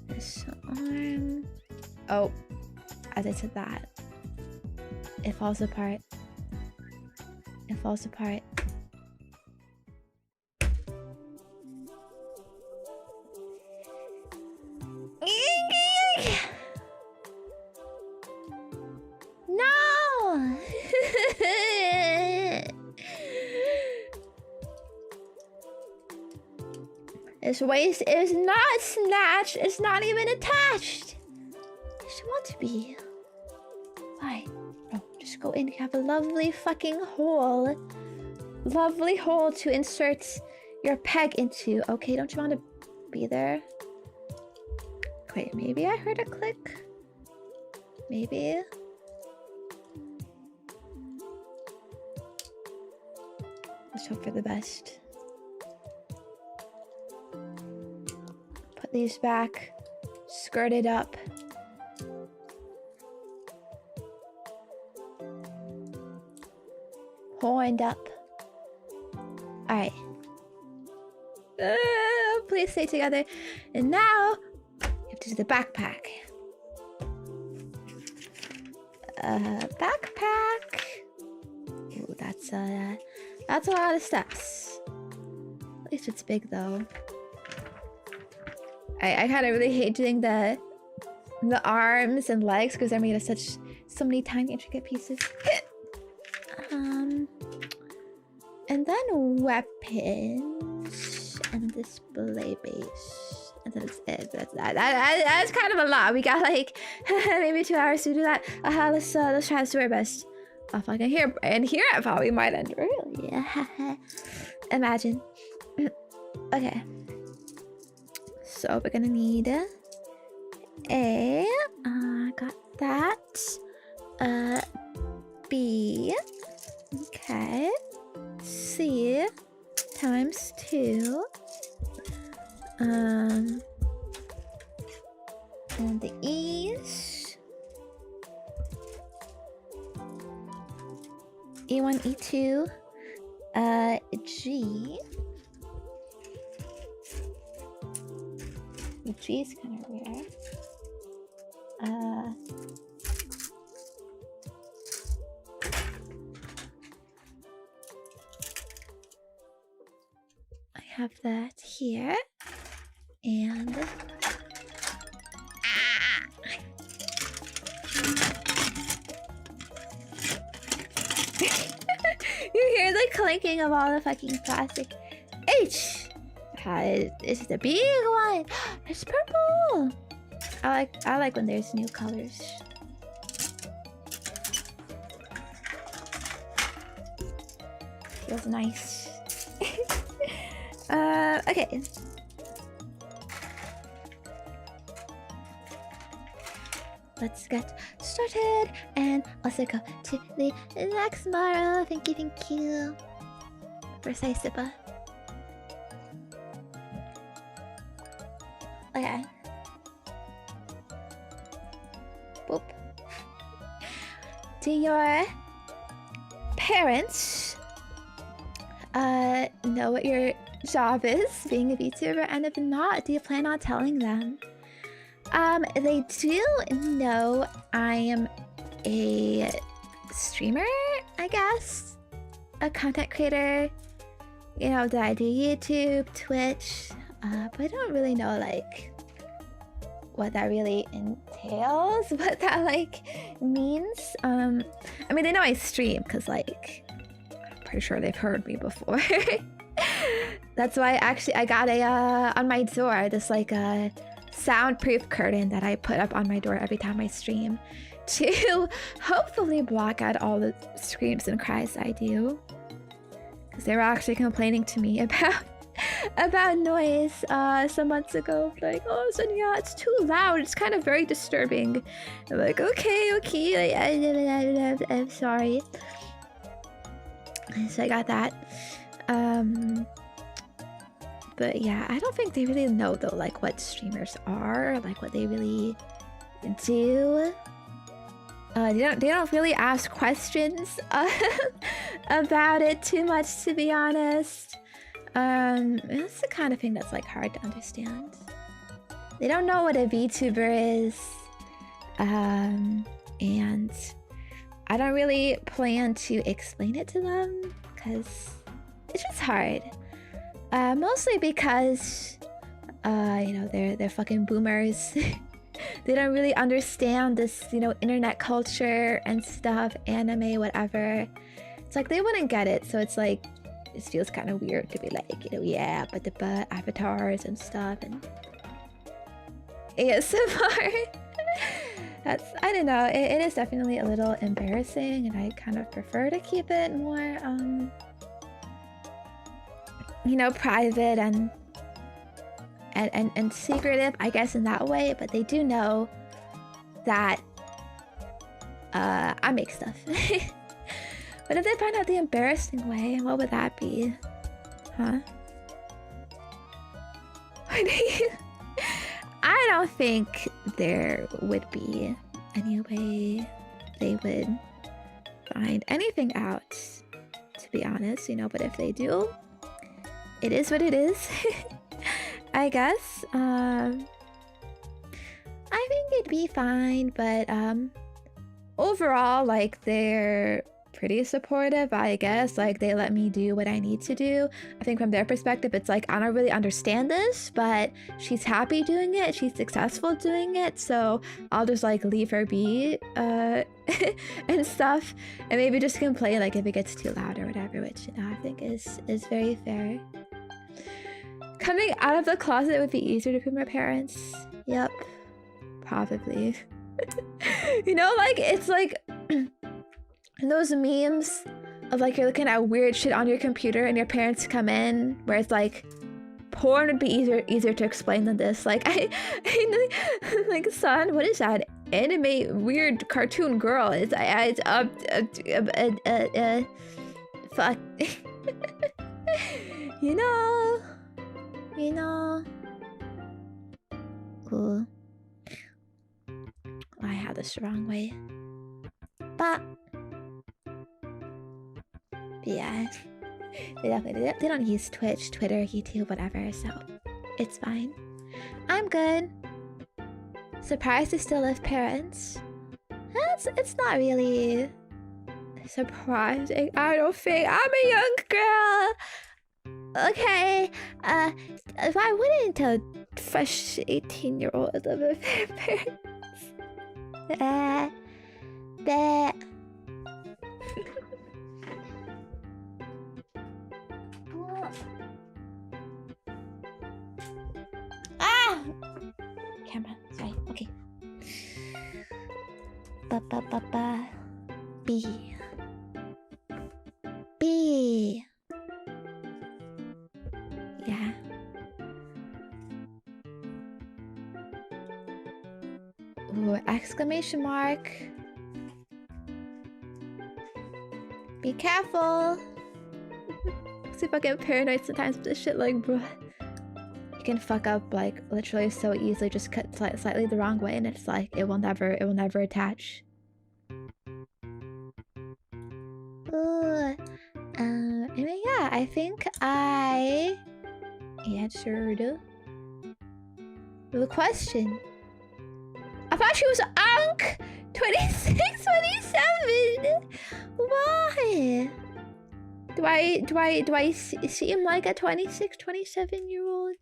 This arm. Oh, as I said that. It falls apart. It falls apart. No! This waist is not snatched. It's not even attached. It should want to be. Why? Oh, just go in. You have a lovely fucking hole. Lovely hole to insert your peg into. Okay, don't you want to be there? Wait, maybe I heard a click? Maybe? Let's hope for the best. Put these back. Skirt it up. Horned up. Alright. Please stay together. And now, you have to do the backpack. Backpack. Ooh, that's a lot of steps. At least it's big though. I kind of really hate doing the arms and legs because they're made of so many tiny intricate pieces. And then weapons and display base. And that's it. That's kind of a lot. We got like maybe 2 hours to do that. Let's try to do our best. Oh fuck, and here I probably might end early. Yeah. Imagine. Okay. So we're gonna need A. Got that. B. Okay. C times 2. And the E's. E1, E2. G. G is kind of rare. I have that here, and you hear the clinking of all the fucking plastic. H. It's the big one. It's purple. I like when there's new colors. Feels nice. Okay. Let's get started and also go to the next maro. Thank you. Precise Sippa. Okay. Boop. Do your parents know what your job is being a VTuber, and if not, do you plan on telling them? They do know I am a streamer, I guess, a content creator, you know, that I do YouTube, Twitch, but I don't really know like what that really entails, what that like means. I mean, they know I stream because like I'm pretty sure they've heard me before. That's why actually I got a on my door this like a soundproof curtain that I put up on my door every time I stream to hopefully block out all the screams and cries I do, because they were actually complaining to me about noise some months ago, like, oh Zenya, it's too loud, it's kind of very disturbing. I'm like, okay, I'm sorry. So I got that. But yeah, I don't think they really know though, like what streamers are, like what they really do. They don't really ask questions about it too much, to be honest. It's the kind of thing that's like hard to understand. They don't know what a VTuber is, and I don't really plan to explain it to them because it's just hard. Mostly because, you know, they're fucking boomers. They don't really understand this, you know, internet culture and stuff, anime, whatever. It's like they wouldn't get it, so it's like it feels kind of weird to be like, you know, yeah, but the avatars and stuff and ASMR. That's, I don't know, it is definitely a little embarrassing, and I kind of prefer to keep it more, you know, private and secretive, I guess, in that way. But they do know that I make stuff. But if they find out the embarrassing way, what would that be? Huh? I don't think there would be any way they would find anything out, to be honest, you know. But if they do, it is what it is. I guess. I think it'd be fine, but overall, like, they're pretty supportive, I guess. Like, they let me do what I need to do. I think from their perspective, it's like, I don't really understand this, but she's happy doing it. She's successful doing it. So I'll just like leave her be and stuff. And maybe just complain like if it gets too loud or whatever, which, you know, I think is very fair. Coming out of the closet would be easier to my parents. Yep. Probably. You know, like, it's like those memes of like you're looking at weird shit on your computer and your parents come in, where it's like porn would be easier to explain than this. Like I like, son, what is that anime weird cartoon girl? It's fuck. you know. Cool. I had this the wrong way. But yeah, they don't use Twitch, Twitter, YouTube, whatever, so it's fine. I'm good. Surprised to still live parents. It's not really surprising. I don't think. I'm a young girl. Okay, if I went into a fresh 18-year-old live with their parents. Ah! Camera, sorry, okay. B. Yeah. Ooh, exclamation mark. Be careful. See if I get paranoid sometimes with this shit, like, bro. You can fuck up like literally so easily, just cut slightly the wrong way and it's like it will never attach. Ooh. Anyway, yeah, I think I answered the question. I thought she was Ankh 26, 27. Why? Do I seem like a 26, 27-year-old?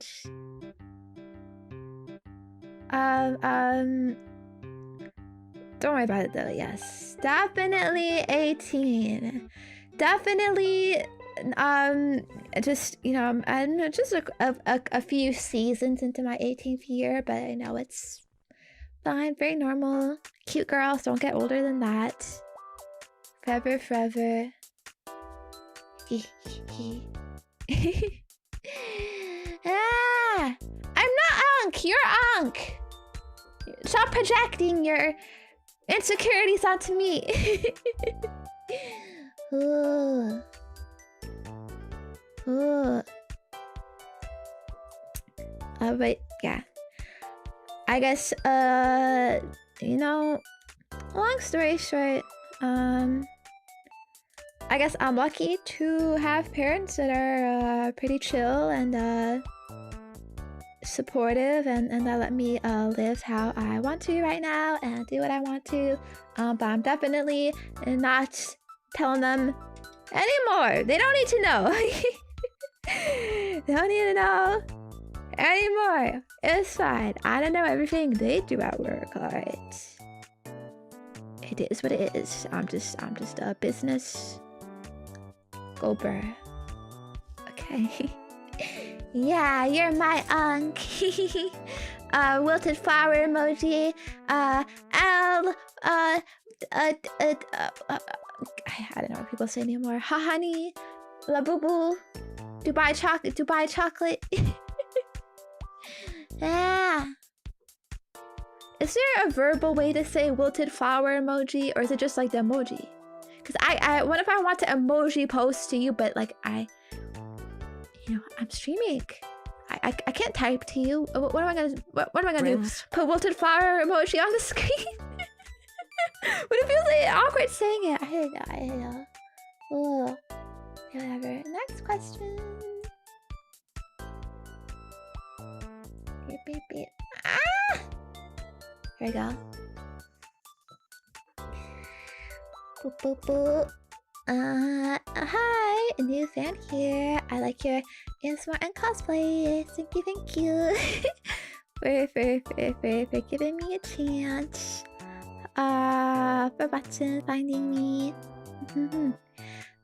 Don't worry about it though. Yes, definitely 18. Definitely. Just, you know, I'm just a few seasons into my 18th year, but I know it's fine, very normal. Cute girls don't get older than that. Forever. Ah, I'm not Ankh, you're Ankh. Stop projecting your insecurities onto me. Ooh. But yeah, I guess you know, long story short, I guess I'm lucky to have parents that are pretty chill and supportive and that let me live how I want to right now and do what I want to. But I'm definitely not telling them anymore. They don't need to know. They don't need to know anymore. It's fine. I don't know everything they do at work. Alright. It is what it is. I'm just a business gober. Okay. Yeah, you're my Ankh. Wilted flower emoji. I don't know what people say anymore. Ha honey. La boo boo. Dubai chocolate. Yeah. Is there a verbal way to say wilted flower emoji, or is it just like the emoji? Because what if I want to emoji post to you, but like you know, I'm streaming. I can't type to you. What am I gonna do? Put wilted flower emoji on the screen? But it feels like awkward saying it. I don't know. Oh, whatever. Next question. Beep. Ah! Here we go. Boop. Hi, a new fan here. I like your ASMR and cosplay. Thank you, thank you. for giving me a chance. For watching, finding me.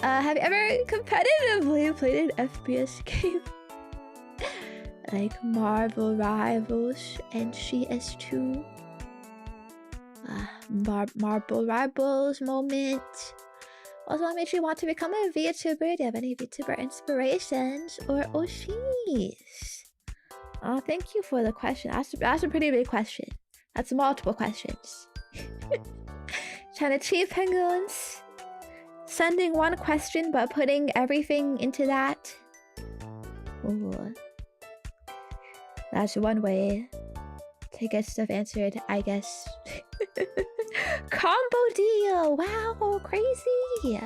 Have you ever competitively played an FPS game? Like Marvel Rivals and CS2? Marble Rivals moment. Also, what made you want to become a VTuber? Do you have any VTuber inspirations or OCs? Oh, thank you for the question. That's a pretty big question. That's multiple questions. Trying to cheat penguins. Sending one question but putting everything into that. Ooh. That's one way to get stuff answered, I guess. Combo deal! Wow, crazy!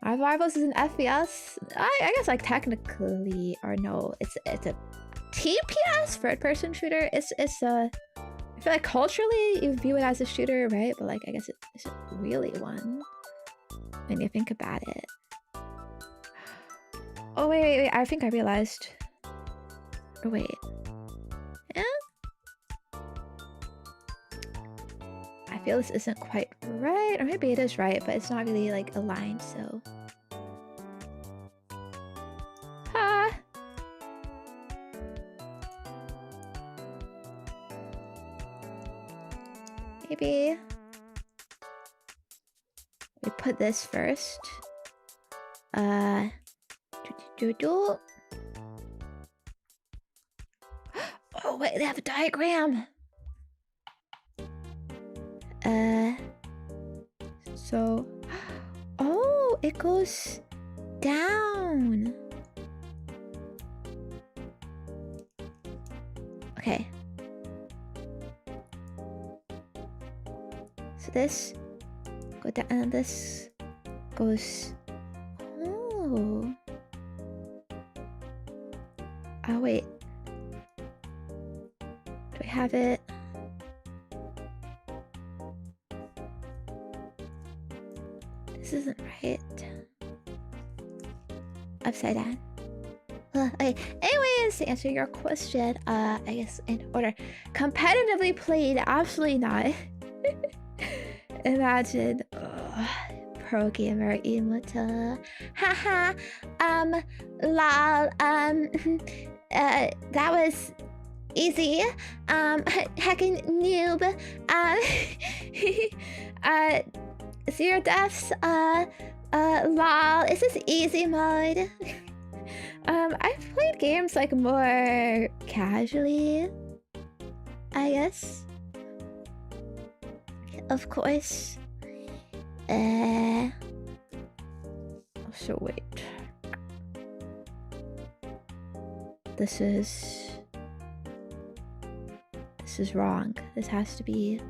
Our Rivals is an FPS? I guess like technically, or no, it's a TPS, third-person shooter. It's a... I feel like culturally you view it as a shooter, right? But like I guess it isn't really one when you think about it. Oh wait, I think I realized. Oh wait. Yeah? I feel this isn't quite right, or maybe it is right, but it's not really like aligned, so. Ha! Maybe we put this first. Oh wait, they have a diagram. So, oh, it goes down. Okay. So this go down, and this goes. Oh. Oh wait. Do we have it? This isn't right. Upside down. Okay. Anyways, to answer your question, I guess in order. Competitively played, absolutely not. Imagine. Pro gamer emote. Haha. Lol. That was easy. Heckin' noob. 0 deaths. Lol. Is this easy mode? I've played games like more casually, I guess. Of course. So wait. This is wrong. This has to be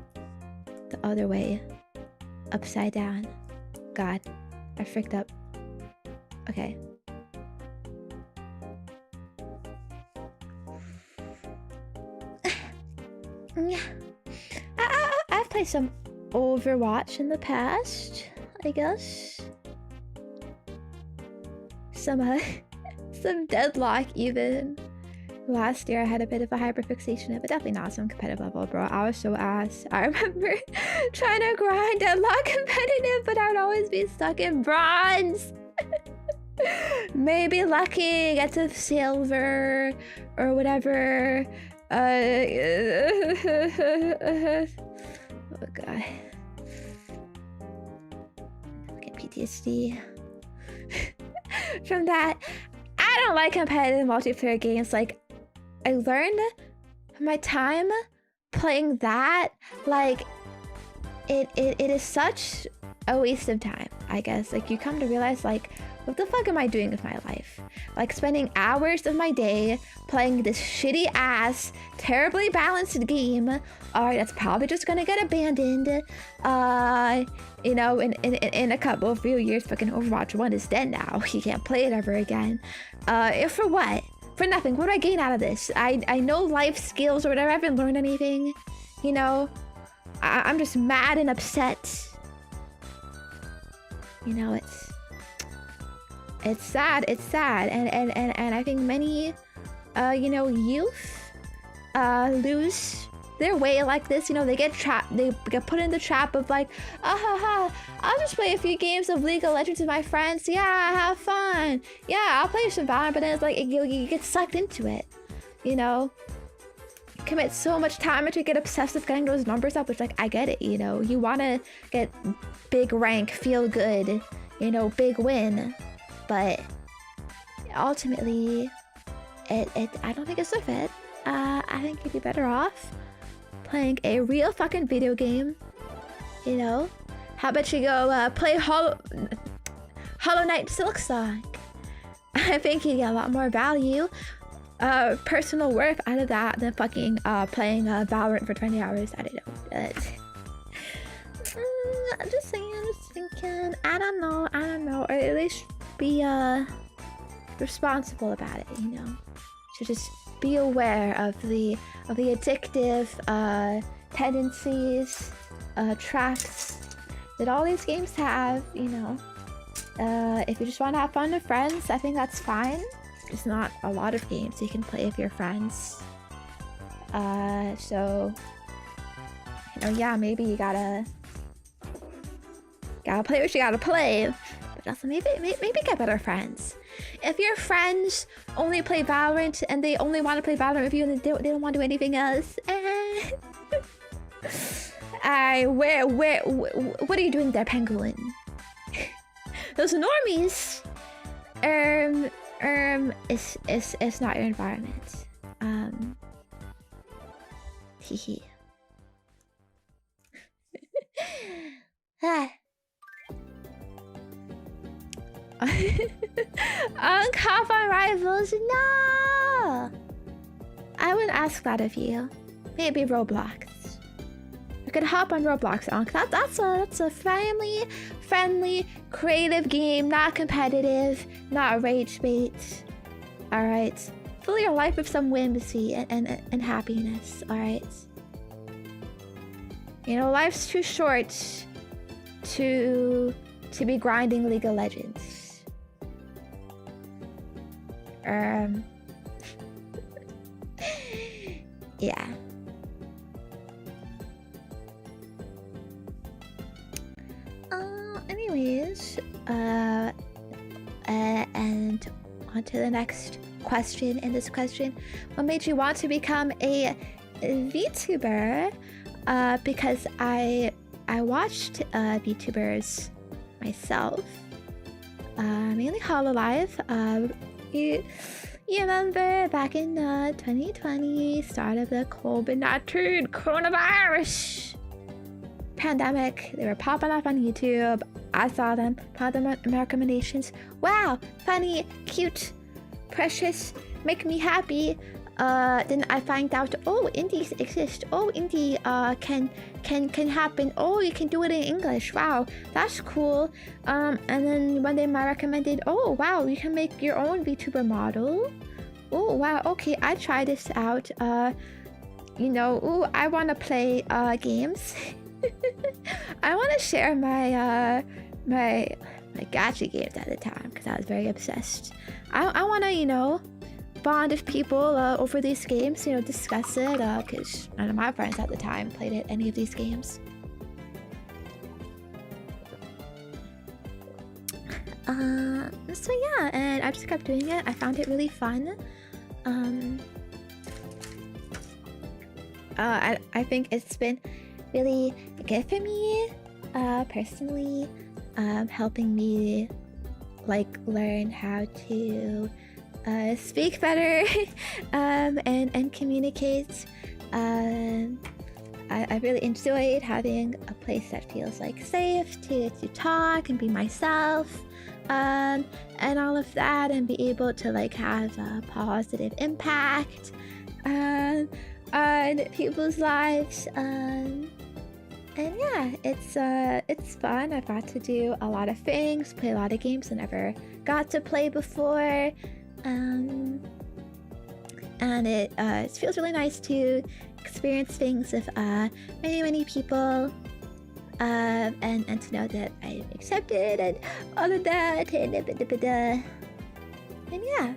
the other way. Upside down. God, I fricked up. Okay. I've played some Overwatch in the past, I guess. Some Deadlock even. Last year I had a bit of a hyperfixation, but definitely not some competitive level, bro. I was so ass. I remember trying to grind Deadlock competitive, but I would always be stuck in bronze. Maybe lucky, get to silver or whatever. Oh god. Get PTSD from that. I don't like competitive multiplayer games. Like, I learned from my time playing that, like, it is such a waste of time, I guess. Like, you come to realize, like, what the fuck am I doing with my life? Like, spending hours of my day playing this shitty ass, terribly balanced game. Alright, that's probably just gonna get abandoned. You know, in a few years, fucking Overwatch 1 is dead now. You can't play it ever again. For what? For nothing. What do I gain out of this? I know life skills or whatever. I haven't learned anything. You know? I'm just mad and upset. You know, it's sad. It's sad, and I think many, you know, youth, lose their way like this. You know, they get trapped. They get put in the trap of like, I'll just play a few games of League of Legends with my friends. Yeah, have fun. Yeah, I'll play some Valorant. But then it's like you get sucked into it. You know, commit so much time to get obsessed with getting those numbers up. Which, like, I get it. You know, you want to get big rank, feel good. You know, big win. But ultimately, I don't think it's worth it. I think you'd be better off playing a real fucking video game. You know? How about you go play Hollow Knight Silksong? I think you'd get a lot more value, personal worth out of that than fucking playing Valorant for 20 hours. I don't know. I'm just saying, I'm just thinking, I don't know. Or at least be responsible about it, you know? So just be aware of the addictive tendencies, traps that all these games have, you know. If you just want to have fun with friends, I think that's fine. There's not a lot of games you can play with your friends. So, you know, yeah, maybe you gotta play what you gotta play. But also maybe get better friends. If your friends only play Valorant and they only want to play Valorant with you and they don't want to do anything else, what are you doing there, Penguin? Those normies, it's not your environment. Hehe. Uncop on rivals? No! I wouldn't ask that of you. Maybe Roblox. I could hop on Roblox, Unc. That's a family-friendly, creative game, not competitive, not rage bait. Alright. Fill your life with some whimsy and happiness, alright? You know, life's too short to be grinding League of Legends. Yeah. Anyways, and on to the next question. In this question, what made you want to become a VTuber? Because I watched VTubers myself, mainly Hololive. You remember back in 2020, start of the COVID-19 coronavirus pandemic, they were popping up on YouTube. I saw them, found them on my recommendations. Wow, funny, cute, precious, make me happy. Then I find out, oh, indies exist. Oh, indie can happen. Oh, you can do it in English. Wow, that's cool. And then one day I recommended, oh wow, you can make your own VTuber model. Oh wow, okay, I try this out. You know, ooh, I want to play games. I want to share my my gacha games at the time because I was very obsessed. I want to, you know, bond with people over these games, you know, discuss it, because none of my friends at the time played any of these games. So yeah, and I just kept doing it. I found it really fun. I think it's been really good for me, personally, helping me like learn how to speak better and communicate. I really enjoyed having a place that feels like safe to talk and be myself, and all of that, and be able to like have a positive impact on people's lives. And yeah, it's fun. I've got to do a lot of things, play a lot of games I never got to play before. And it feels really nice to experience things with many people, and to know that I accepted and all of that and yeah.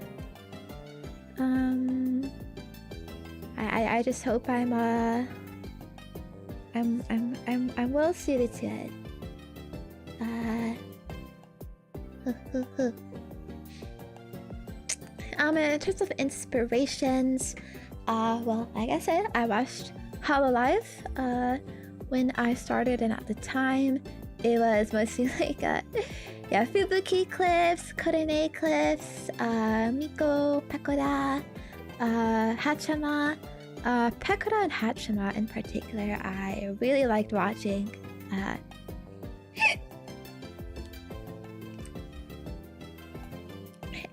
I just hope I'm well suited to it. In terms of inspirations, well, like I said, I watched Hololive when I started, and at the time, it was mostly like yeah, Fubuki clips, Korene clips, Miko, Pekora, Hachama. Pekora and Hachama in particular, I really liked watching.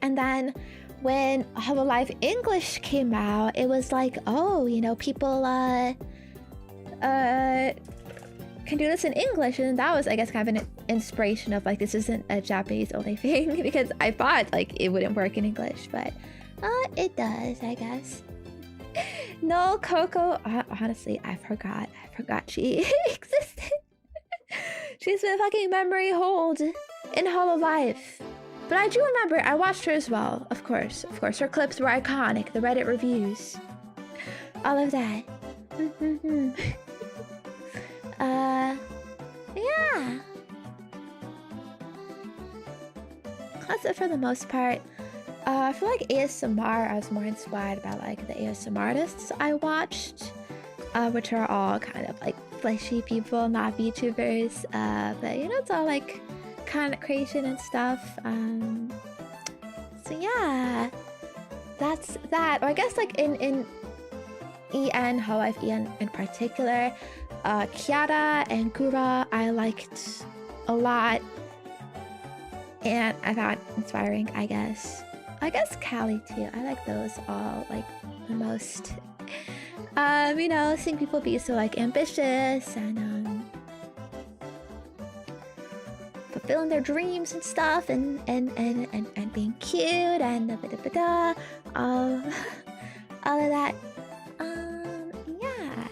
And then when Hololive English came out, it was like, oh, you know, people can do this in English, and that was, I guess, kind of an inspiration of like, this isn't a Japanese only thing, because I thought like it wouldn't work in English, but it does, I guess. No, Coco, honestly, I forgot she existed. She's been fucking memory hold in Hololive. But I do remember, I watched her as well, of course. Her clips were iconic, the Reddit reviews. All of that. Yeah. That's it for the most part. I feel like ASMR, I was more inspired by like the ASMR artists I watched, which are all kind of like fleshy people, not VTubers, but you know, it's all like content creation and stuff. So yeah, that's that. Or I guess like in EN, Hololive EN in particular, Kiara and Gura I liked a lot, and I found inspiring, I guess. I guess Callie too. I like those all like the most. You know, seeing people be so like ambitious and fulfilling their dreams and stuff, and being cute and all of that. Yeah.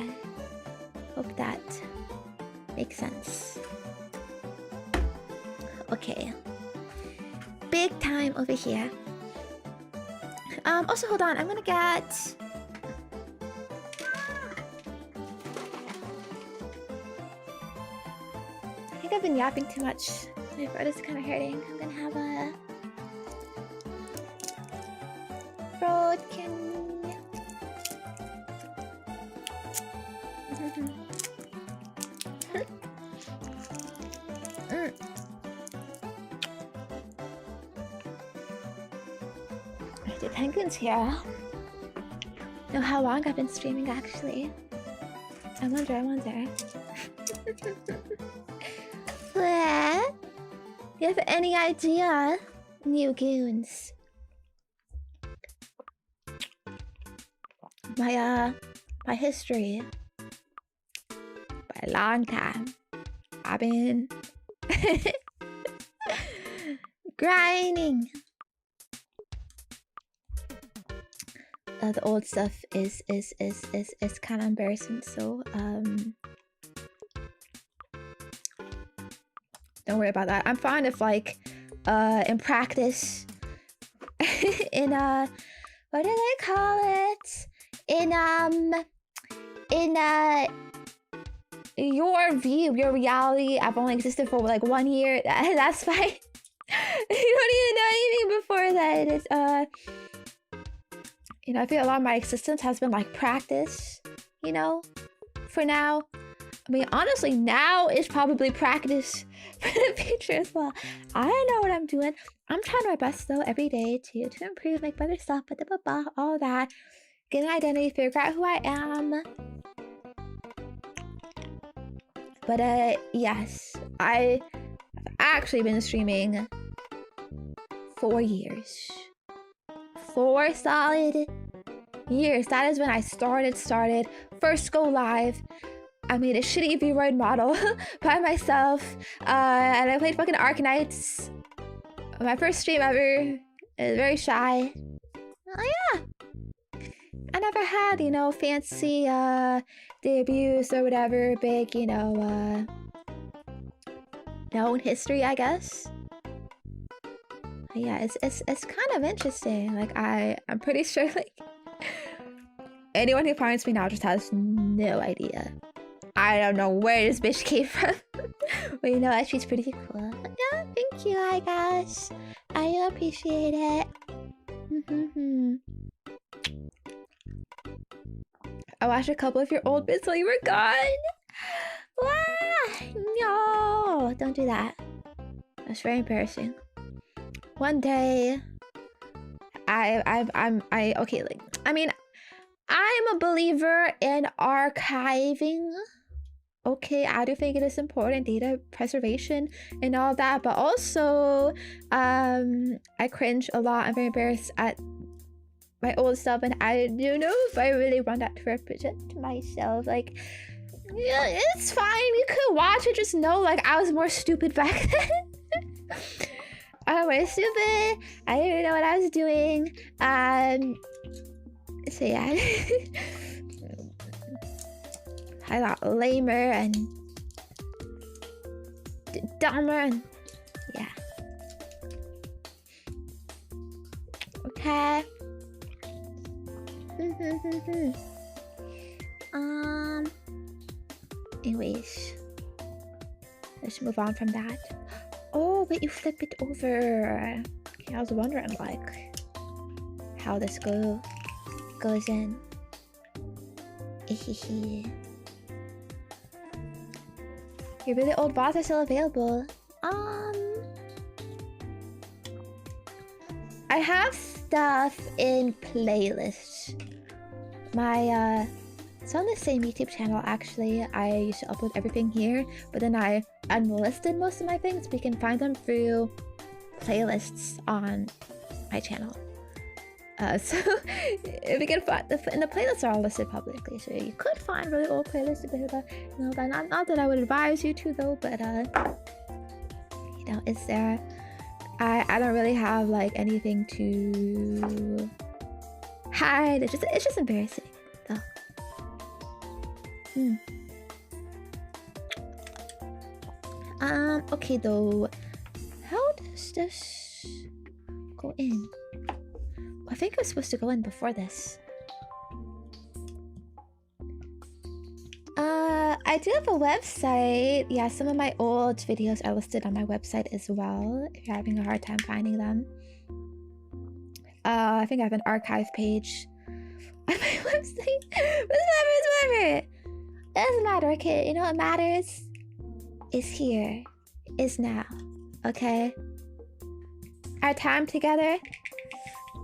Hope that makes sense. Okay. Big time over here. Also, hold on. I'm gonna get... I think I've been yapping too much. My throat is kind of hurting. I'm gonna have a... throat candy. The penguins here. Know how long I've been streaming actually. I wonder. What? You have any idea, new goons? My history. For a long time, I've been grinding. The old stuff is kind of embarrassing, so don't worry about that. I'm fine if like in practice in what do they call it? In your view, your reality, I've only existed for like 1 year. That's fine. You don't even know anything before that. It's you know, I feel a lot of my existence has been like practice, you know, for now. I mean, honestly, now is probably practice for the future as well. I know what I'm doing. I'm trying my best though every day to improve, make better stuff, all that. Get an identity, figure out who I am. But yes, I've actually been streaming 4 years. 4 solid years. That is when I started. First go live. I made a shitty V-Roid model by myself. And I played fucking Arknights. My first stream ever. I was very shy. Oh yeah. I never had, you know, fancy debuts or whatever. Big, you know, known history, I guess. But yeah, it's kind of interesting. Like I'm pretty sure like anyone who finds me now just has no idea. I don't know where this bitch came from. But you know what? She's pretty cool. Yeah, thank you, I guess. I appreciate it. I watched a couple of your old bits while you were gone. No, don't do that. That's very embarrassing. One day, okay, like, I mean, I'm a believer in archiving. Okay, I do think it is important, data preservation and all that, but also, I cringe a lot. I'm very embarrassed at my old stuff, and I don't know if I really want that to represent myself. Like, yeah, it's fine. You could watch it, just know, like, I was more stupid back then. I was stupid. I didn't know what I was doing. So yeah. I got lamer and dumber and yeah. Okay. Anyways, let's move on from that. Oh, but you flip it over. Okay, I was wondering like how this goes in. Your really old bots are still available. I have stuff in playlists. My it's on the same YouTube channel actually. I used to upload everything here, but then I unlisted most of my things. We can find them through playlists on my channel. So if you can find and the playlists are all listed publicly, so you could find really old playlists. You know, not that I would advise you to though, but you know, it's there. I don't really have like anything to hide. It's just embarrassing though. Okay though, how does this go in? I think it was supposed to go in before this. I do have a website. Yeah, some of my old videos are listed on my website as well, if you're having a hard time finding them. I think I have an archive page on my website. Whatever. It doesn't matter, okay? You know what matters? Is here. Is now. Okay? Our time together?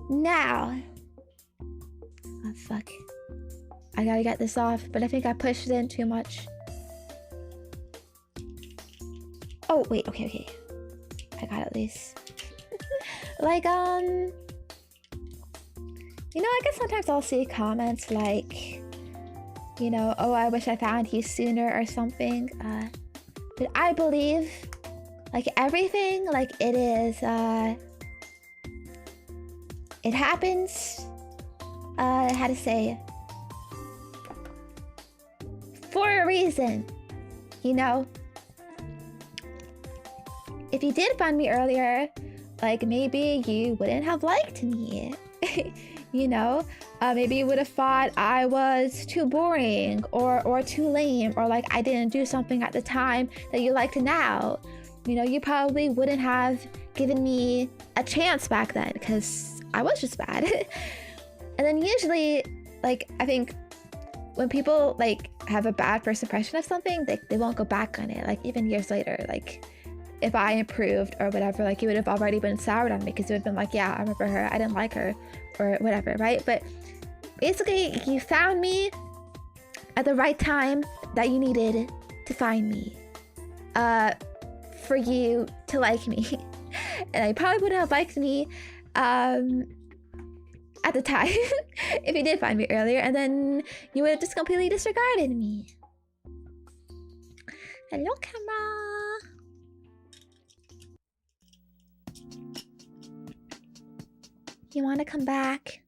Now. Oh, fuck. I gotta get this off, but I think I pushed it in too much. Oh, wait, okay. I got it at least. Like, you know, I guess sometimes I'll see comments like, you know, oh, I wish I found you sooner or something. But I believe, like, everything, like, it is, it happens, how to say, for a reason, you know? If you did find me earlier, like, maybe you wouldn't have liked me, you know? Maybe you would have thought I was too boring or too lame, or like I didn't do something at the time that you liked now. You know, you probably wouldn't have given me a chance back then because I was just bad. And then usually, like, I think when people like have a bad first impression of something, they won't go back on it. Like even years later, like if I improved or whatever, like you would have already been soured on me because you would have been like, yeah, I remember her, I didn't like her or whatever, right? But basically you found me at the right time that you needed to find me, for you to like me. And I probably wouldn't have liked me at the time if you did find me earlier, and then you would have just completely disregarded me. Hello, camera. You want to come back?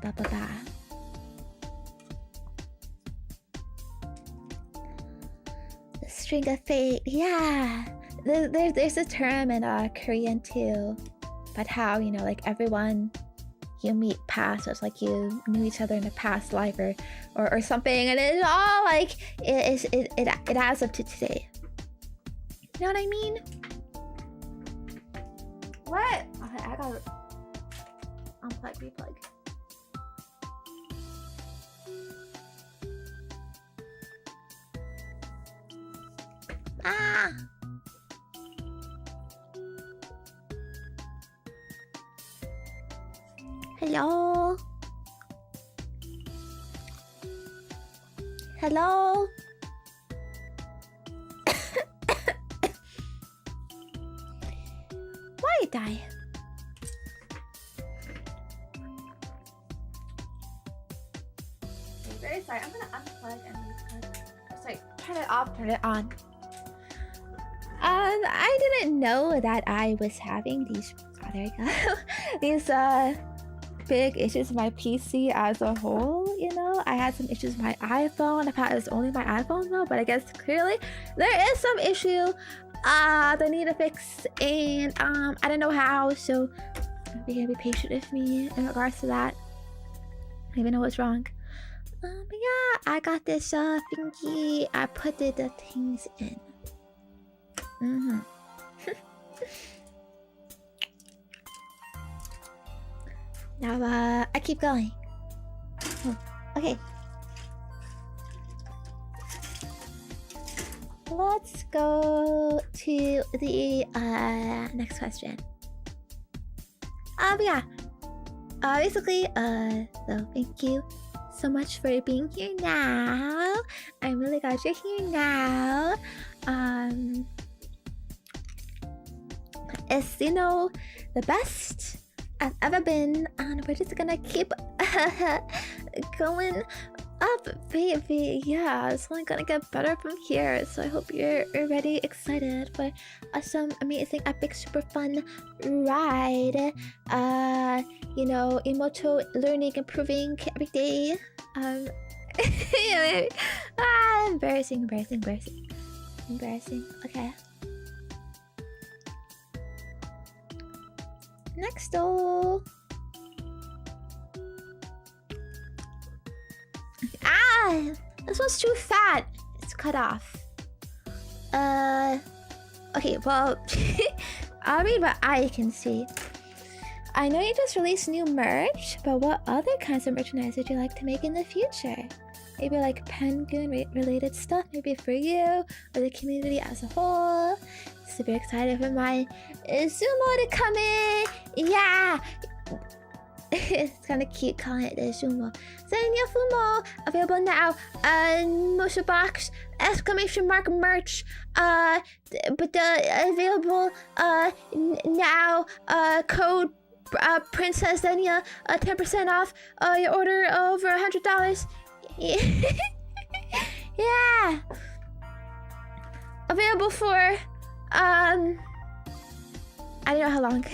Ba ba ba ba. The string of fate. Yeah. There's a term in Korean too. But how, you know, like everyone you meet past, it's like you knew each other in a past life or something, and it's all like it adds up to today. You know what I mean? What? Okay, I gotta unplug, replug. Ah! Hello? Hello? Why did I? I'm very sorry. I'm gonna unplug and replug. Sorry, turn it off, turn it on. I didn't know that I was having these. Oh, there you go. These big issues with my PC as a whole. You know, I had some issues with my iPhone. I thought it was only my iPhone though, but I guess clearly there is some issue that need to fix, and I don't know how. So be patient with me in regards to that. I don't even know what's wrong. But yeah, I got this thingy. I put the things in. Now I keep going. Oh, okay. Let's go to the next question. Yeah. Basically, so thank you so much for being here now. I'm really glad you're here now. It's, you know, the best I've ever been, and we're just gonna keep going up, baby. Yeah, it's only gonna get better from here. So I hope you're ready, excited for some amazing, epic, super fun ride. You know, emoto learning, improving every day. Embarrassing. Okay. Next though. This one's too fat. It's cut off. Okay, well, I'll read what I can see. I know you just released new merch, but what other kinds of merchandise would you like to make in the future? Maybe like penguin related stuff, maybe for you or the community as a whole. Super excited for my Zumo to come in. Yeah. It's kind of cute calling it the Zumo. Zenya Fumo available now. Motion box exclamation mark merch. But available now. Code Princess Zenya 10% off your order over $100. Yeah. Available for I don't know how long.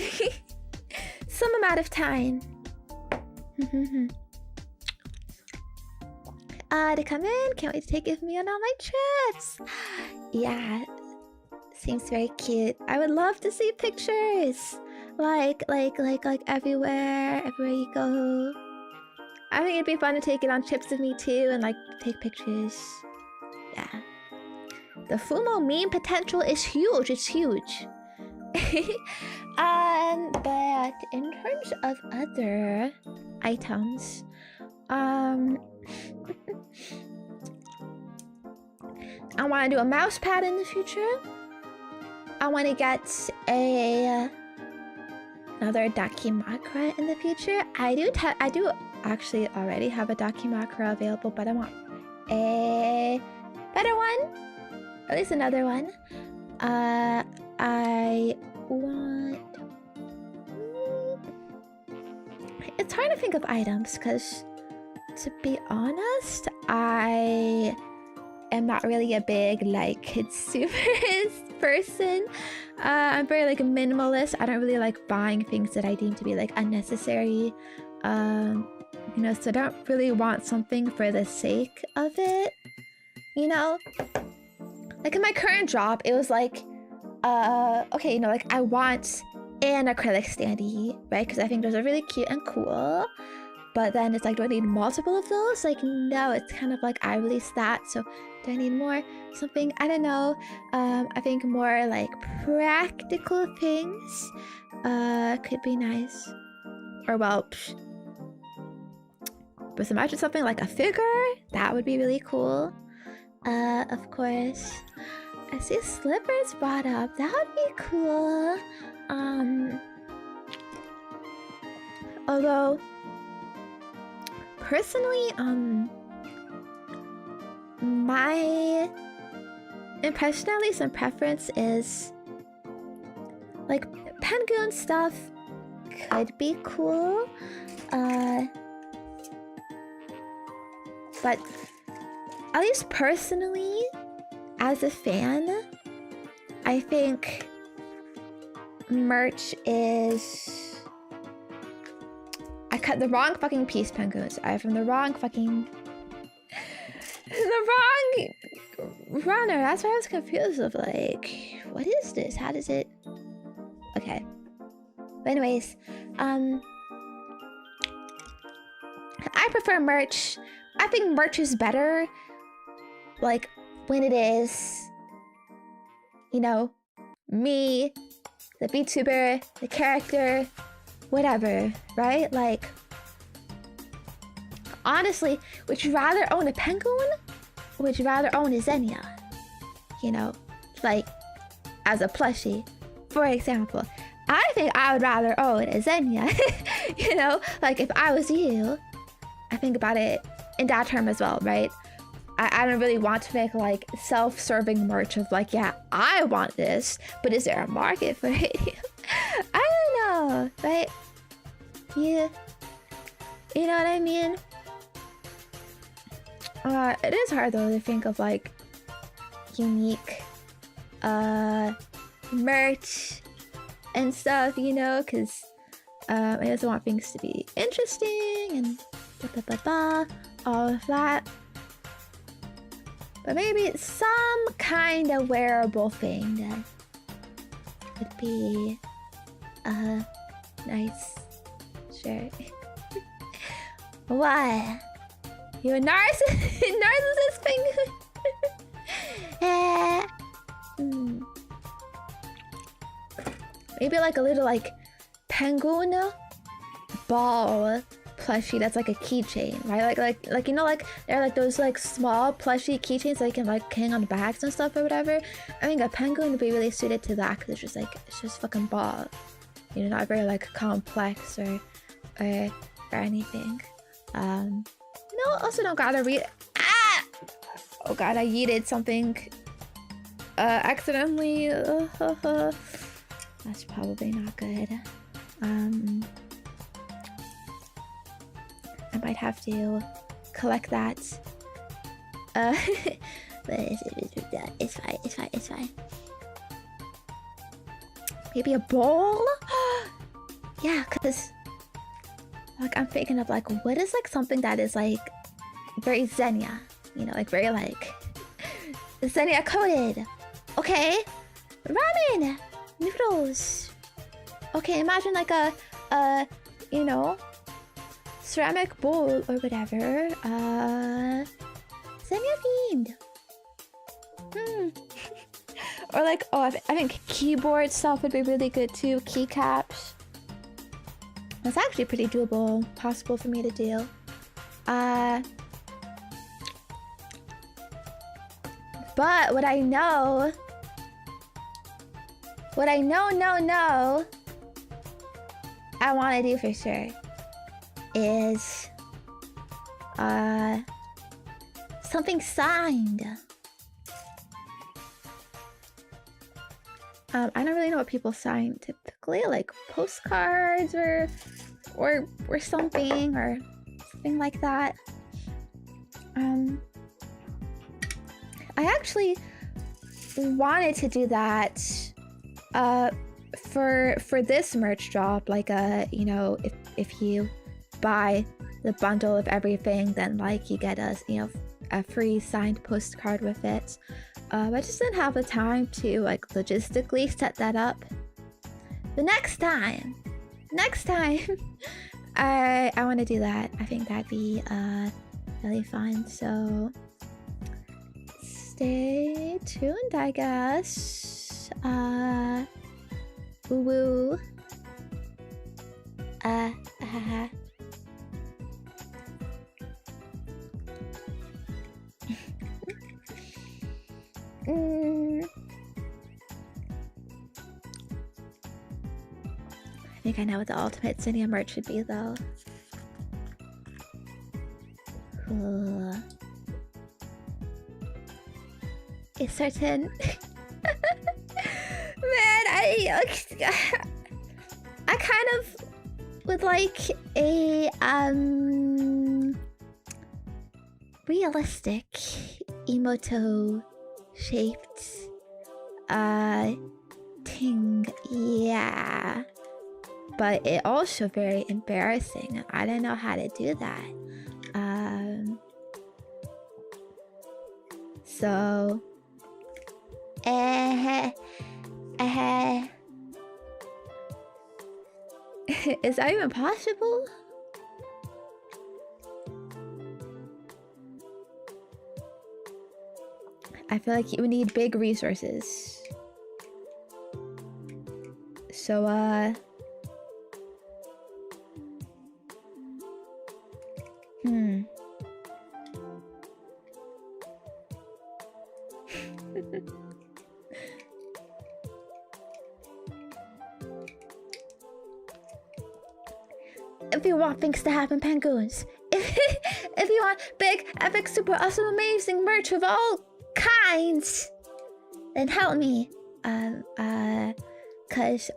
Some amount of time. To come in. Can't wait to take it with me on all my trips. Yeah. Seems very cute. I would love to see pictures. Like everywhere you go. I think it'd be fun to take it on trips with me too and like take pictures. Yeah. The Fumo meme potential is huge. It's huge. But in terms of other items, I want to do a mouse pad in the future. I want to get another Dakimakura in the future. I do actually already have a Dakimakura available, but I want a better one. At least another one. I want... It's hard to think of items, because to be honest, I am not really a big, like, consumerist person. I'm very, like, minimalist. I don't really like buying things that I deem to be, like, unnecessary. You know, so I don't really want something for the sake of it, you know? Like in my current job, it was like, okay, you know, like I want an acrylic standee, right? Because I think those are really cute and cool. But then it's like, do I need multiple of those? Like, no, it's kind of like I released that, so do I need more? Something, I don't know. I think more like practical things could be nice. Or well, but imagine something like a figure. That would be really cool. Of course. I see slippers brought up. That would be cool. Although, personally, my impression, at least, and preference is like penguin stuff could be cool. But at least personally, as a fan, I think merch is... I cut the wrong fucking piece, penguins. I'm from the wrong fucking... the wrong runner. That's why I was confused of like, what is this? How does it... Okay. But anyways, I prefer merch. I think merch is better, like, when it is, you know, me, the VTuber, the character, whatever, right? Like, honestly, would you rather own a penguin? Or would you rather own a Zenya? You know, like, as a plushie, for example. I think I would rather own a Zenya. You know, like, if I was you, I think about it in that term as well, right? I don't really want to make like self-serving merch of like, yeah, I want this, but is there a market for it? I don't know, right? Yeah, you know what I mean? It is hard though to think of like unique merch and stuff, you know, because I also want things to be interesting and all of that. But maybe some kind of wearable thing that would be nice. Sure. What? You a narcissist penguin? Maybe like a little like penguin ball plushie that's like a keychain, right? Like you know, like they're like those like small plushie keychains that you can like hang on bags and stuff or whatever. I think a penguin would be really suited to that because it's just fucking ball, you know, not very like complex or anything. No, also don't gotta read. Oh god, I yeeted something accidentally. That's probably not good. I might have to collect that. But it's fine. Maybe a bowl? Yeah, cause like I'm thinking of like, what is like something that is like very Zenya, you know, like very like Zenya coded. Okay, ramen, noodles. Okay, imagine like a you know, ceramic bowl or whatever. Zenya themed. Or like, oh, I think keyboard stuff would be really good too. Keycaps. That's actually pretty doable, possible for me to do. But what I know, I want to do for sure is something signed. I don't really know what people sign typically, like postcards or something like that. I actually wanted to do that for this merch drop, like you know, if you buy the bundle of everything, then like you get a a free signed postcard with it. I just didn't have the time to like logistically set that up. The next time I want to do that. I think that'd be really fun. So stay tuned, I guess. Woo woo. I think I know what the ultimate Zenya merch should be, though. It's certain. Man, I kind of would like a realistic emoto shaped thing, yeah. But it also very embarrassing. I don't know how to do that. So is that even possible? I feel like you need big resources. So if you want things to happen, Penguins, if you want big, epic, super awesome, amazing merch of all kinds, then help me. Cause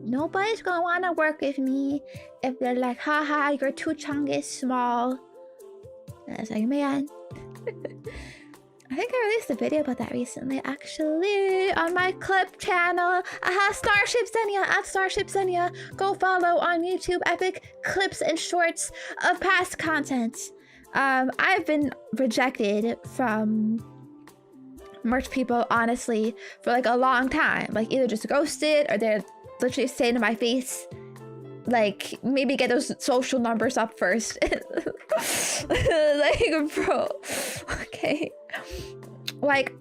nobody's gonna wanna work with me if they're like, haha, your Chungus small. And I was like, man. I think I released a video about that recently, actually, on my clip channel. Starship Zenya, at Starship Zenya. Go follow on YouTube, epic clips and shorts of past content. I've been rejected from merch people, honestly, for like a long time. Like either just ghosted or they're literally saying to my face, like, maybe get those social numbers up first. Like, bro, okay. Like,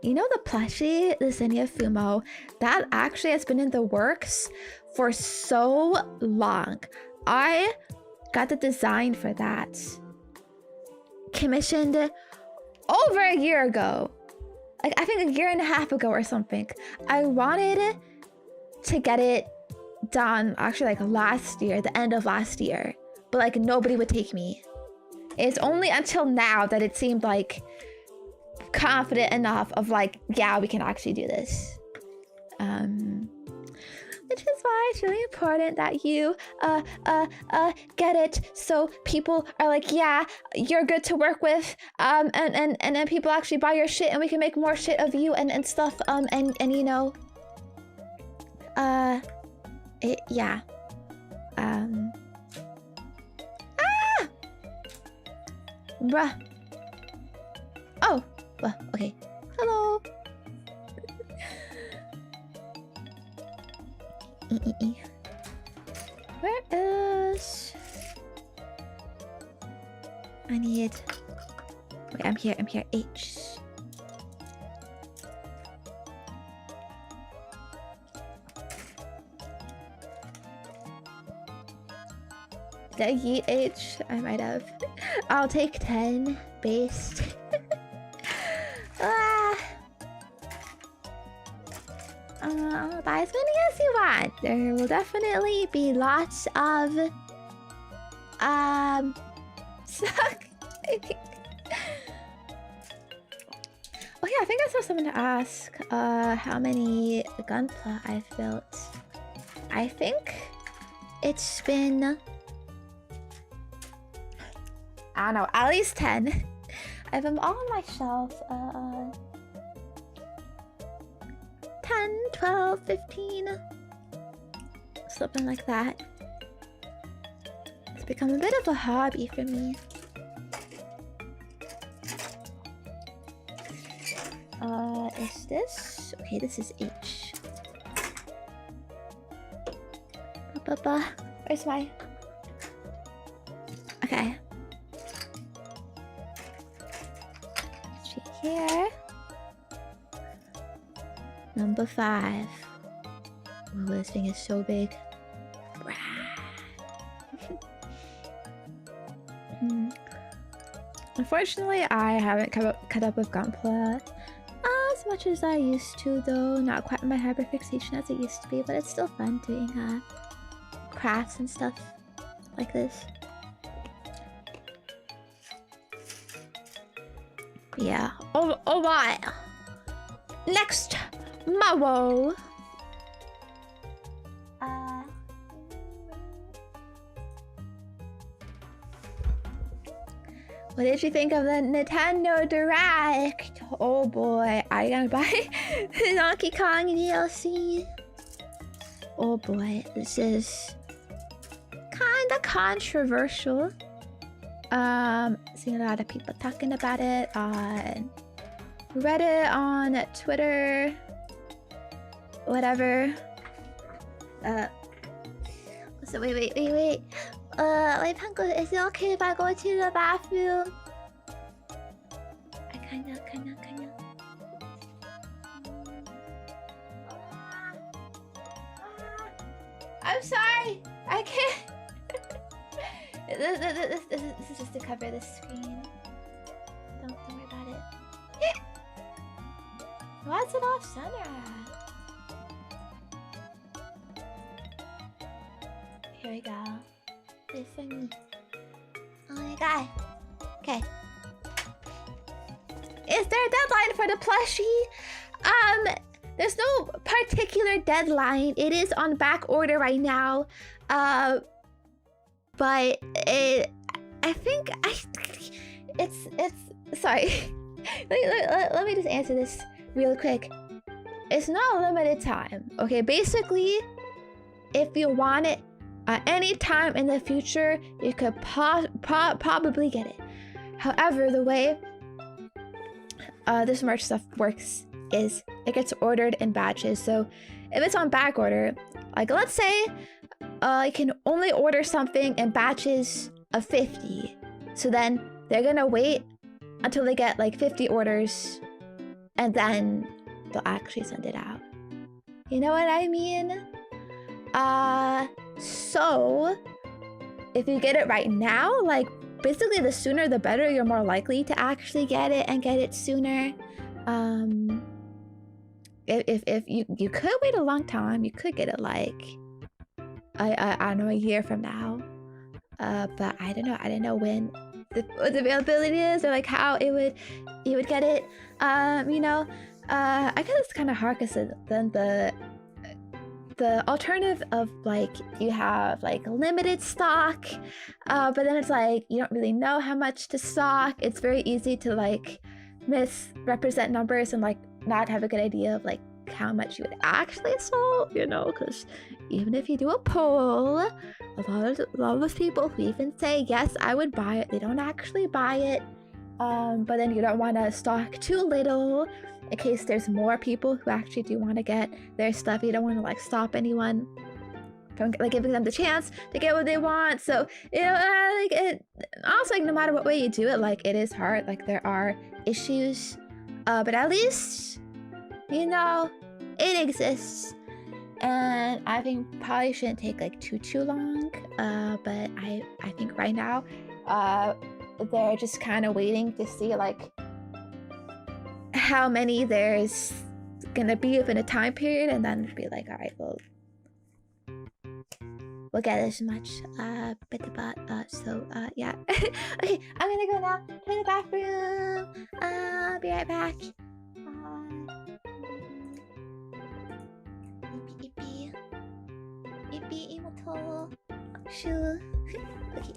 you know the plushie, the Zenya Fumo, that actually has been in the works for so long. I got the design for that commissioned over a year ago. Like, I think a year and a half ago or something. I wanted to get it done actually like last year, the end of last year, but like nobody would take me. It's only until now that it seemed like confident enough of like, yeah, we can actually do this. Which is why it's really important that you get it, so people are like, yeah, you're good to work with, and then people actually buy your shit and we can make more shit of you and stuff, and you know, yeah. Bruh. Oh, well, okay. Hello. Where is... I need... Wait, I'm here, H. Did I yeet H? I might have. I'll take 10 based. Buy as many as you want. There will definitely be lots of suck. I think. Oh yeah, I think I saw someone to ask how many Gunpla I've built. I think it's been, I don't know, at least 10. I have them all on my shelf. 10, 12, 15. Something like that. become a bit of a hobby for me. Is this? Okay, this is H. Where's my... Okay. Sheet here. Number 5. Oh, this thing is so big. Unfortunately, I haven't caught up with Gunpla as much as I used to, though. Not quite my hyperfixation as it used to be, but it's still fun doing crafts and stuff like this. Yeah. Oh my. Next, Maro. What did you think of the Nintendo Direct? Oh boy, are you gonna buy the Donkey Kong DLC? Oh boy, this is kinda controversial. Seen a lot of people talking about it on Reddit, on Twitter, whatever. So wait. Wait, Panko, is it okay if I go to the bathroom? I kinda. I'm sorry! I can't. This is just to cover the screen. Don't worry about it. Why is it off center? Here we go. This thing. Oh my god. Okay. Is there a deadline for the plushie? There's no particular deadline. It is on back order right now. But I think it's sorry. let me just answer this real quick. It's not a limited time. Okay, basically, if you want it at any time in the future, you could probably get it. However, the way this merch stuff works is it gets ordered in batches. So if it's on back order, like let's say you can only order something in batches of 50. So then they're gonna wait until they get like 50 orders and then they'll actually send it out. You know what I mean? So if you get it right now, like basically the sooner the better, you're more likely to actually get it and get it sooner. If you could wait a long time, you could get it like I don't know, a year from now. But I don't know when the availability is or like how you would get it. You know, I guess it's kind of hard because then the alternative of like you have like limited stock, but then it's like you don't really know how much to stock. It's very easy to like misrepresent numbers and like not have a good idea of like how much you would actually sell, you know, because even if you do a poll, a lot of people who even say yes I would buy it, they don't actually buy it. But then you don't want to stock too little in case there's more people who actually do want to get their stuff. You don't want to like stop anyone from like giving them the chance to get what they want. So you know, like it also, like no matter what way you do it, like it is hard, like there are issues, but at least you know it exists. And I think probably shouldn't take like too long, but I think right now they're just kind of waiting to see like how many there's gonna be within a time period, and then be like, all right, we'll get this much. So yeah. Okay, I'm gonna go now to the bathroom. I'll be right back. Ippy imoto. Sure. Okay.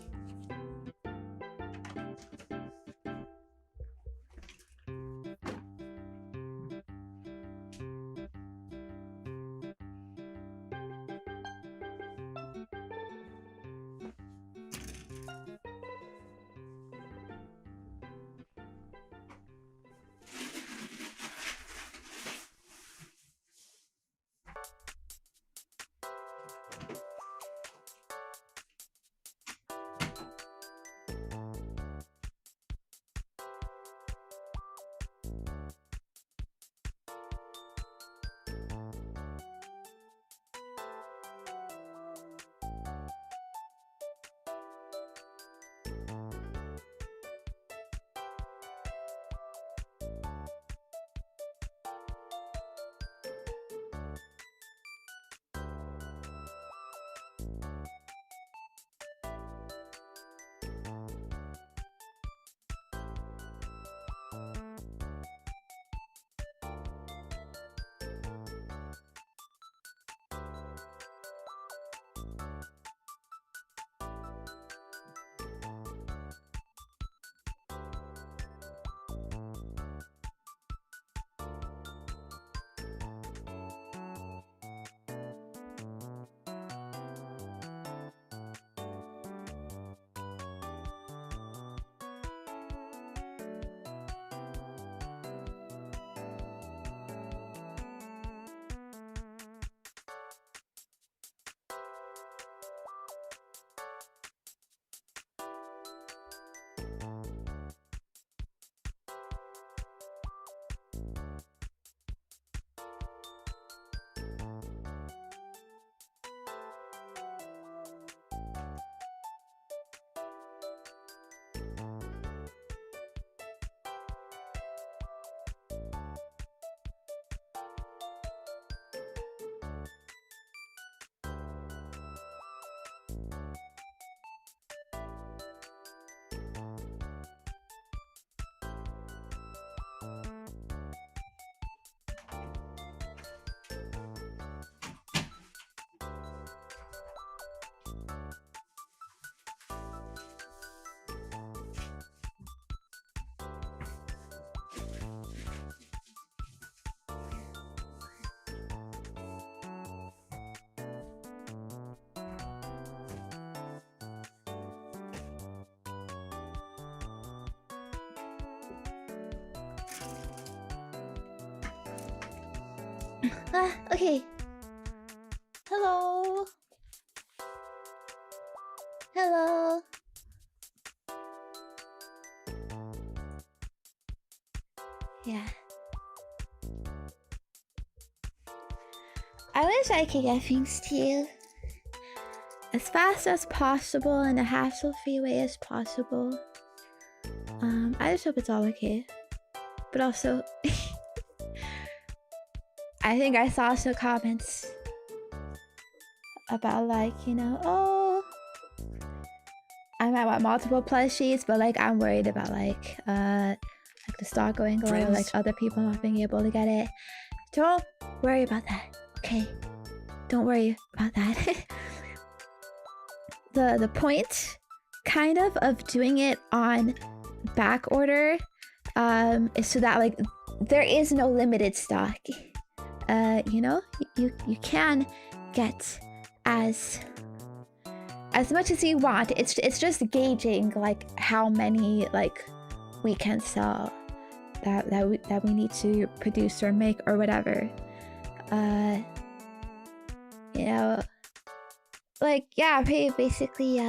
Okay. Hello. Hello. Yeah. I wish I could get things to you as fast as possible in a hassle-free way as possible. I just hope it's all okay. But also, I think I saw some comments about like, you know, oh, I might want multiple plushies, but like I'm worried about like the stock going low, like other people not being able to get it. Don't worry about that, okay? Don't worry about that. The point, kind of doing it on back order, is so that like there is no limited stock. You know, you can get as much as you want. It's just gauging like how many like we can sell that we need to produce or make or whatever. You know, like yeah, basically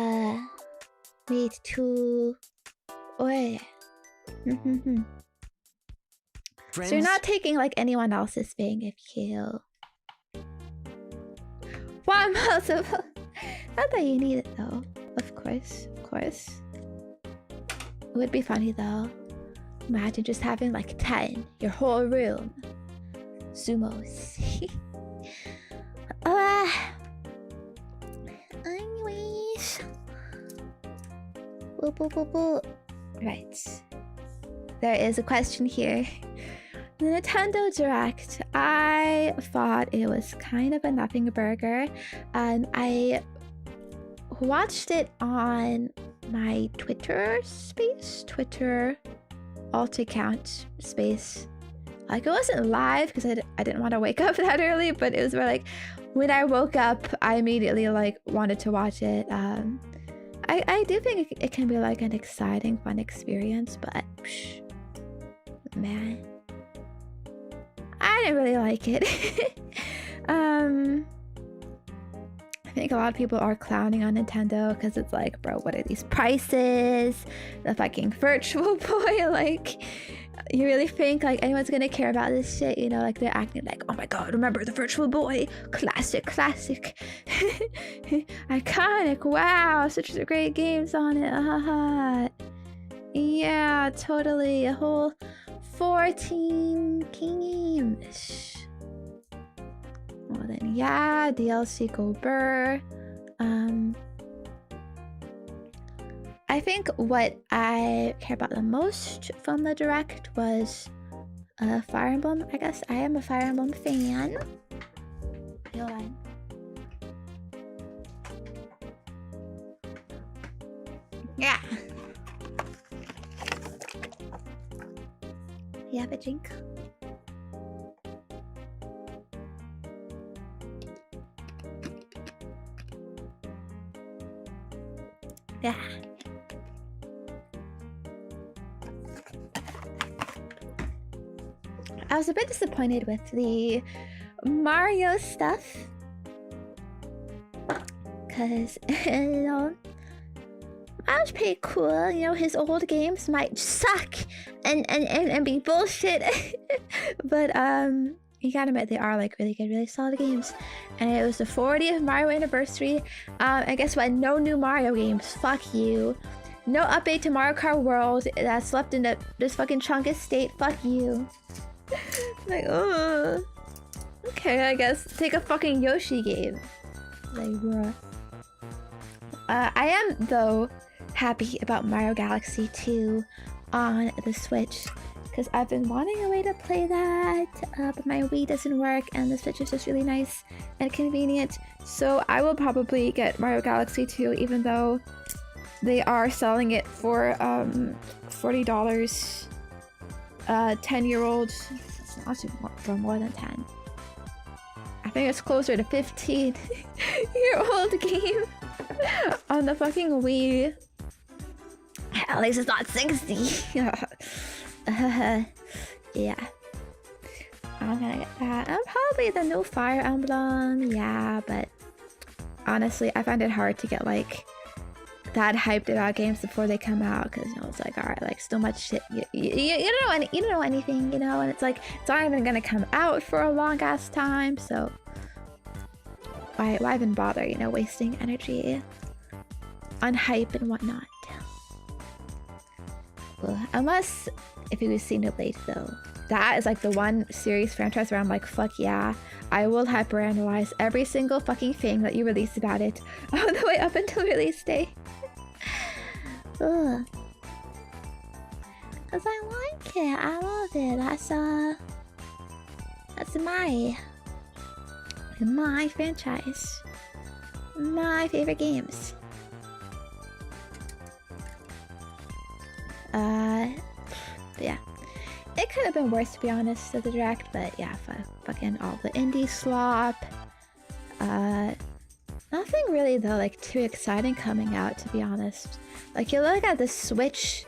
made two. Oh yeah. So you're not taking like anyone else's thing if you. One multiple. Not that you need it though. Of course, of course. It would be funny though. Imagine just having like 10, your whole room. Sumos. Anyways. Right. There is a question here. The Nintendo Direct, I thought it was kind of a nothing burger. I watched it on my Twitter space, Twitter alt account space. Like it wasn't live because I didn't want to wake up that early, but it was more like when I woke up, I immediately like wanted to watch it. I do think it can be like an exciting, fun experience, but man, I didn't really like it. I think a lot of people are clowning on Nintendo because it's like, bro, what are these prices? The fucking Virtual Boy, like, you really think like anyone's gonna care about this shit? You know, like they're acting like, oh my god, remember the Virtual Boy? Classic. Iconic, wow, such great games on it, Yeah, totally, a whole 14 games. Well then, yeah, DLC go burr. I think what I care about the most from the Direct was Fire Emblem. I guess I am a Fire Emblem fan. Hold on. Yeah. You have a drink? Yeah. I was a bit disappointed with the Mario stuff. Because, you know, Mario's pretty cool. You know, his old games might suck and be bullshit. But, you gotta admit, they are like really good, really solid games. And it was the 40th Mario anniversary. And guess what? No new Mario games. Fuck you. No update to Mario Kart World that's left in this fucking chunkus state. Fuck you. Like, oh. Okay, I guess. Take a fucking Yoshi game. Like, bruh. I am, though, happy about Mario Galaxy 2 on the Switch. Because I've been wanting a way to play that, but my Wii doesn't work, and the Switch is just really nice and convenient. So I will probably get Mario Galaxy 2, even though they are selling it for $40. 10-year-old, it's not for more than 10. I think it's closer to 15-year-old game on the fucking Wii. At least it's not 60. Yeah. I'm gonna get that. And probably the new Fire Emblem, yeah, but honestly, I find it hard to get like that hyped about games before they come out, because you know it's like, all right, like so much shit. You don't know anything, you know, and it's like it's not even gonna come out for a long ass time. So why even bother, you know, wasting energy on hype and whatnot? Well, unless if you see Xenoblade though, that is like the one series franchise where I'm like, fuck yeah, I will hyperanalyze every single fucking thing that you release about it all the way up until release day. Ugh. Cause I like it, I love it. That's my franchise, my favorite games. Yeah, it could have been worse to be honest, the direct, but yeah, fucking all the indie slop. Nothing really though, like too exciting coming out, to be honest. Like you look at the Switch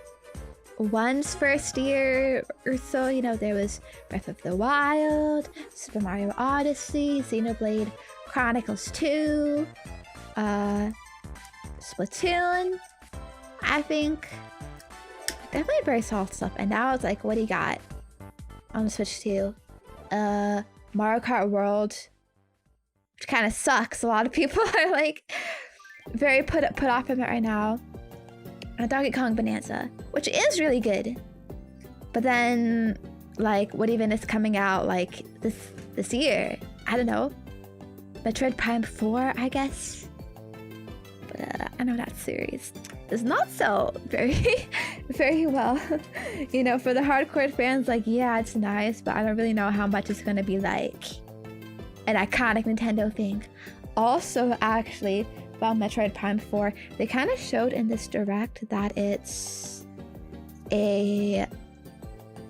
One's first year or so, you know, there was Breath of the Wild, Super Mario Odyssey, Xenoblade Chronicles 2, Splatoon, I think. Definitely very solid stuff. And now it's like, what do you got on the Switch 2? Mario Kart World, which kind of sucks. A lot of people are like very put off of it right now. And Donkey Kong Bonanza, which is really good. But then, like, what even is coming out like this year? I don't know. Metroid Prime 4, I guess. But I know that series is not so very well. You know, for the hardcore fans, like, yeah, it's nice, but I don't really know how much it's gonna be like an iconic Nintendo thing. Also, actually, about Metroid Prime 4, they kind of showed in this direct that it's a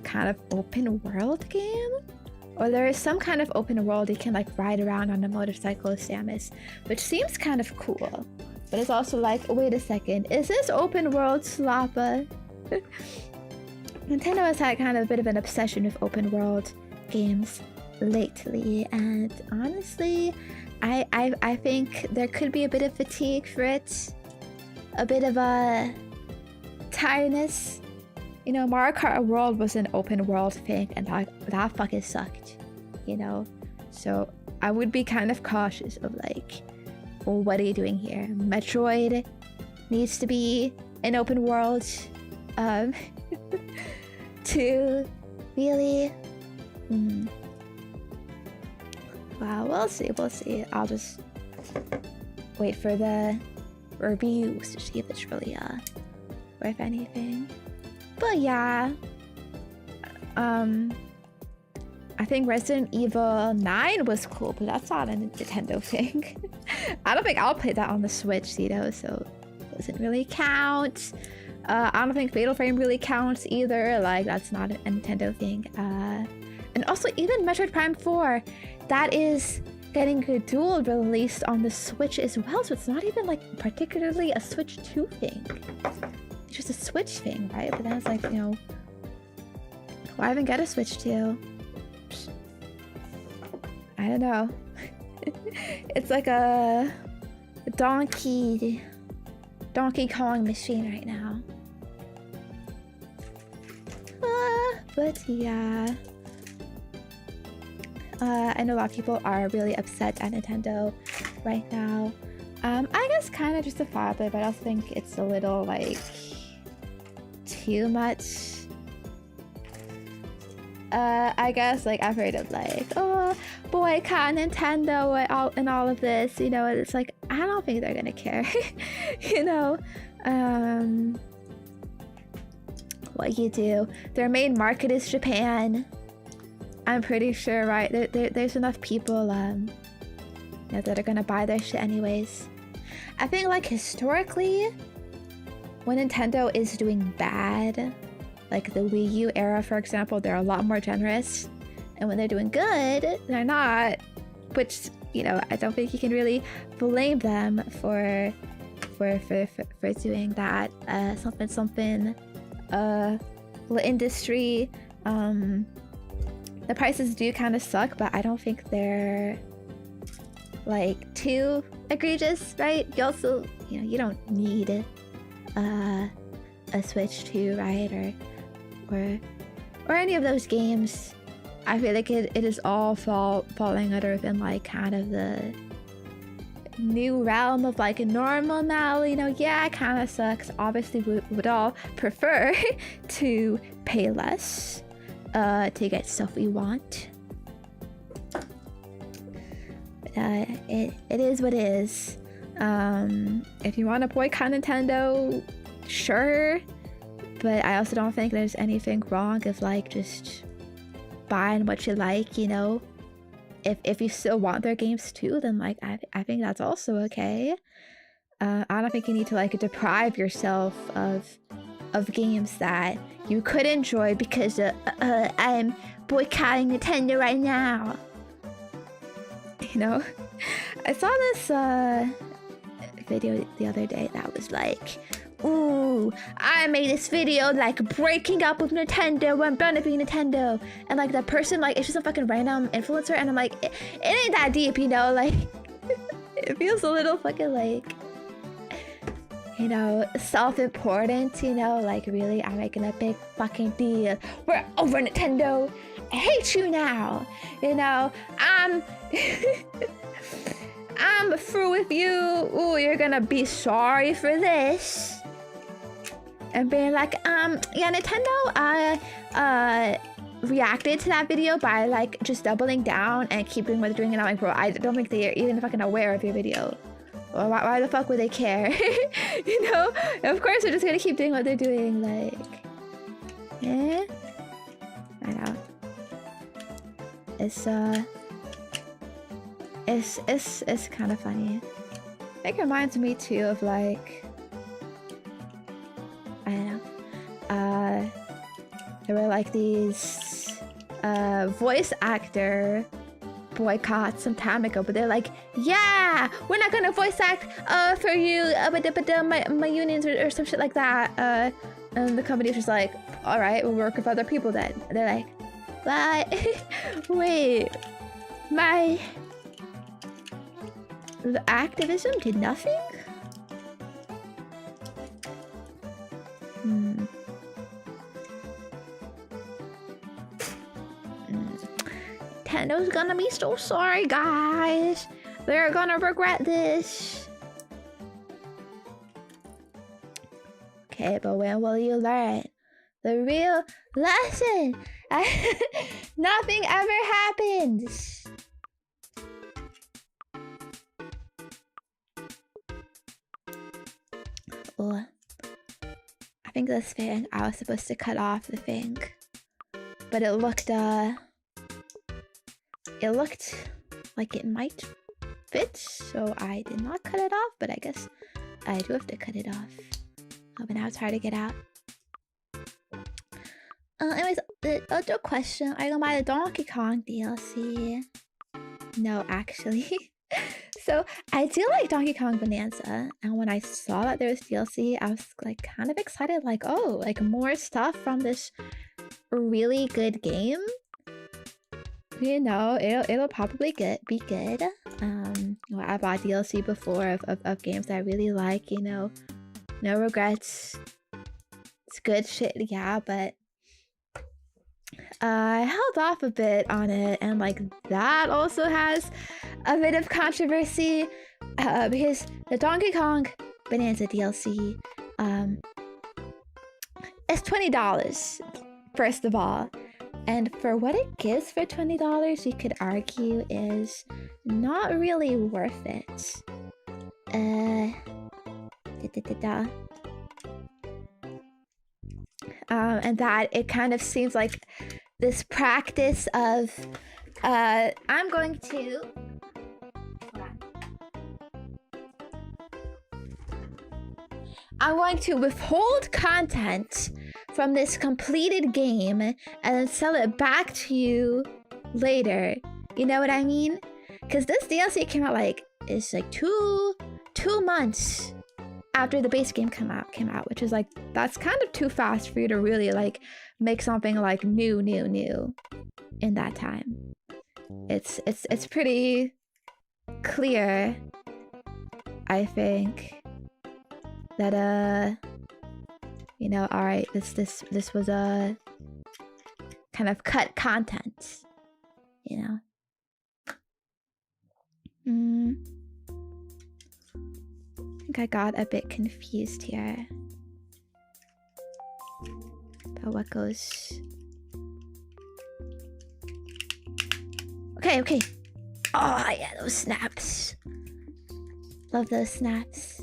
kind of open world game, or there is some kind of open world you can like ride around on a motorcycle with Samus, which seems kind of cool. But it's also like, wait a second, is this open world sloppa? Nintendo has had kind of a bit of an obsession with open world games lately, and honestly, I think there could be a bit of fatigue for it, a bit of a tiredness. You know, Mario Kart World was an open world thing, and that fucking sucked, you know? So I would be kind of cautious of like, well, what are you doing here? Metroid needs to be an open world, to really, Wow, we'll see. I'll just wait for the reviews to see if it's really worth anything. But yeah, I think Resident Evil 9 was cool, but that's not a Nintendo thing. I don't think I'll play that on the Switch, you know, so it doesn't really count. I don't think Fatal Frame really counts either, like that's not a Nintendo thing. And also even Metroid Prime 4, that is getting a dual release on the Switch as well, so it's not even like particularly a Switch 2 thing. It's just a Switch thing, right? But then it's like, you know, why even get a Switch 2? I don't know. It's like a Donkey Kong machine right now. But yeah. I know a lot of people are really upset at Nintendo right now. I guess kind of justifiably, but I also think it's a little like too much. I guess like I've heard of like, oh, boycott Nintendo and all of this, you know, and it's like I don't think they're gonna care. You know, what you do, their main market is Japan. I'm pretty sure, right? There's enough people you know, that are gonna buy their shit anyways. I think like historically, when Nintendo is doing bad, like the Wii U era, for example, they're a lot more generous. And when they're doing good, they're not. Which, you know, I don't think you can really blame them for doing that. The industry The prices do kind of suck, but I don't think they're like too egregious, right? You also, you know, you don't need a Switch 2, right? Or any of those games. I feel like it is all falling under within like kind of the new realm of like a normal now. You know, yeah, it kind of sucks. Obviously, we would all prefer to pay less to get stuff we want. It is what it is. If you want to boycott Nintendo, sure, but I also don't think there's anything wrong with like just buying what you like, you know. If you still want their games too, then like I think that's also okay. I don't think you need to like deprive yourself of games that you could enjoy because I'm boycotting Nintendo right now. You know, I saw this video the other day that was like, ooh, I made this video like breaking up with Nintendo, I'm done being Nintendo, and like that person, like, it's just a fucking random influencer, and I'm like, it ain't that deep, you know, like it feels a little fucking like, you know, self-important, you know, like really I'm making a big fucking deal, we're over Nintendo, I hate you now, you know, I'm through with you, ooh, you're gonna be sorry for this. And being like, yeah, Nintendo reacted to that video by like just doubling down and keep doing what they're doing, and I'm like, bro, I don't think they're even fucking aware of your video. Or why the fuck would they care? You know? Of course they're just gonna keep doing what they're doing, like, yeah. I know. It's kind of funny. It reminds me too of like, I don't know. There were like these voice actor boycotts some time ago, but they're like, yeah, we're not gonna voice act for you, my unions or some shit like that. And the company's just like, all right, we'll work with other people then. And they're like, what? Wait, the activism did nothing? Nintendo's gonna be so sorry, guys. They're gonna regret this. Okay, but when will you learn the real lesson? Nothing ever happens. Oh, I think this thing, I was supposed to cut off the thing, but it looked like it might fit, so I did not cut it off, but I guess I do have to cut it off. Oh, but now it's hard to get out. Anyways, the other question, are you gonna buy the Donkey Kong DLC? No, actually. So I do like Donkey Kong Bonanza, and when I saw that there was DLC, I was like kind of excited, like, oh, like more stuff from this really good game. You know, it'll probably be good. Well, I bought DLC before of games that I really like, you know. No regrets. It's good shit, yeah, but I held off a bit on it, and like that also has a bit of controversy because the Donkey Kong Bonanza DLC is $20, first of all. And for what it gives for $20, you could argue is not really worth it. And that it kind of seems like this practice of I'm going to withhold content from this completed game and then sell it back to you later. You know what I mean? Because this DLC came out like, it's like two months after the base game came out, which is like, that's kind of too fast for you to really like make something like new. in that time. It's pretty clear, I think, that you know, all right, this was a kind of cut content, you know. I think I got a bit confused here about what goes. Okay. Oh yeah, those snaps. Love those snaps.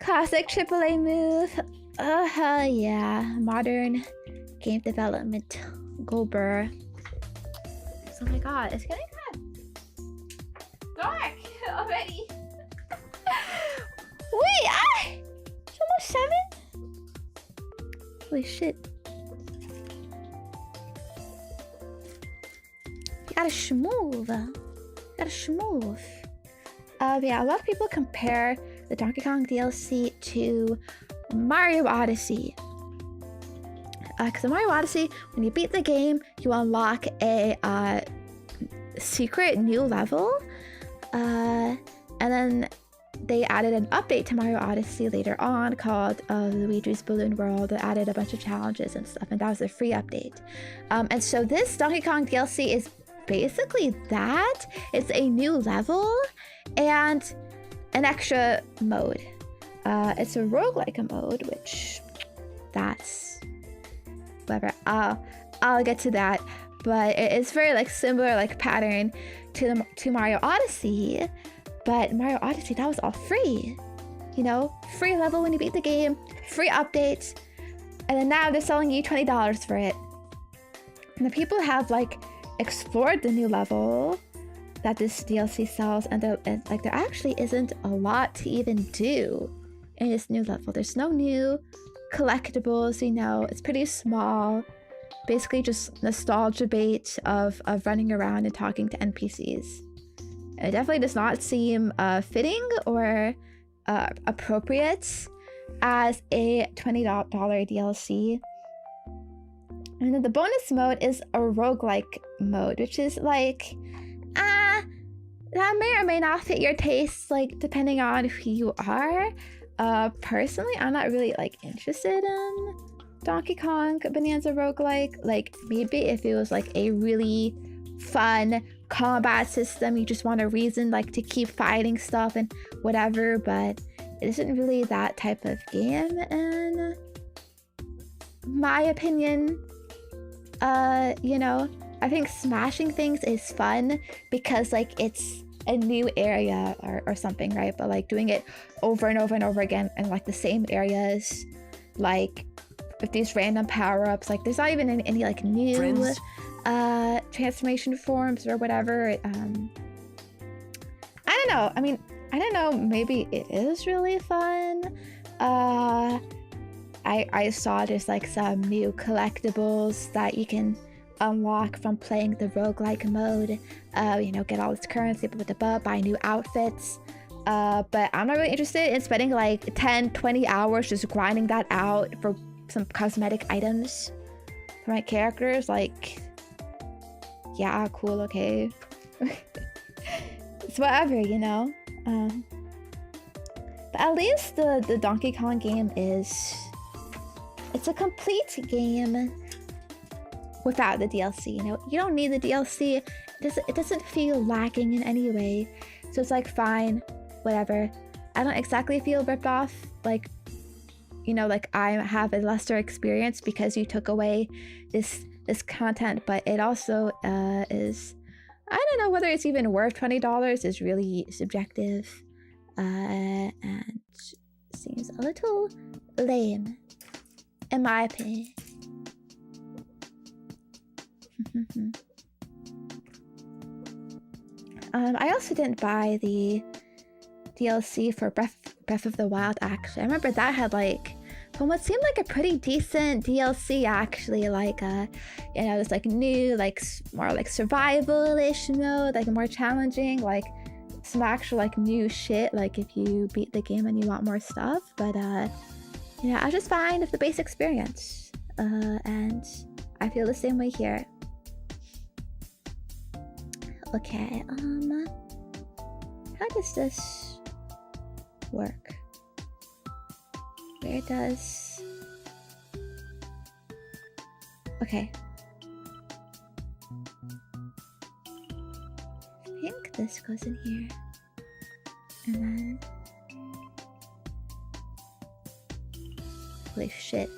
Classic AAA move. Yeah. Modern game development. Goldberg. Oh my god, it's getting kind of dark already. Wait, it's almost 7? Holy shit. You gotta schmoove. Yeah, a lot of people compare the Donkey Kong DLC to Mario Odyssey. Because in Mario Odyssey, when you beat the game, you unlock a secret new level. And then they added an update to Mario Odyssey later on called Luigi's Balloon World that added a bunch of challenges and stuff, and that was a free update. And so this Donkey Kong DLC is basically that. It's a new level and an extra mode. It's a roguelike mode, which that's whatever. I'll get to that, but it's very like similar like pattern to Mario Odyssey. But Mario Odyssey, that was all free, you know, free level when you beat the game, free updates, and then now they're selling you $20 for it. And the people have like explored the new level that this DLC sells, and like there actually isn't a lot to even do in this new level. There's no new collectibles, you know, it's pretty small, basically just nostalgia bait of running around and talking to NPCs. It definitely does not seem fitting or appropriate as a $20 DLC. And then the bonus mode is a roguelike mode, which is like, that may or may not fit your tastes, like depending on who you are. Personally, I'm not really like interested in Donkey Kong Bonanza roguelike. Like maybe if it was like a really fun combat system, you just want a reason like to keep fighting stuff and whatever, but it isn't really that type of game in my opinion. You know, I think smashing things is fun because like it's a new area or something, right? But like doing it over and over and over again in like the same areas, like with these random power-ups, like there's not even any like new Friends. Transformation forms or whatever. I don't know. I mean, I don't know, maybe it is really fun. I saw there's like some new collectibles that you can unlock from playing the roguelike mode. You know, get all this currency, buy new outfits. But I'm not really interested in spending like 10-20 hours just grinding that out for some cosmetic items for my characters. Like, yeah, cool, okay. It's whatever, you know. But at least the Donkey Kong game it's a complete game without the DLC, you know. You don't need the DLC. It doesn't feel lacking in any way. So it's like, fine, whatever. I don't exactly feel ripped off, like, you know, like I have a lesser experience because you took away this content, but it also is, I don't know whether it's even worth $20. Is really subjective, and seems a little lame in my opinion. I also didn't buy the DLC for Breath of the Wild, actually. I remember that had like, from what seemed like a pretty decent DLC, actually, like you know, it's like new, like more like survival-ish mode, like more challenging, like some actual like new shit, like if you beat the game and you want more stuff. But you know, I was just fine with the base experience, and I feel the same way here. Okay, how does this work? Where does... Okay. I think this goes in here. And then... Holy shit.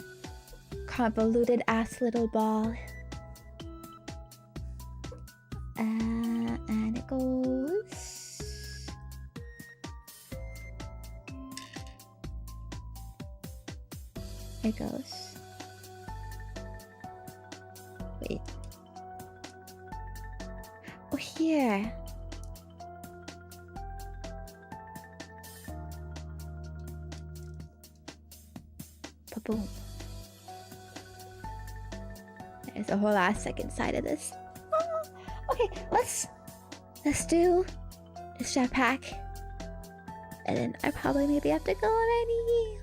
Convoluted ass little ball. And it goes... It goes... Wait. Oh, here. Boom. There's a whole ass second side of this. Okay, let's do this jetpack, and then I probably maybe have to go already.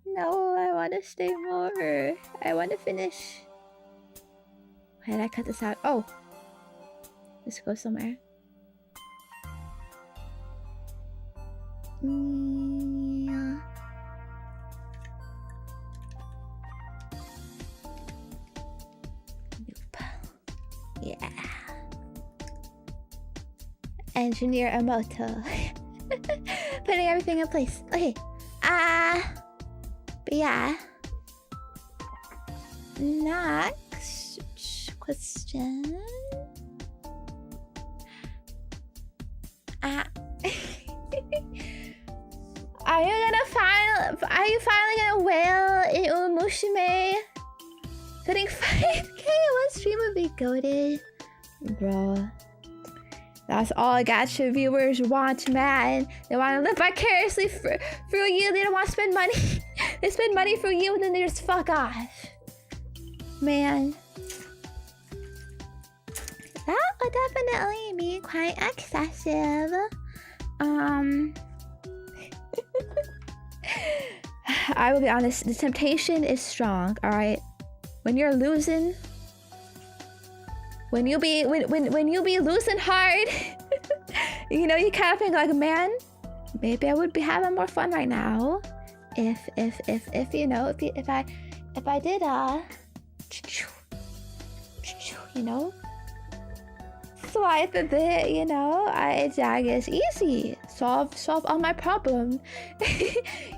No, I want to stay more. I want to finish. Why did I cut this out? Oh, this goes somewhere. Yeah. Yeah. Engineer a motor. Putting everything in place. Okay. But yeah. Next question. Are you finally gonna wail in Umushime? Putting 5k one stream would be goated. Bro. That's all gacha viewers want, man. They want to live vicariously through you. They don't want to spend money. They spend money for you and then they just fuck off. Man. That would definitely be quite excessive. I will be honest, the temptation is strong, alright? When you're losing, when you be losing hard, you know, you kind of think like, man, maybe I would be having more fun right now if you know, if I did you know, swipe a bit, you know, I guess easy. Solve all my problems.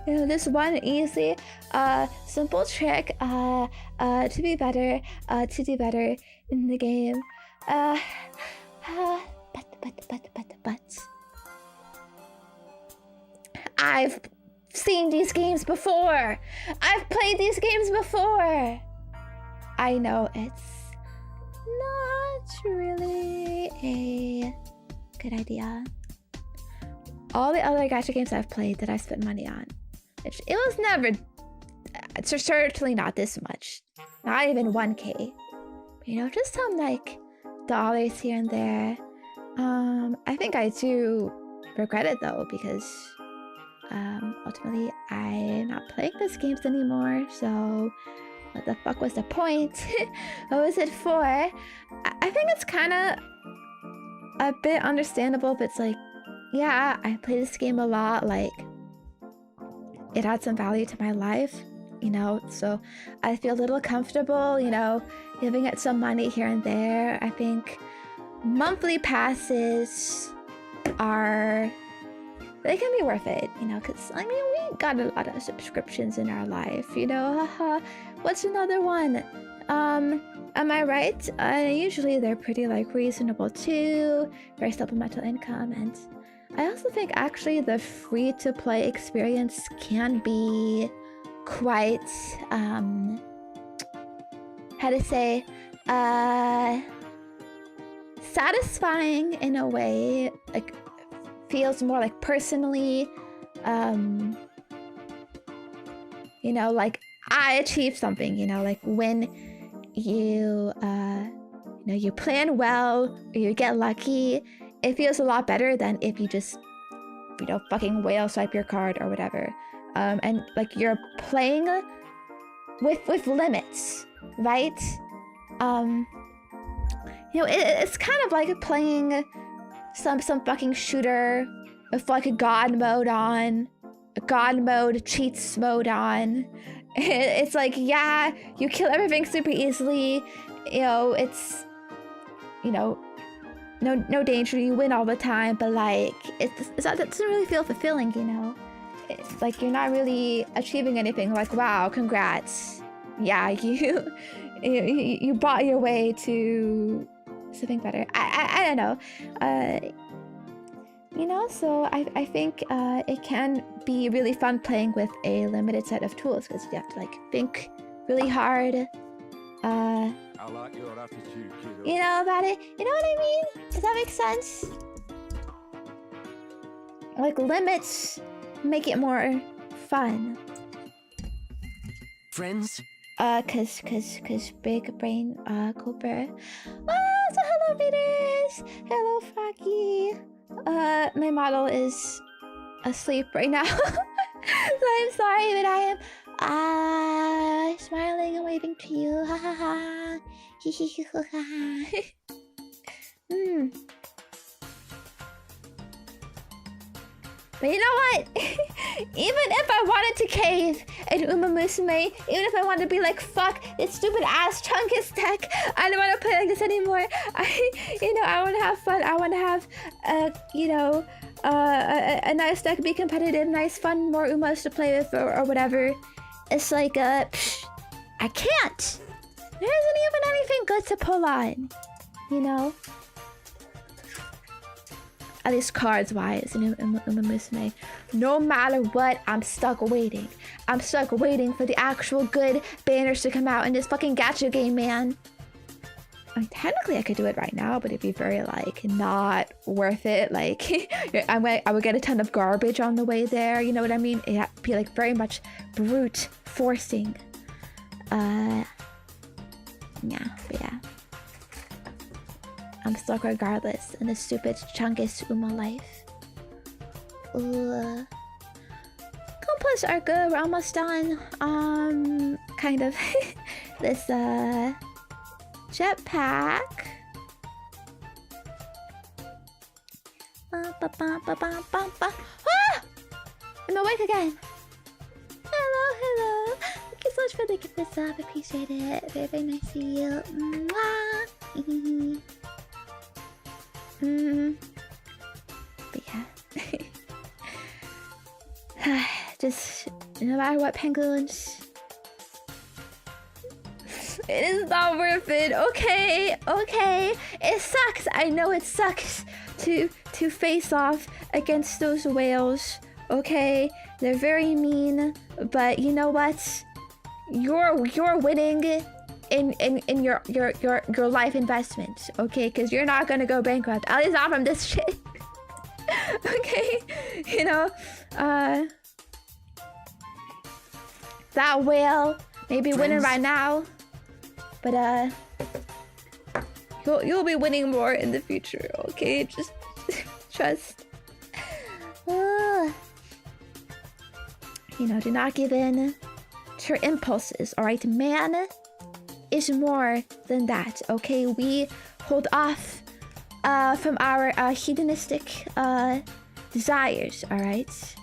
You know, this one easy, simple trick, to be better, to do better in the game. But I've seen these games before. I've played these games before. I know it's not really a good idea. All the other gacha games I've played that I spent money on, it was never, certainly not this much. Not even 1k. You know, just some like dollars here and there. I think I do regret it though, because ultimately I'm not playing these games anymore, so what the fuck was the point? What was it for? I think it's kind of a bit understandable if it's like, yeah, I play this game a lot, like it adds some value to my life, you know, so I feel a little comfortable, you know, giving it some money here and there. I think monthly passes they can be worth it, you know, because I mean, we got a lot of subscriptions in our life, you know. What's another one? Am I right? Usually they're pretty like reasonable too, very supplemental income. And I also think actually the free to play experience can be quite how to say, satisfying in a way, like feels more like personally, you know, like I achieved something, you know, like when you you know, you plan well or you get lucky, it feels a lot better than if you just, you know, fucking whale swipe your card or whatever. And like you're playing with limits, right? You know, it's kind of like playing some fucking shooter with like a god mode on, a god mode cheats mode on. It's like, yeah, you kill everything super easily. You know, it's, you know, no danger. You win all the time, but like it doesn't really feel fulfilling. You know, it's like you're not really achieving anything. Like, wow, congrats. Yeah, you bought your way to something better. I don't know. You know, so I think it can be really fun playing with a limited set of tools because you have to like think really hard. I like your attitude, kiddo. You know about it. You know what I mean? Does that make sense? Like limits make it more fun. Friends? Cause big brain, Cooper. So hello readers! Hello Froggy. My model is asleep right now. So I'm sorry, but I am, smiling and waving to you. Ha ha ha. Hee hee hee ha ha. But you know what? Even if I wanted to cave in Uma Musume, even if I wanted to be like, fuck this stupid ass Chunkus tech, I don't want to play like this anymore. I want to have fun. I want to have, a nice deck, be competitive, nice, fun, more Umas to play with or whatever. It's like, I can't. There isn't even anything good to pull on, you know? At least cards-wise in Uma Musume. No matter what, I'm stuck waiting. I'm stuck waiting for the actual good banners to come out in this fucking gacha game, man. I mean, technically I could do it right now, but it'd be very, like, not worth it. Like, I would get a ton of garbage on the way there, you know what I mean? It'd be, like, very much brute forcing. Yeah, but yeah. I'm stuck regardless in this stupid Chungus Uma life. Gunplas are good, we're almost done. Kind of. This, jetpack. Ah! I'm awake again. Hello. Thank you so much for the gift this up. Appreciate it. Very, very nice of you. Mwah. But yeah. Just no matter what, penguins. It is not worth it. Okay. It sucks. I know it sucks to face off against those whales. Okay, they're very mean, but you know what? You're winning in your life investment, okay? Because you're not gonna go bankrupt. At least not from this shit. Okay, you know, that whale may be winning right now, but you'll be winning more in the future, okay? Just trust. You know, do not give in to your impulses, all right? Man is more than that, okay? We hold off from our hedonistic desires, all right?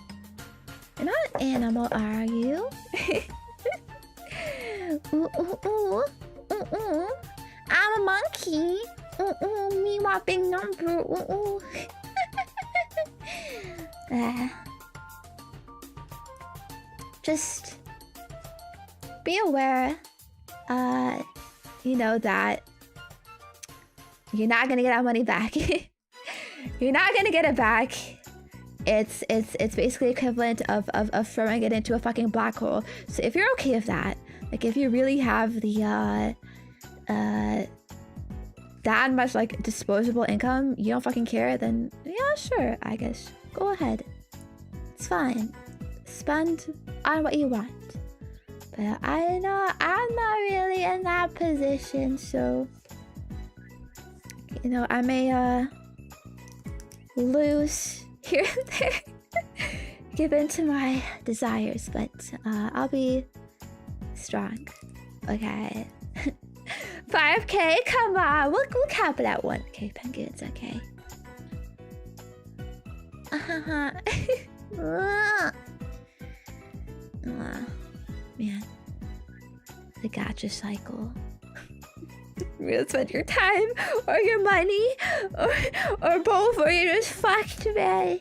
You're not an animal, are you? I'm a monkey. Me want big number. Just be aware, you know, that you're not gonna get that money back. You're not gonna get it back. It's basically equivalent of throwing it into a fucking black hole. So if you're okay with that, like if you really have the that much like disposable income, you don't fucking care, then yeah, sure, I guess go ahead. It's fine. Spend on what you want. But I know I'm not really in that position, so you know, I may lose here and there, give in to my desires, but I'll be strong, okay? 5K, come on. We'll cap it at 1K, penguins, okay. Man. The gacha cycle. You'll spend your time or your money or both, or you're just fucked, man.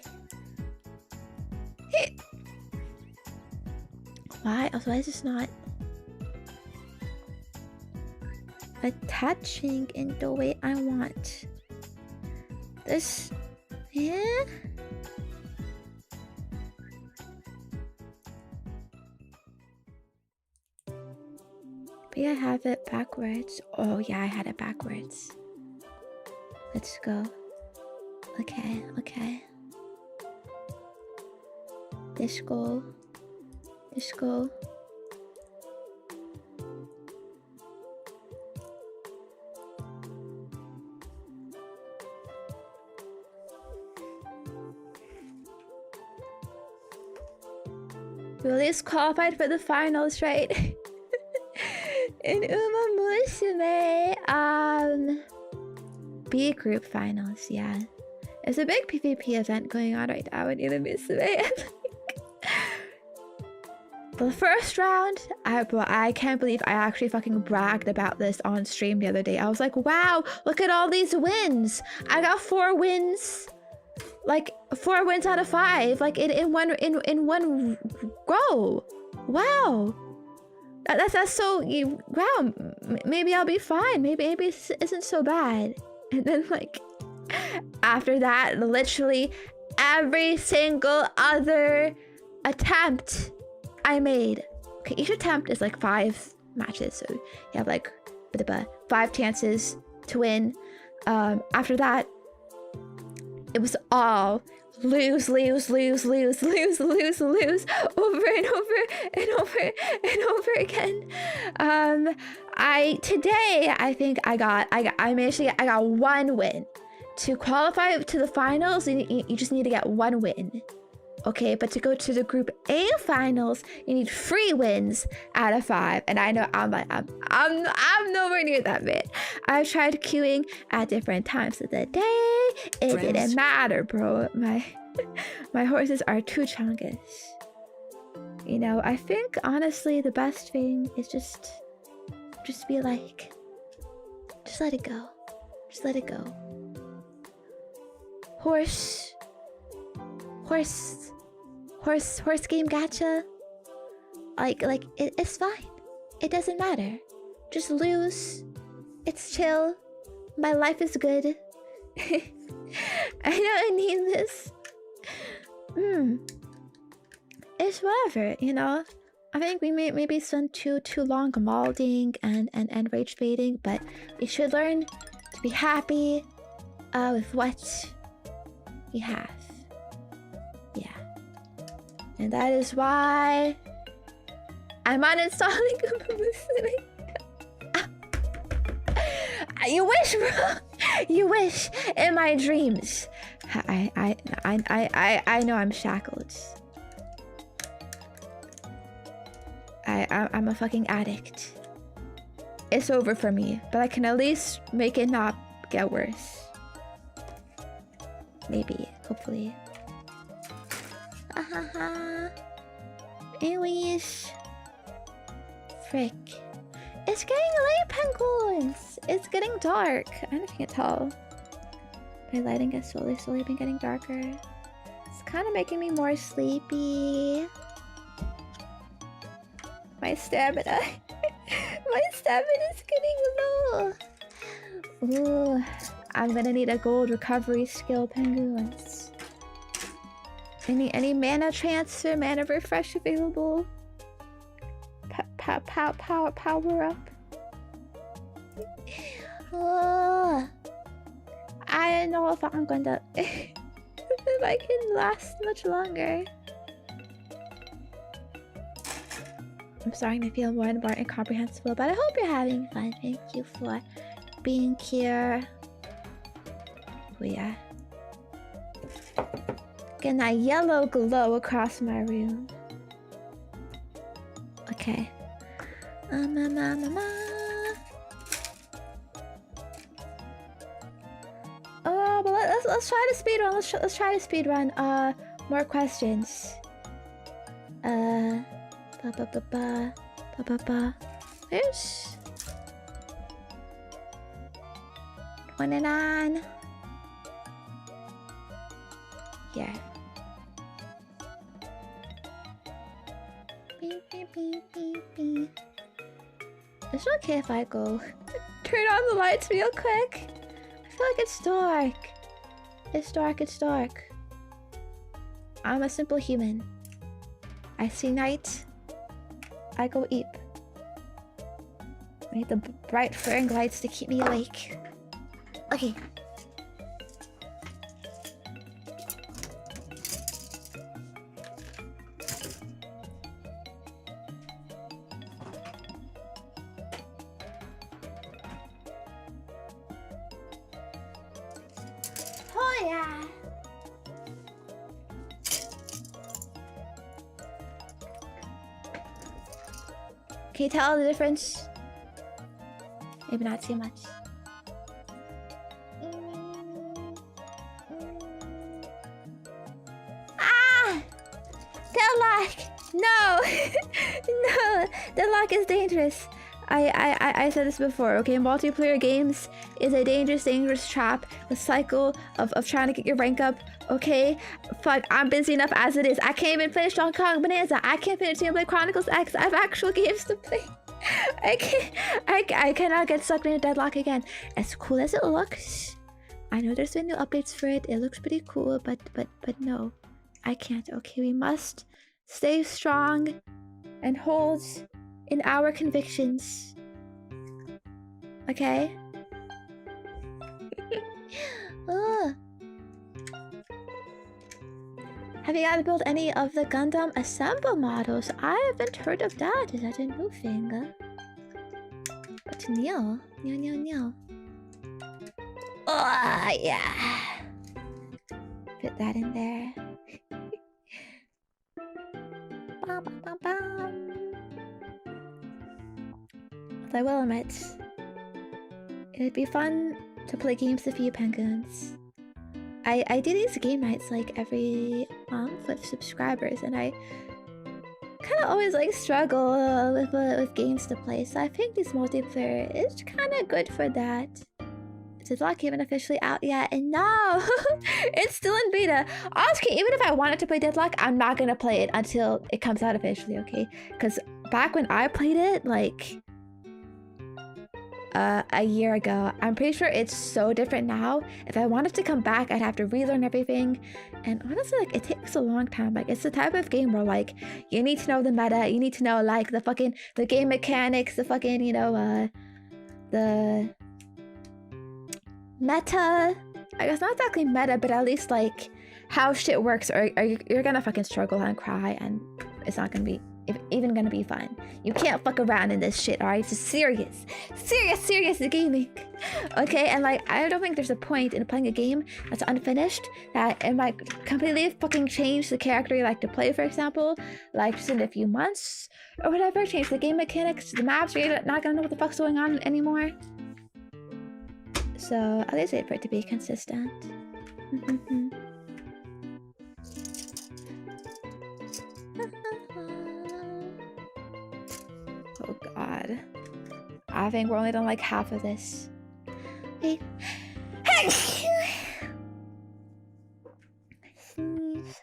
Why is this not attaching in the way I want? This, yeah. Maybe I have it backwards. Oh yeah, I had it backwards. Let's go. Okay. This go. We at least qualified for the finals, right? In Uma Musume, B group finals, yeah. There's a big PvP event going on right now in Uma Musume. The first round, I can't believe I actually fucking bragged about this on stream the other day. I was like, wow, look at all these wins. I got 4 wins. Like 4 wins out of 5, like in one go. Wow. That's so, wow, maybe I'll be fine. Maybe it isn't so bad. And then like, after that, literally every single other attempt I made. Okay, each attempt is like 5 matches. So you have like 5 chances to win. After that, it was all lose over and over again. Today I think I got 1 win. To qualify to the finals, you just need to get 1 win. Okay, but to go to the Group A finals, you need 3 wins out of 5. And I know I'm nowhere near that bit. I tried queuing at different times of the day. It didn't matter, bro. My horses are too chungus. You know, I think honestly the best thing is just be like, just let it go. Just let it go. Horse game gacha. Like it's fine. It doesn't matter. Just lose. It's chill. My life is good. I don't need this. It's whatever, you know. I think we may maybe spend too long molding and rage baiting, but we should learn to be happy with what we have. Yeah. And that is why I'm uninstalling Musume. You wish, bro. You wish in my dreams. I know I'm shackled. I'm a fucking addict. It's over for me, but I can at least make it not get worse. Maybe, hopefully. Anyways, frick. It's getting late, penguins. It's getting dark. I don't know if you can tell. My lighting has slowly been getting darker. It's kind of making me more sleepy. My stamina. My stamina is getting low. Ooh, I'm gonna need a gold recovery skill, penguins. Any mana transfer, mana refresh available? Power up. Oh, I don't know if I'm gonna if I can last much longer. I'm starting to feel more and more incomprehensible, but I hope you're having fun. Thank you for being here. Oh yeah. Getting that yellow glow across my room. Okay. let's try to speed run. Let's try to speed run. More questions. Ba ba ba ba ba ba ba. There's 29. Yeah. Beep beep beep beep beep. Is it okay if I go turn on the lights real quick? I feel like it's dark. It's dark, it's dark. I'm a simple human. I see night. I go eep. I need the bright flaring lights to keep me awake. Okay. Oh yeah. Can you tell the difference? Maybe not too much. Ah! Deadlock! No! No! Deadlock is dangerous. I said this before, okay? Multiplayer games is a dangerous trap. The cycle of trying to get your rank up, okay? Fuck, I'm busy enough as it is. I can't even finish Donkey Kong Bonanza. I can't finish Xenoblade Chronicles X. I have actual games to play. I cannot get sucked into Deadlock again. As cool as it looks, I know there's been new updates for it. It looks pretty cool, but no, I can't. Okay, we must stay strong and hold in our convictions. Okay? Have you guys built any of the Gundam assemble models? I haven't heard of that. Is that a new thing? But Neil. Oh, yeah. Put that in there. Bum, bum, bum, bum. I will admit, it'd be fun to play games with you penguins. I do these game nights like every month with subscribers, and I kind of always like struggle with games to play. So I think this multiplayer is kind of good for that. Is Deadlock even officially out yet? And no, it's still in beta. Honestly, even if I wanted to play Deadlock, I'm not gonna play it until it comes out officially, okay? Because back when I played it, like a year ago, I'm pretty sure it's so different now. If I wanted to come back, I'd have to relearn everything, and honestly, like, it takes a long time. Like, it's the type of game where, like, you need to know the meta, you need to know, like, the game mechanics, the fucking, you know, the meta. I guess not exactly meta, but at least, like, how shit works, or you're gonna fucking struggle and cry, and it's not gonna be even gonna be fun. You can't fuck around in this shit, alright? It's serious gaming. Okay, and like, I don't think there's a point in playing a game that's unfinished that it might completely fucking change the character you like to play, for example, like just in a few months or whatever, change the game mechanics, the maps, or you're not gonna know what the fuck's going on anymore. So at least wait for it to be consistent. Oh god. I think we're only done like half of this. Wait. Sneeze.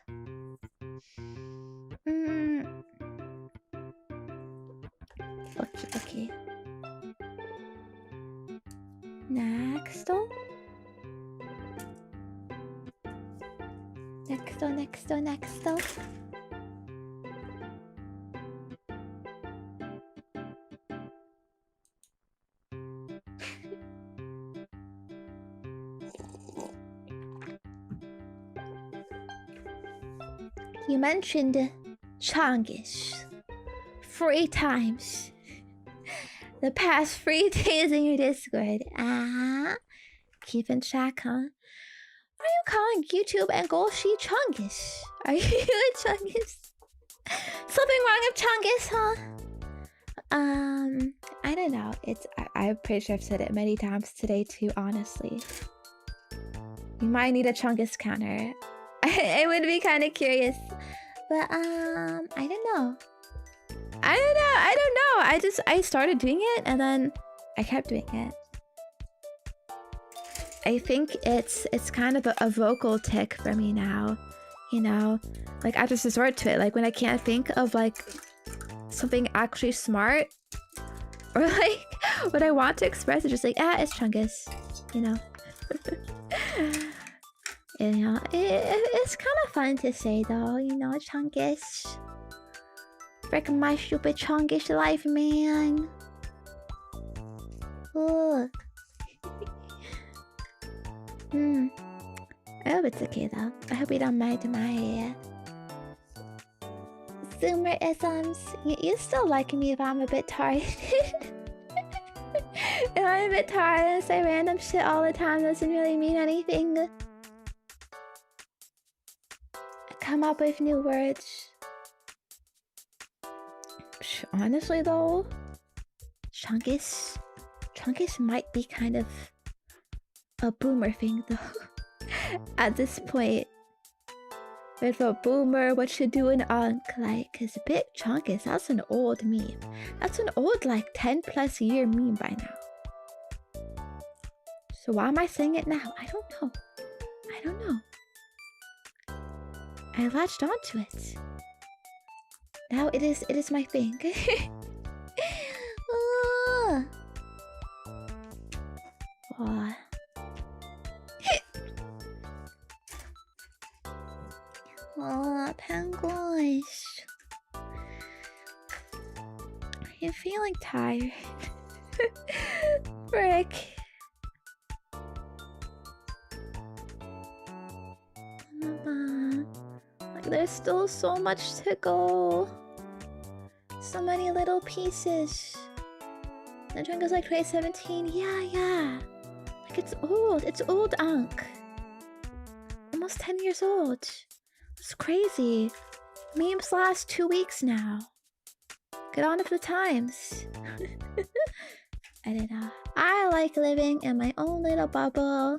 Okay. Next. You mentioned Chongish 3 times the past 3 days in your Discord. Keeping track, huh? Are you calling YouTube and Golshi Chongish? Are you a Chongish? Something wrong with Chongish, huh? I don't know. I'm pretty sure I've said it many times today too, honestly. You might need a Chungus counter. I would be kind of curious. But, I don't know. I started doing it and then I kept doing it. I think it's kind of a vocal tick for me now, you know? Like, I just resort to it. Like, when I can't think of, like, something actually smart, or, like, what I want to express, it's just like, it's Chungus, you know? You know, it's kind of fun to say, though, you know, Chungus. Freaking my stupid Chungus life, man. Ugh. I hope it's okay though. I hope you don't mind my Zoomer-isms. You still like me if I'm a bit tired. If I'm a bit tired and say random shit all the time doesn't really mean anything. I come up with new words. Honestly though, Chungus might be kind of a boomer thing though. At this point, with a boomer, what you do an unk, like, cause Big Chungus, that's an old meme. That's an old, like, 10+ year meme by now. So why am I saying it now? I don't know. I latched onto it. Now it is my thing. Oh. Oh, penguins. I'm feeling tired. Frick. Like, there's still so much to go. So many little pieces. The jungle's like 2017. Yeah. Like, it's old, Unk. Almost 10 years old. It's crazy. Memes last 2 weeks now. Get on with the times. I don't know. I like living in my own little bubble.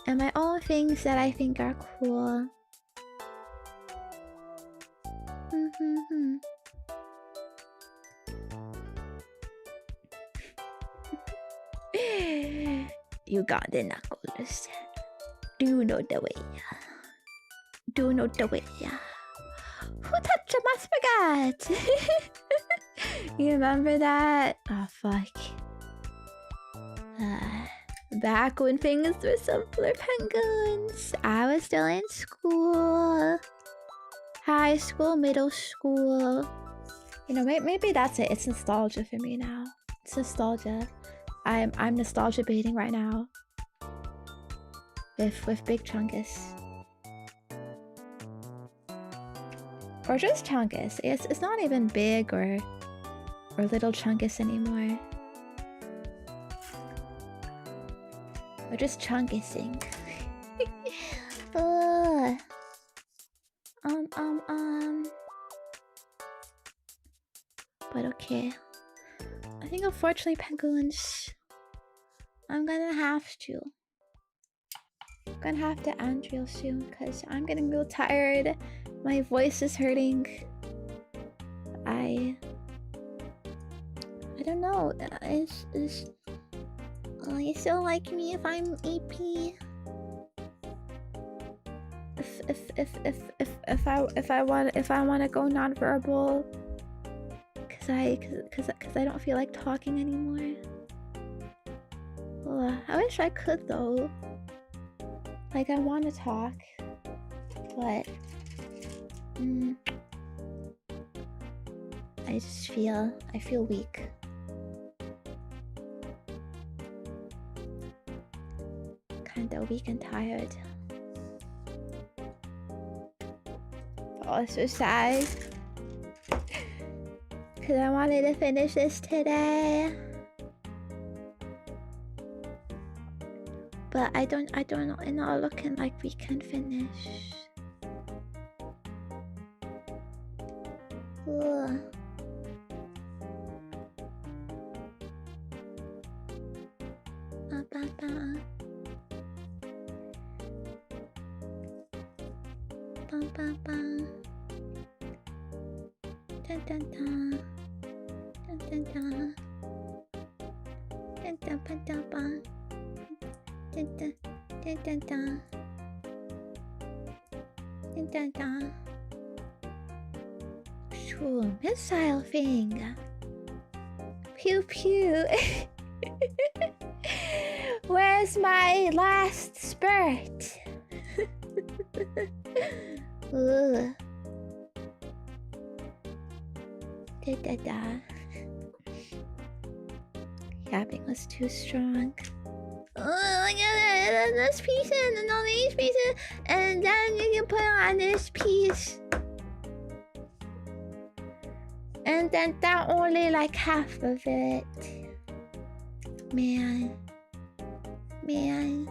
And my own things that I think are cool. You got the knuckles. Do you know the way? Do you know the way? Who touched my spaghetti? You remember that? Oh, fuck. Back when things were simpler, penguins. I was still in school. High school, middle school. You know, maybe that's it. It's nostalgia for me now. It's nostalgia. I'm nostalgia baiting right now. With Big Chungus. Or just Chungus. It's not even big or little Chungus anymore. We're just Chungusing. But okay. I think unfortunately, penguins, I'm gonna have to end real soon because I'm getting real tired. My voice is hurting. I don't know. You still like me if I'm EP? If I want to go nonverbal, cause I don't feel like talking anymore. Oh, I wish I could though. Like, I want to talk, but I feel weak. Kinda weak and tired. Oh, so sad. Cause I wanted to finish this today. But I don't know, it's not looking like we can finish. Ugh. bum bum. Dun dun dun. Dun dun dun. Dun dun dun dun dun. Dun dun dun dun dun. Dun dun dun. Ooh, missile thing. Pew pew. Where's my last spurt? Ooh. Da da da. Yapping was too strong. Oh, yeah, this piece and all these pieces, and then you can put on this piece. And then that only like half of it. Man. Man.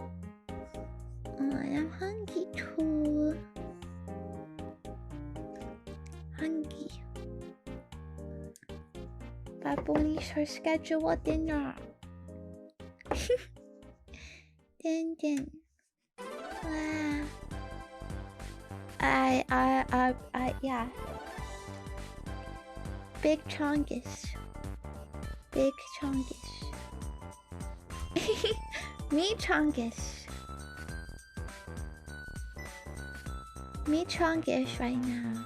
Oh, I'm hungry too. Hungry. Baboni's her scheduled dinner. Dun dun. Wow. Yeah. Big chongus. Big chongus. Me chongus. Me chongus right now.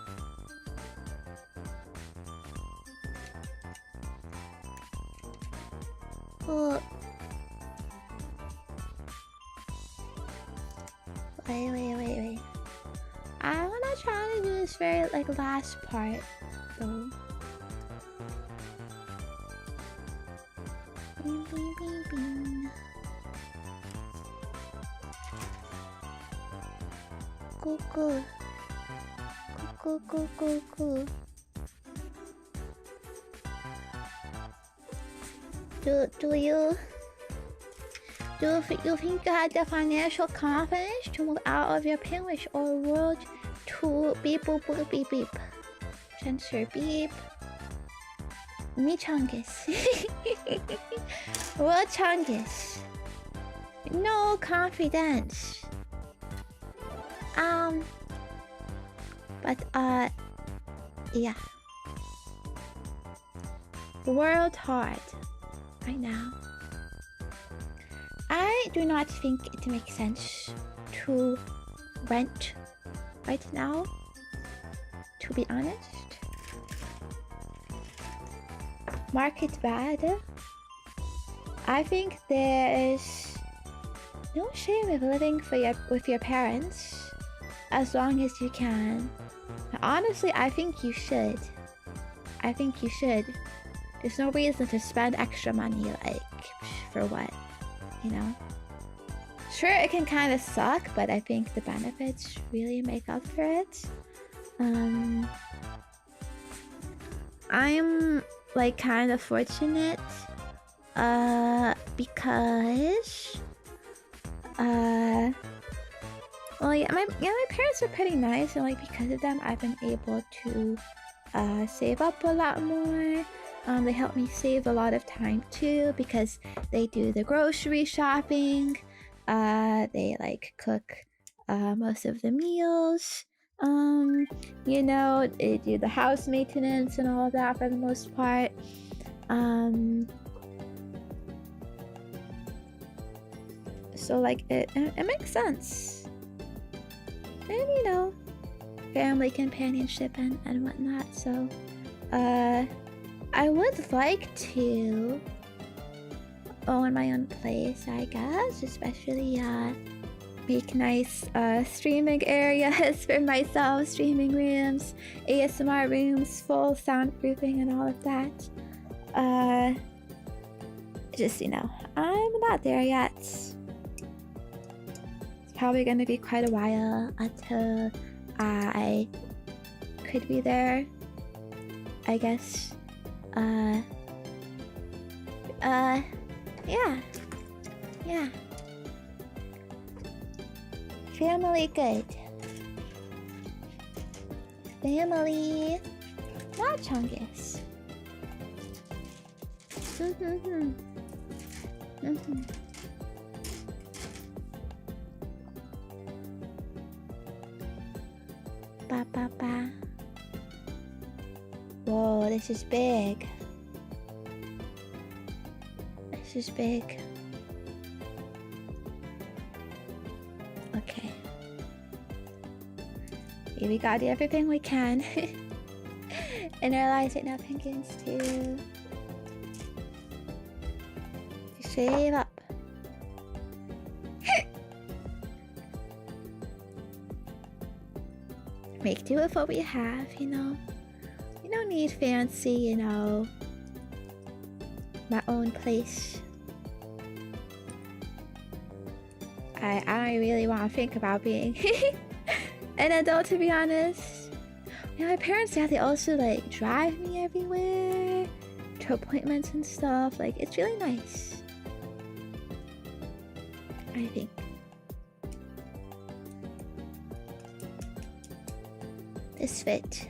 Oh. Wait. I wanna try to do this very like last part though. Beep, beep, beep, beep. Cool. Do you think you have the financial confidence to move out of your penguin or world to beep boop boop beep beep? Censor beep. Me chungus. World chungus. No confidence. But yeah. World hard right now. I do not think it makes sense to rent right now, to be honest. Market bad. I think there is no shame of living with your parents as long as you can. Honestly, I think you should. There's no reason to spend extra money, like, for what? You know? Sure, it can kind of suck, but I think the benefits really make up for it. I'm like kind of fortunate because well, my parents are pretty nice, and like because of them I've been able to save up a lot more. They help me save a lot of time too because they do the grocery shopping. They like cook most of the meals. You know, they do the house maintenance and all of that for the most part. So like it makes sense. And you know, family companionship and whatnot. So I would like to own my own place, I guess, especially make nice streaming areas for myself, streaming rooms, ASMR rooms, full soundproofing and all of that. Just, you know, I'm not there yet. It's probably gonna be quite a while until I could be there, I guess. Yeah. Family good. Family. Not chungus. ba ba ba. Whoa, this is big. This is big. Okay. We gotta do everything we can in our lives right now, penguins, to save up. Make do with what we have, you know. We don't need fancy, you know, my own place. I don't really want to think about being an adult, to be honest. You know, my parents, yeah, they also like drive me everywhere to appointments and stuff. Like, it's really nice, I think. This fit.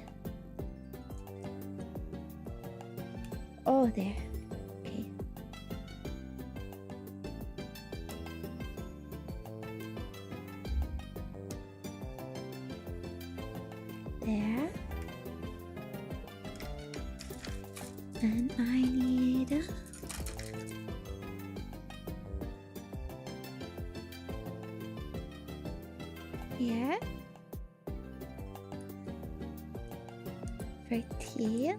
Oh, there. Okay. There. And I need... here. For tea.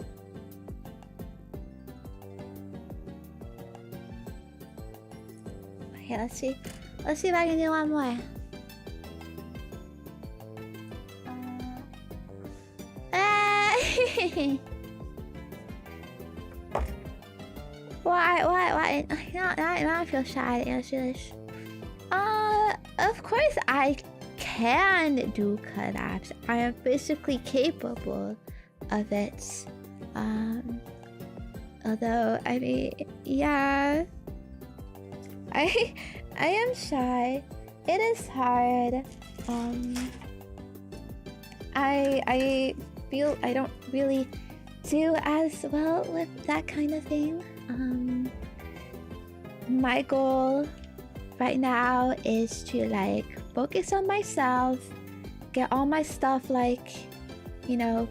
Okay, let's see if I can do one more. Why? Now I feel shy to answer this. Of course I can do collabs. I am physically capable of it. Although, I mean, yeah. I am shy. It is hard. I feel I don't really do as well with that kind of thing. My goal right now is to like focus on myself, get all my stuff like, you know,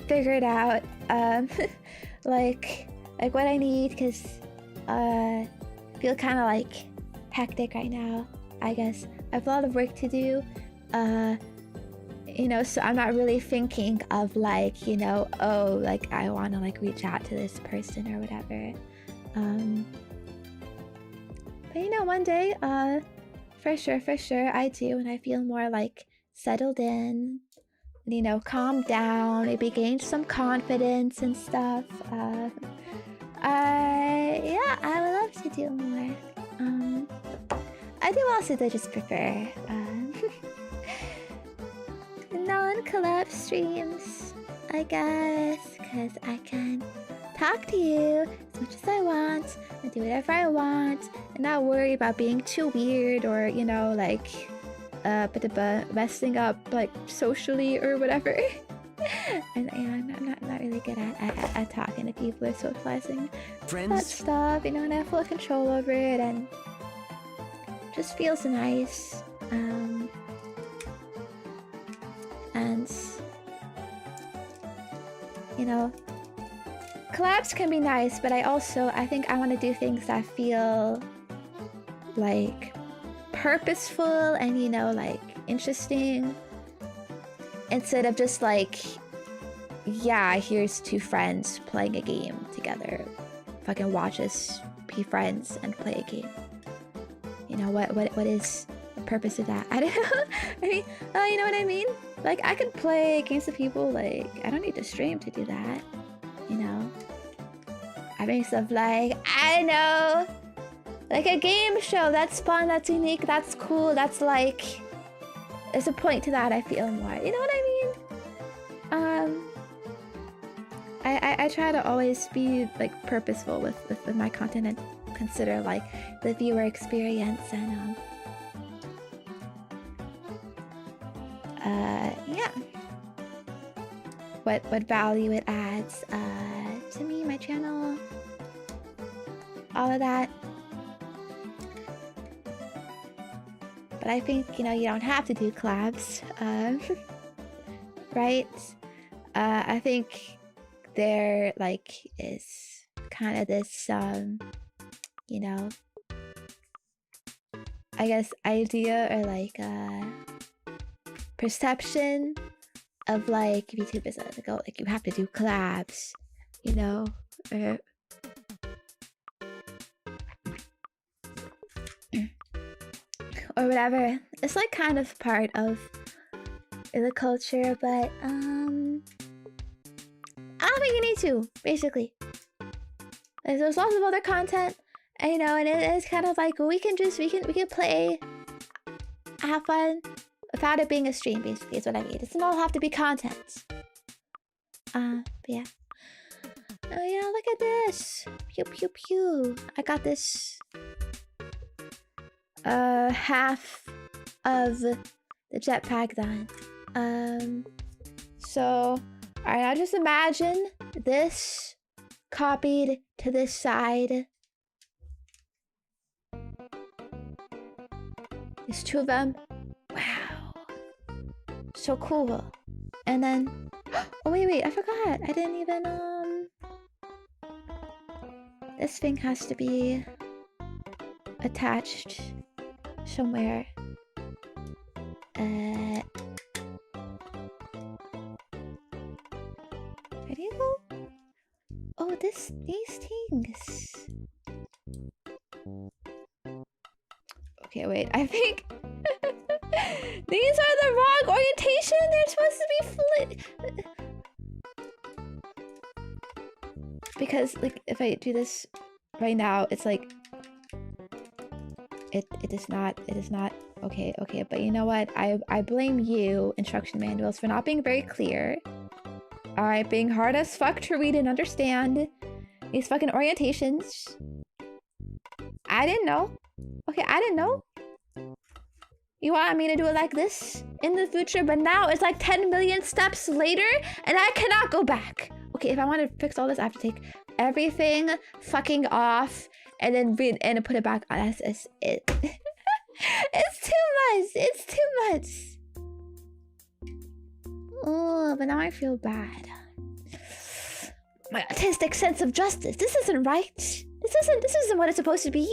figured out. like what I need, because feel kind of like hectic right now, I guess. I have a lot of work to do, you know, so I'm not really thinking of like, you know, oh, like I want to like reach out to this person or whatever. But you know, one day, for sure I do, and I feel more like settled in, you know, calm down, maybe gain some confidence and stuff. Yeah, I would love to do more. I do also just prefer non-collab streams, I guess, because I can talk to you as much as I want and do whatever I want and not worry about being too weird or, you know, like messing up like socially or whatever. And you know, I'm not really good at talking to people or socializing that stuff, you know, and I have full control over it and just feels nice. And you know, collabs can be nice, but I think I want to do things that feel like purposeful and, you know, like interesting, instead of just like, yeah, here's two friends playing a game together. Fucking watch us be friends and play a game. You know, what is the purpose of that? I don't know. I mean, you know what I mean? Like, I can play games with people, like, I don't need to stream to do that, you know? I mean, stuff like, I don't know, like a game show, that's fun, that's unique, that's cool, that's like, there's a point to that, I feel more, you know what I mean? I try to always be, like, purposeful with my content and consider, like, the viewer experience and, yeah, what value it adds to me, my channel, all of that. But I think, you know, you don't have to do collabs. right? I think there like is kind of this you know, I guess idea or like perception of like VTube is like, oh, like you have to do collabs, you know, or whatever. It's like kind of part of the culture, but I don't think you need to, basically. There's lots of other content, and, you know, and it is kind of like we can play, have fun without it being a stream, basically, is what I mean. It doesn't all have to be content. But yeah. Oh yeah, look at this. Pew pew pew. I got this half of the jetpack done. So alright, now just imagine this copied to this side. There's two of them. Wow. So cool. And then oh wait, I forgot. I didn't even this thing has to be attached somewhere. Ready to go? Oh, these things. Okay, wait. I think these are the wrong orientation. They're supposed to be flit. Because like if I do this right now, it's like it is not okay, but you know what? I blame you, instruction manuals, for not being very clear. Alright, being hard as fuck to read and understand these fucking orientations. I didn't know. Okay, I didn't know. You want me to do it like this in the future, but now it's like 10 million steps later and I cannot go back. Okay, if I want to fix all this, I have to take everything fucking off and then read and put it back on. That's it. It's too much. It's too much. Oh, but now I feel bad. My autistic sense of justice. This isn't right. This isn't what it's supposed to be.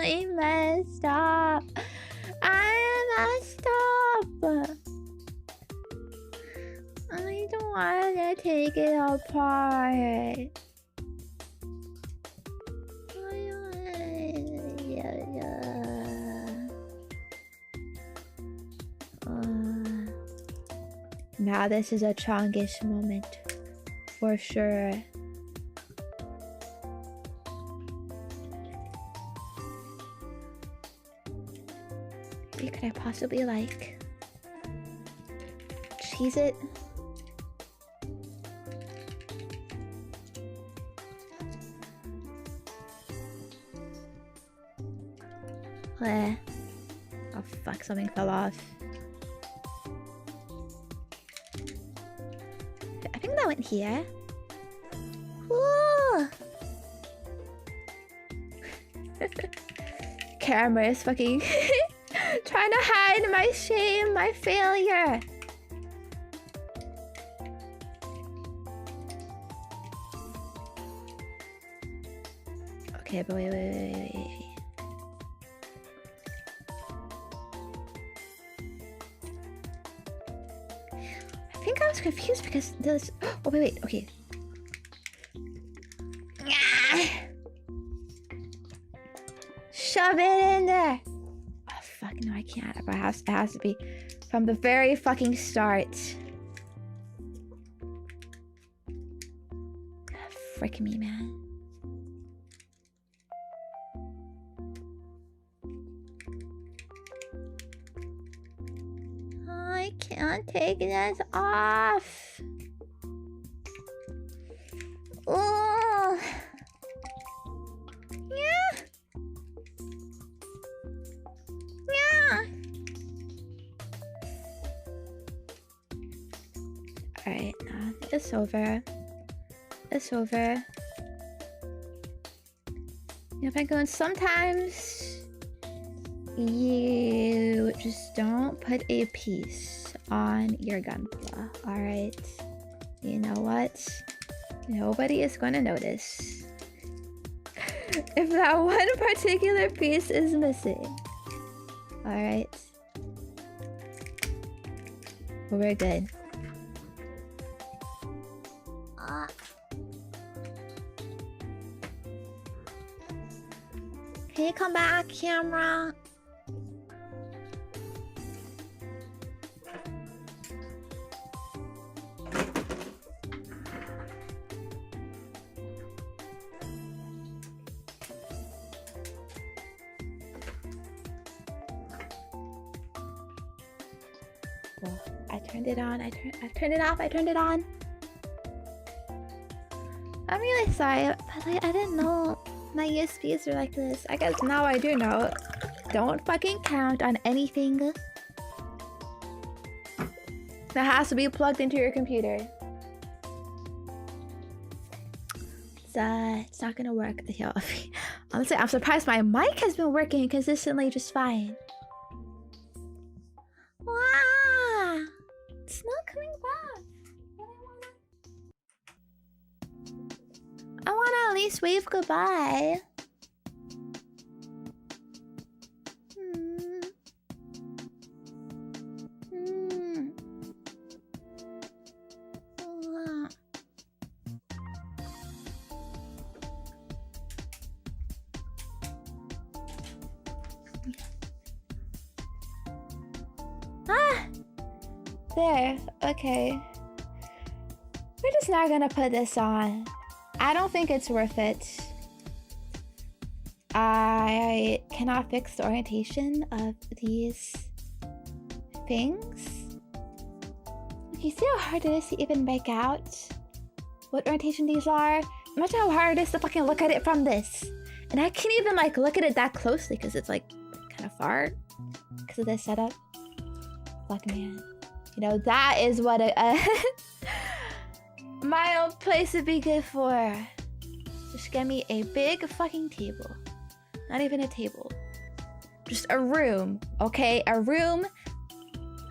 I messed up. I messed up. I don't want to take it apart. Now this is a Chongish moment, for sure. Maybe could I possibly like cheese it? Oh fuck, something fell off. I think that went here. Whoa! Camera is fucking trying to hide my shame, my failure. Okay, but wait. I think I was confused because this. Oh wait, okay. Shove it in there. Oh fuck no, I can't. It has to be from the very fucking start. Frick me, man. I can't take this off. Oh. Yeah. Alright, It's over. It's over. You know, Penguin, sometimes you just don't put a piece on your Gunpla, alright? You know what? Nobody is gonna notice if that one particular piece is missing. Alright? We're good. Can you come back, camera? Well, I turned it on. I turned it off. I turned it on. I'm really sorry, but like, I didn't know my USBs are like this. I guess now I do know. Don't fucking count on anything that has to be plugged into your computer. It's not gonna work. Yo, honestly, I'm surprised my mic has been working consistently just fine. Wow, it's not coming back. I wanna at least wave goodbye. There, okay. We're just not gonna put this on. I don't think it's worth it. I cannot fix the orientation of these things. You see how hard it is to even make out what orientation these are? Imagine how hard it is to fucking look at it from this. And I can't even like look at it that closely because it's like kind of far because of this setup. Fuck, man. You know, that is what my old place would be good for. Just get me a big fucking table. Not even a table. Just a room, okay? A room,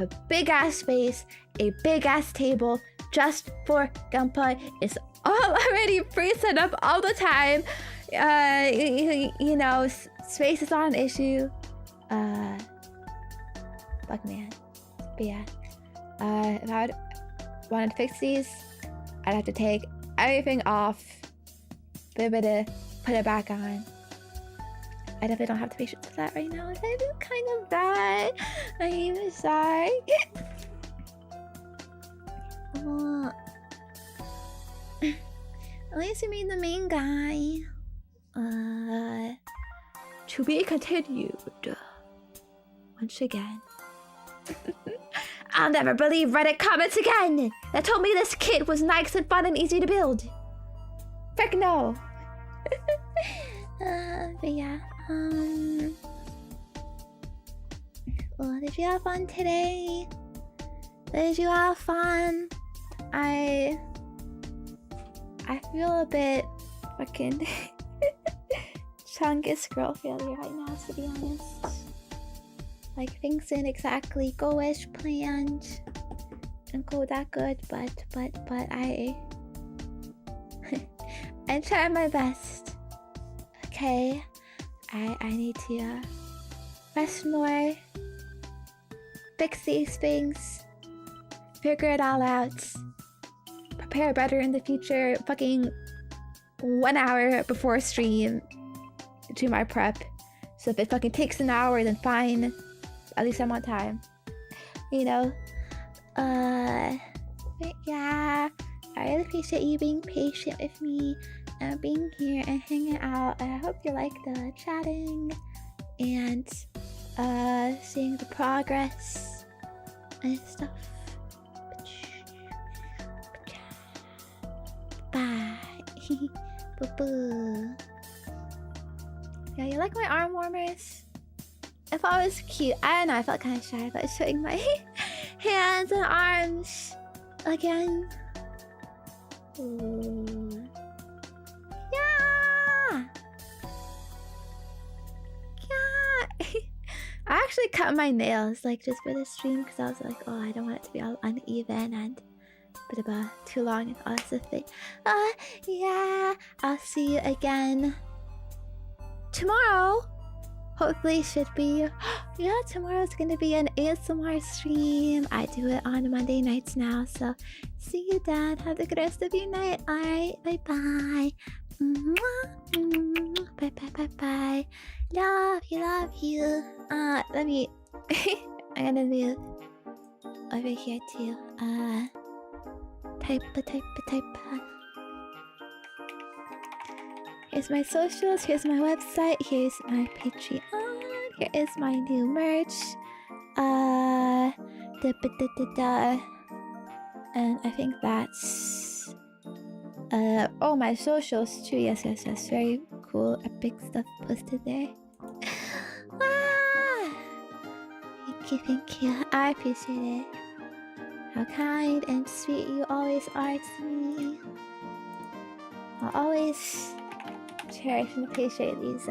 a big ass space, a big ass table just for Gunpla. It's all already pre-set up all the time. You know, space is not an issue. Fuck, man. But yeah. If I wanted to fix these, I'd have to take everything off, put it back on. I definitely don't have the patience for that right now. That is kind of bad. I'm sorry. At least you made the main guy. To be continued. Once again. I'll never believe Reddit comments again that told me this kit was nice and fun and easy to build. Frick no. But yeah, well, did you have fun today? Did you have fun? I feel a bit fucking chungus girl failure right now, to be honest. Like, things didn't exactly go as planned and go that good, but I I tried my best. Okay, I need to rest more, fix these things, figure it all out, prepare better in the future. Fucking 1 hour before stream, do my prep. So if it fucking takes an hour, then fine. At least I'm on time. You know? But yeah, I really appreciate you being patient with me and being here and hanging out. I hope you like the chatting and seeing the progress and stuff. Bye. Boo-boo. Yeah, you like my arm warmers? If I was cute, I don't know, I felt kind of shy about showing my hands and arms again. Ooh. Yeah! Yeah! I actually cut my nails like just for the stream because I was like, oh, I don't want it to be all uneven and a bit of too long and all this thing. Yeah, I'll see you again tomorrow. Hopefully should be yeah, tomorrow's gonna be an ASMR stream. I do it on Monday nights now, so see you then. Have a good rest of your night. Alright, bye bye. Bye bye bye bye. Love you. Let me I'm gonna move over here too. Type. Here's my socials, here's my website, here's my Patreon, here is my new merch. And I think that's oh, my socials too. Yes, very cool, epic stuff posted there. Thank you, I appreciate it. How kind and sweet you always are to me. I'll always cherish and appreciate these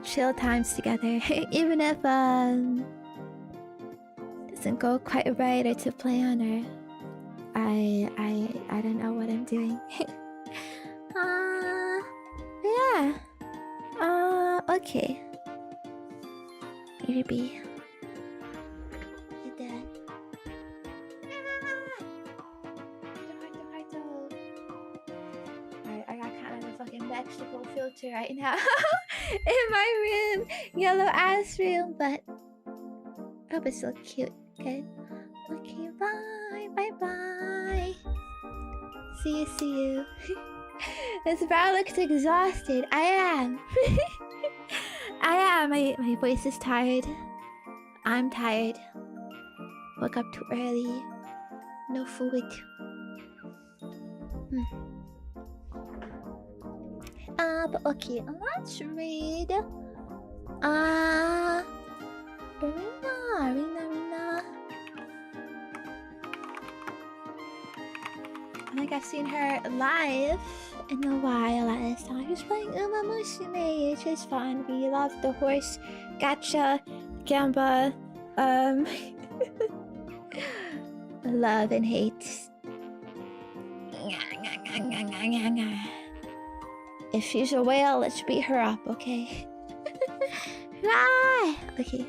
chill times together. Even if doesn't go quite right or to plan, or I don't know what I'm doing. Yeah. Okay. Here be. I got kind of a fucking vegetable filter right now in my room, yellow ass room, but oh, it's so cute. Good. Okay, bye. See you. This brow looks exhausted. I am. I am. My voice is tired. I'm tired. Woke up too early. No food. But okay, let's read. Arena. I think I've seen her live in a while last time. She was playing Uma Musume, which is fun. We love the horse, gacha, gamba, love and hate. If she's a whale, let's beat her up, okay? Bye. Okay.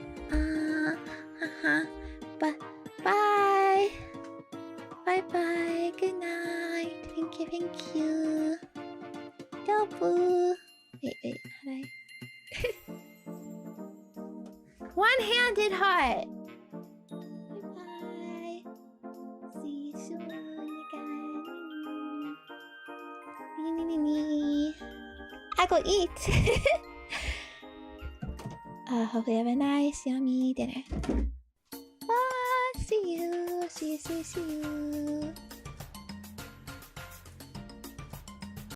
Bye. Bye. Good night. Thank you. Double. Wait. How do I? One-handed heart. Bye. See you soon again. I go eat. Hope you have a nice, yummy dinner. Bye. See you.